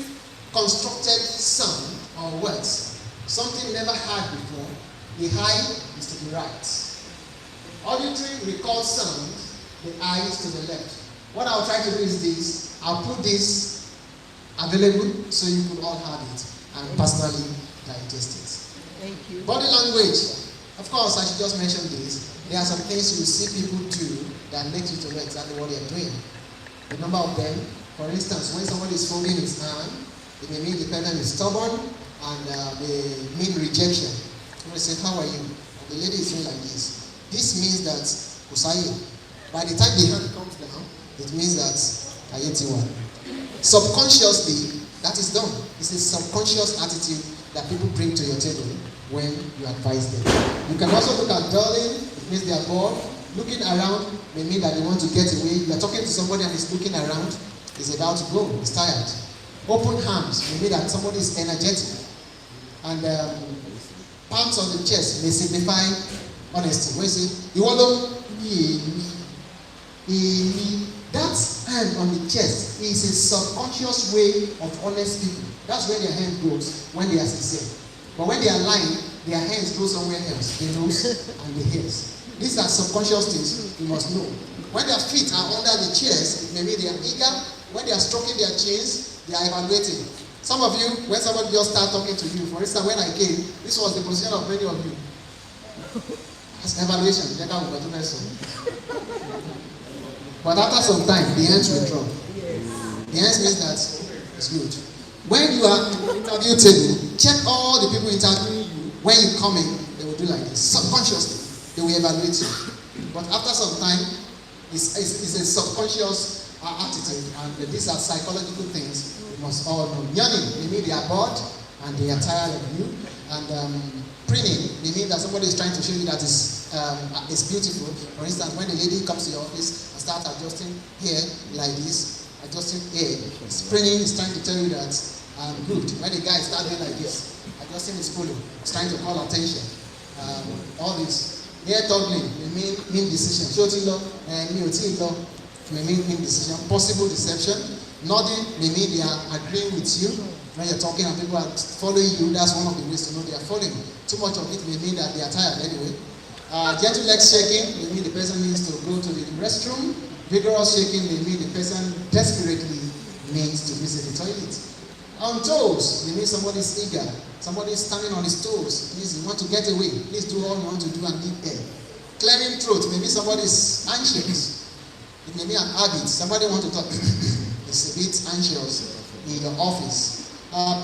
constructed sound or words, something never heard before. The eye is to the right. Auditory recalled sound, the eye is to the left. What I'll try to do is this. I'll put this available so you could all have it and personally digest it. Thank you. Body language. Of course, I should just mention this. There are some things you see people do that make you to know exactly what they are doing. A number of them, for instance, when somebody is folding his hand, it may mean the person is stubborn and they mean rejection. Somebody say, how are you? And the lady is doing like this. This means that, Usaye, by the time the hand comes down, it means that Ayetiwa. Subconsciously, that is done. It's a subconscious attitude that people bring to your table when you advise them. You can also look at dulling, it means they are bored. Looking around may mean that they want to get away. You are talking to somebody and is looking around, is about to go, is tired. Open arms may mean that somebody is energetic. And palms on the chest may signify honesty. When you say, that hand on the chest is a subconscious way of honest people. That's where their hand goes when they are sincere. But when they are lying, their hands go somewhere else, the nose and the ears. These are subconscious things you must know. When their feet are under the chairs, it may mean they are eager. When they are stroking their chins, they are evaluating. Some of you, when somebody just start talking to you, for instance, when I came, this was the position of many of you. As evaluation, but after some time, the hands will drop. The hands means that it's good. When you are interview table, check all the people interviewing you. When you come in, they will do like this. Subconsciously, they will evaluate you. But after some time, it's a subconscious attitude, and these are psychological things you must all know. Yawning, they mean they are bored and they are tired of you. And preening, they mean that somebody is trying to show you that it's beautiful. For instance, when a lady comes to your office and starts adjusting hair like this, adjusting hair, preening is trying to tell you that I'm good. When the guy starts doing like this, adjusting his polo, it's trying to call attention. All this. Hair toggling may mean decision. May mean decision. Possible deception. Nodding may mean they are agreeing with you. When you're talking and people are following you, that's one of the ways to know they are following. Too much of it may mean that they are tired anyway. Gentle leg shaking may mean the person needs to go to the restroom. Vigorous shaking may mean the person desperately needs to visit the toilet. On toes may mean somebody is eager. Somebody is standing on his toes. Means you want to get away. Please do all you want to do and give air. Clearing throat may mean somebody is anxious. It may be an habit. Somebody wants to talk. It's a bit anxious in your office.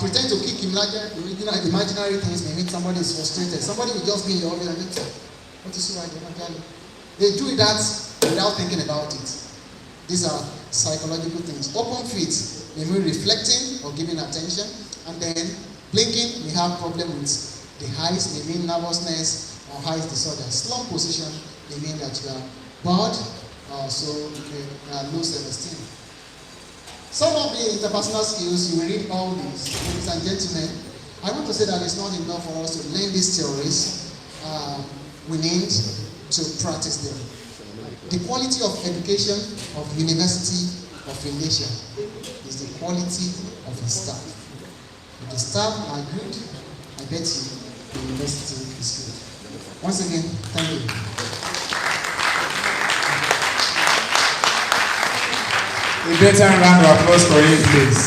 Pretend to kick imaginary things may mean somebody is frustrated. Somebody will just be in your office and say, what is right? They do that without thinking about it. These are psychological things. Open feet may mean reflecting or giving attention. And then blinking may have problem with the eyes, may mean nervousness or eyes disorder. Slump position may mean that you are bored, so you may lose self-esteem. Some of the interpersonal skills, you will read all these. Ladies and gentlemen, I want to say that it's not enough for us to learn these theories. We need to practice them. The quality of education of University of Ilesa is the quality of the staff. If the staff are good, I bet you the university is good. Once again, thank you. A better round of applause for him, please.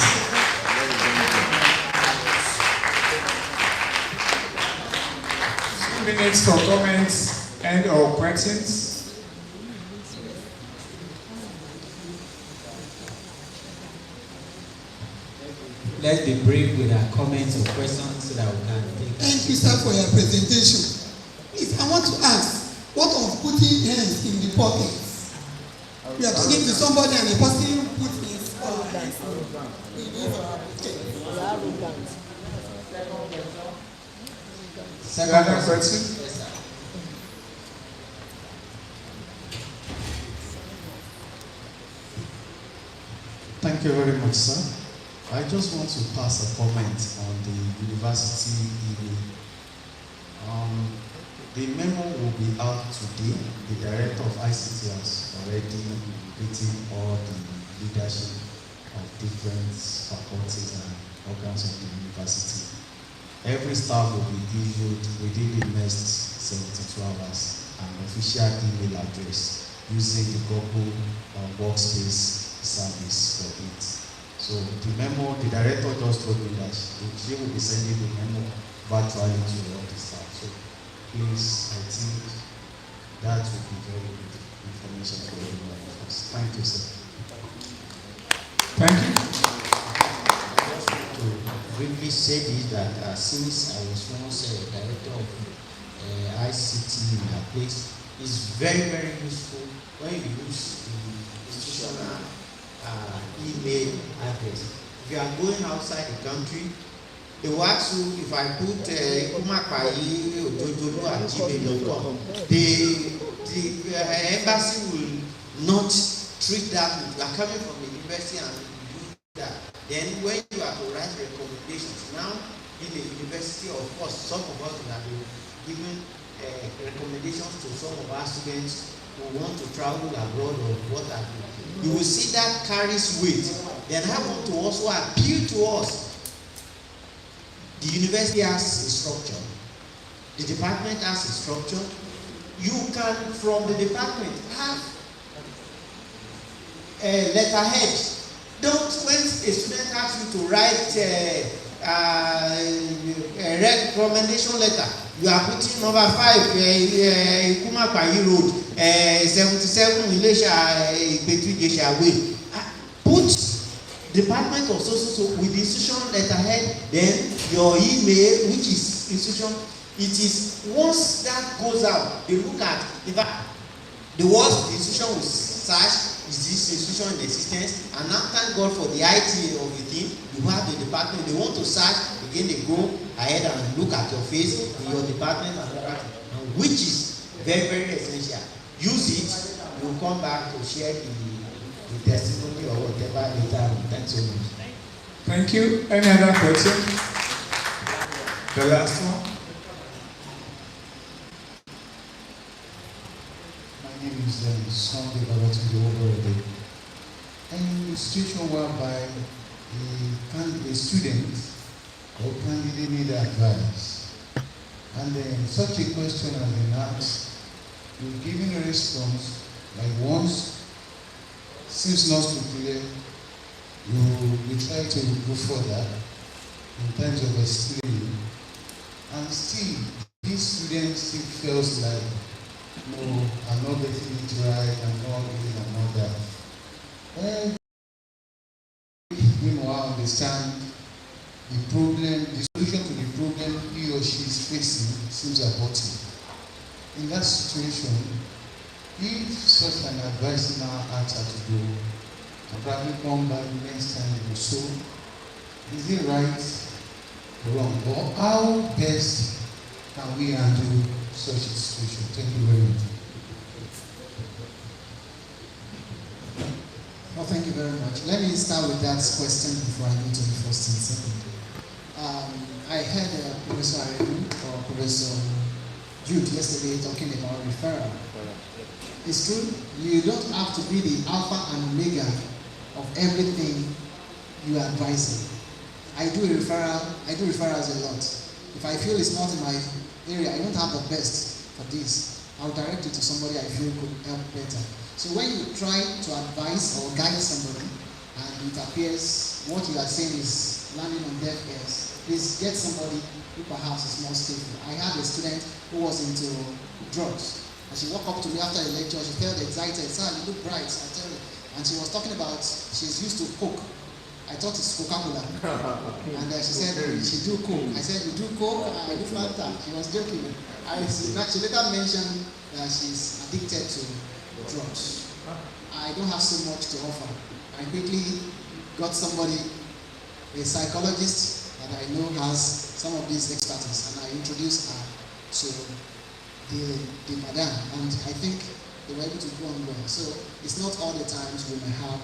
Few minutes for comments and or questions. Let's be brief with our comments or questions so that we can take. Thank you, sir, for your presentation. Please, I want to ask, what of putting hands in the pockets? You are talking to somebody and the person puts his Second question. Yes, sir. Thank you very much, sir. I just want to pass a comment on the university email. The memo will be out today. The director of ICT has already written all the leadership of different faculties and organs of the university. Every staff will be issued within the next 72 hours an official email address using the Google Workspace service for it. So the memo, the director just told me that she will be sending the memo virtually to all the staff. So please, I think that would be very good information for everyone of us. Thank you, sir. Thank you. Just to briefly say this, that since I was once a director of ICT in a place, it's very, very useful when you use the institutional email address. If you are going outside the country, they will ask you if I put kumakai@gmail.com. The embassy will not treat that. You are coming from the university and you do that. Then when you have to write recommendations, now in the university, of course, some of us will have been given recommendations to some of our students who want to travel abroad or what have you. You will see that carries weight. Then I want to also appeal to us. The university has a structure. The department has a structure. You can, from the department, have a letterhead. Don't, when a student asks you to write a recommendation letter, you are putting number 5, Kumapayi Road, 77 Ilesa, way. Put Department of so with the institution letterhead, then your email, which is institution, it is once that goes out, they look at, in fact, the worst the institution will search is this institution in existence, and now thank God for the IT of the thing, you have the department, they want to search, again they go ahead and look at your face in your department and department, which is very, very essential. Use it, you will come back to share the testimony or whatever later. Thanks so much. Thank you. Any other question? The last one. My name is Sunday Babatunde. In a situation whereby a student or candidate need advice, and then such a question has been asked, you're giving a response like once seems not so clear, you try to go further in terms of explaining, and still this student still feels like, no, I'm not getting it right, I'm not getting, I'm not that. Well, I understand the problem, the solution to the problem he or she is facing seems abortive. In that situation, if such an advice now asks her to go, and probably come back next time or so, is it right or wrong? Or how best can we handle such a situation? Thank you very much. Well, thank you very much. Let me start with that question before I go to the first and second. I heard Professor Adekunle or Professor Jude yesterday talking about referral. It's true, you don't have to be the alpha and omega of everything you are advising. I do referrals a lot. If I feel it's not in my area, I don't have the best for this, I'll direct it to somebody I feel could help better. So when you try to advise or guide somebody, and it appears what you are saying is landing on deaf ears, please get somebody who perhaps is more stable. I had a student who was into drugs. And she walked up to me after the lecture, she felt excited, sir, you look bright, I tell you. And she was talking about, she's used to Coke. I thought it's Coca-Cola. And she said, she do Coke. I said, you do Coke? I do Fanta. She was joking. She later mentioned that she's addicted to drugs. I don't have so much to offer. I quickly got somebody, a psychologist that I know has some of these expertise, and I introduced her to the madam, and I think they were able to go on well. So it's not all the times we may have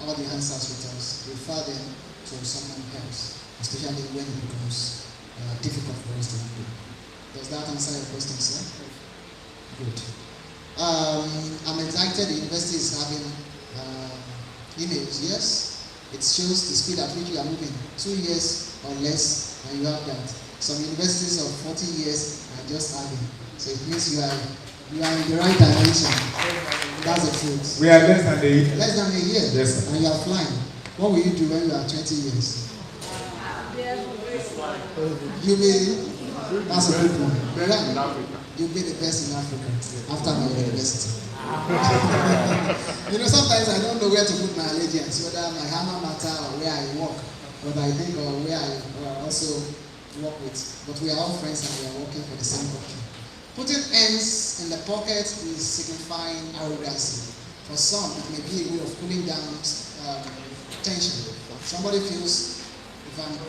all the answers with us. Refer them to someone else, especially when it becomes difficult for us to do. Does that answer your question, sir? Good. I'm excited the university is having emails, yes? It shows the speed at which you are moving. 2 years or less, and you have that. Some universities of 40 years are just adding. So it means you are in the right dimension. That's the truth. We are less than a year. Less than a year. Yes, sir. And you are flying. What will you do when you are 20 years? You will. That's a good one. You'll be the best in Africa after my university. Sometimes I don't know where to put my allegiance, whether my alma mater or where I work, what I think or where I also work with. But we are all friends and we are working for the same country. Putting hands in the pocket is signifying arrogance. For some, it may be a way of cooling down tension. Somebody feels,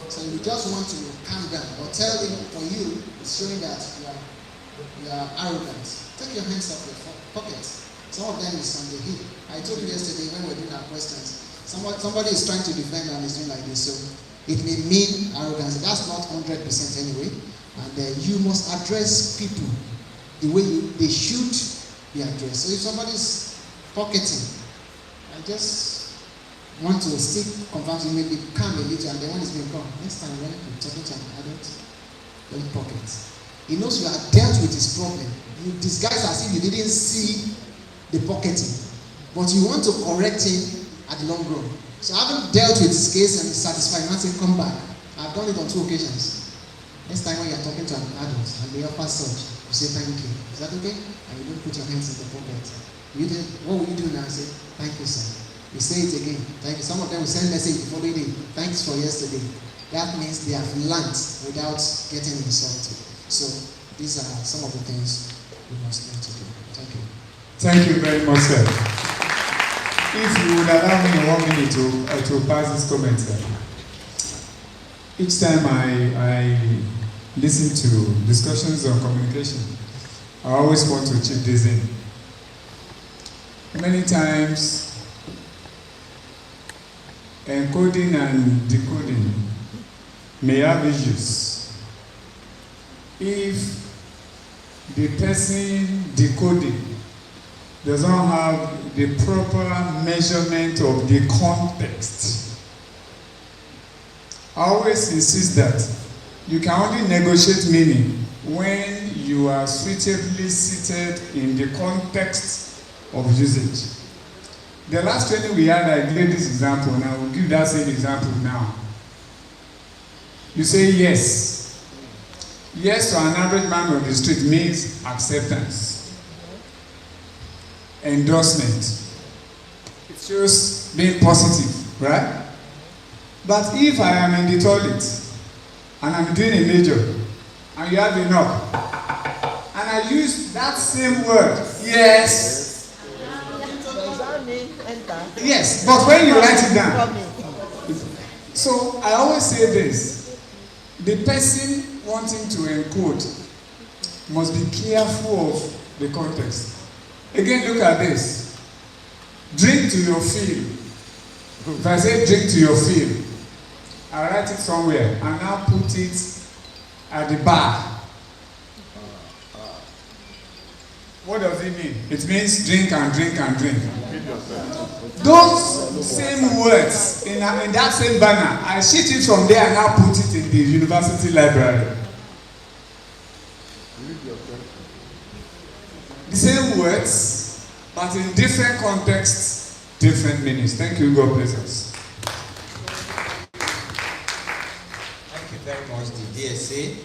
so you just want to calm down, or tell him, for you, it's showing that you are arrogant. Take your hands off your pocket. Some of them is on the hip. I told you yesterday when we were doing our questions, somebody is trying to defend and is doing like this. So it may mean arrogance. That's not 100% anyway. And you must address people the way they should be addressed. So if somebody's pocketing, I just want to still confirm to maybe calm a little, and the one is being calm. Next time when you're talking to an adult, don't pocket. He knows you have dealt with his problem. You disguise as if you didn't see the pocketing, but you want to correct him at the long run. So having dealt with his case and he's satisfied, not saying come back. I've done it on 2 occasions. Next time when you're talking to an adult and they offer such, you say thank you. Is that okay? And you don't put your hands in the pocket. What will you do now? Say thank you, sir. You say it again. Thank you. Some of them will send message the following day. Thanks for yesterday. That means they have learnt without getting insulted. So these are some of the things we must learn to do. Thank you. Thank you very much, sir. If you would allow me in 1 minute to pass this comment, sir. Each time I listen to discussions on communication, I always want to chip this in. Many times, encoding and decoding may have issues. If the person decoding does not have the proper measurement of the context, I always insist that you can only negotiate meaning when you are suitably seated in the context of usage. The last training we had, I gave this example, and I will give that same example now. You say yes. Yes to an average man on the street means acceptance, endorsement. It shows being positive, right? But if I am in the toilet and I'm doing a major and you have a knock and I use that same word, yes. Yes, but when you write it down. So I always say this, the person wanting to encode must be careful of the context. Again, look at this. Drink to your fill. If I say drink to your fill, I write it somewhere and now put it at the bar. What does it mean? It means drink and drink and drink. Those same words in that same banner, I shift it from there and now put it in the university library. The same words, but in different contexts, different meanings. Thank you. God bless us. Thank you very much, the DSA.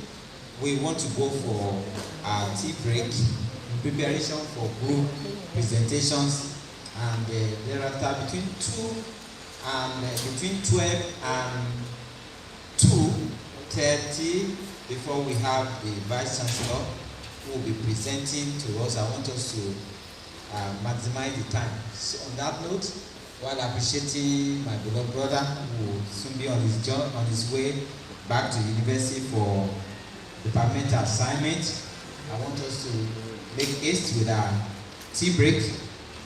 We want to go for our tea break in preparation for group presentations, and thereafter between 12 and 2:30, before we have the Vice Chancellor who will be presenting to us. I want us to maximize the time. So on that note, while appreciating my beloved brother who will soon be on his way back to university for departmental assignment, I want us to make haste with our tea break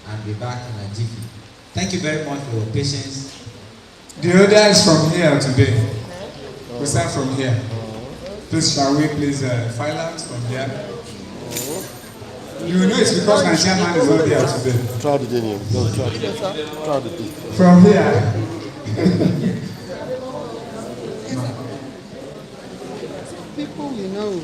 and be back in a jiffy. Thank you very much for your patience. The order is from here today. We start from here. Please, shall we please file out from here? You know it's because my chairman is not here today. Try the day. No, try the day. Try the day. From here. People we know.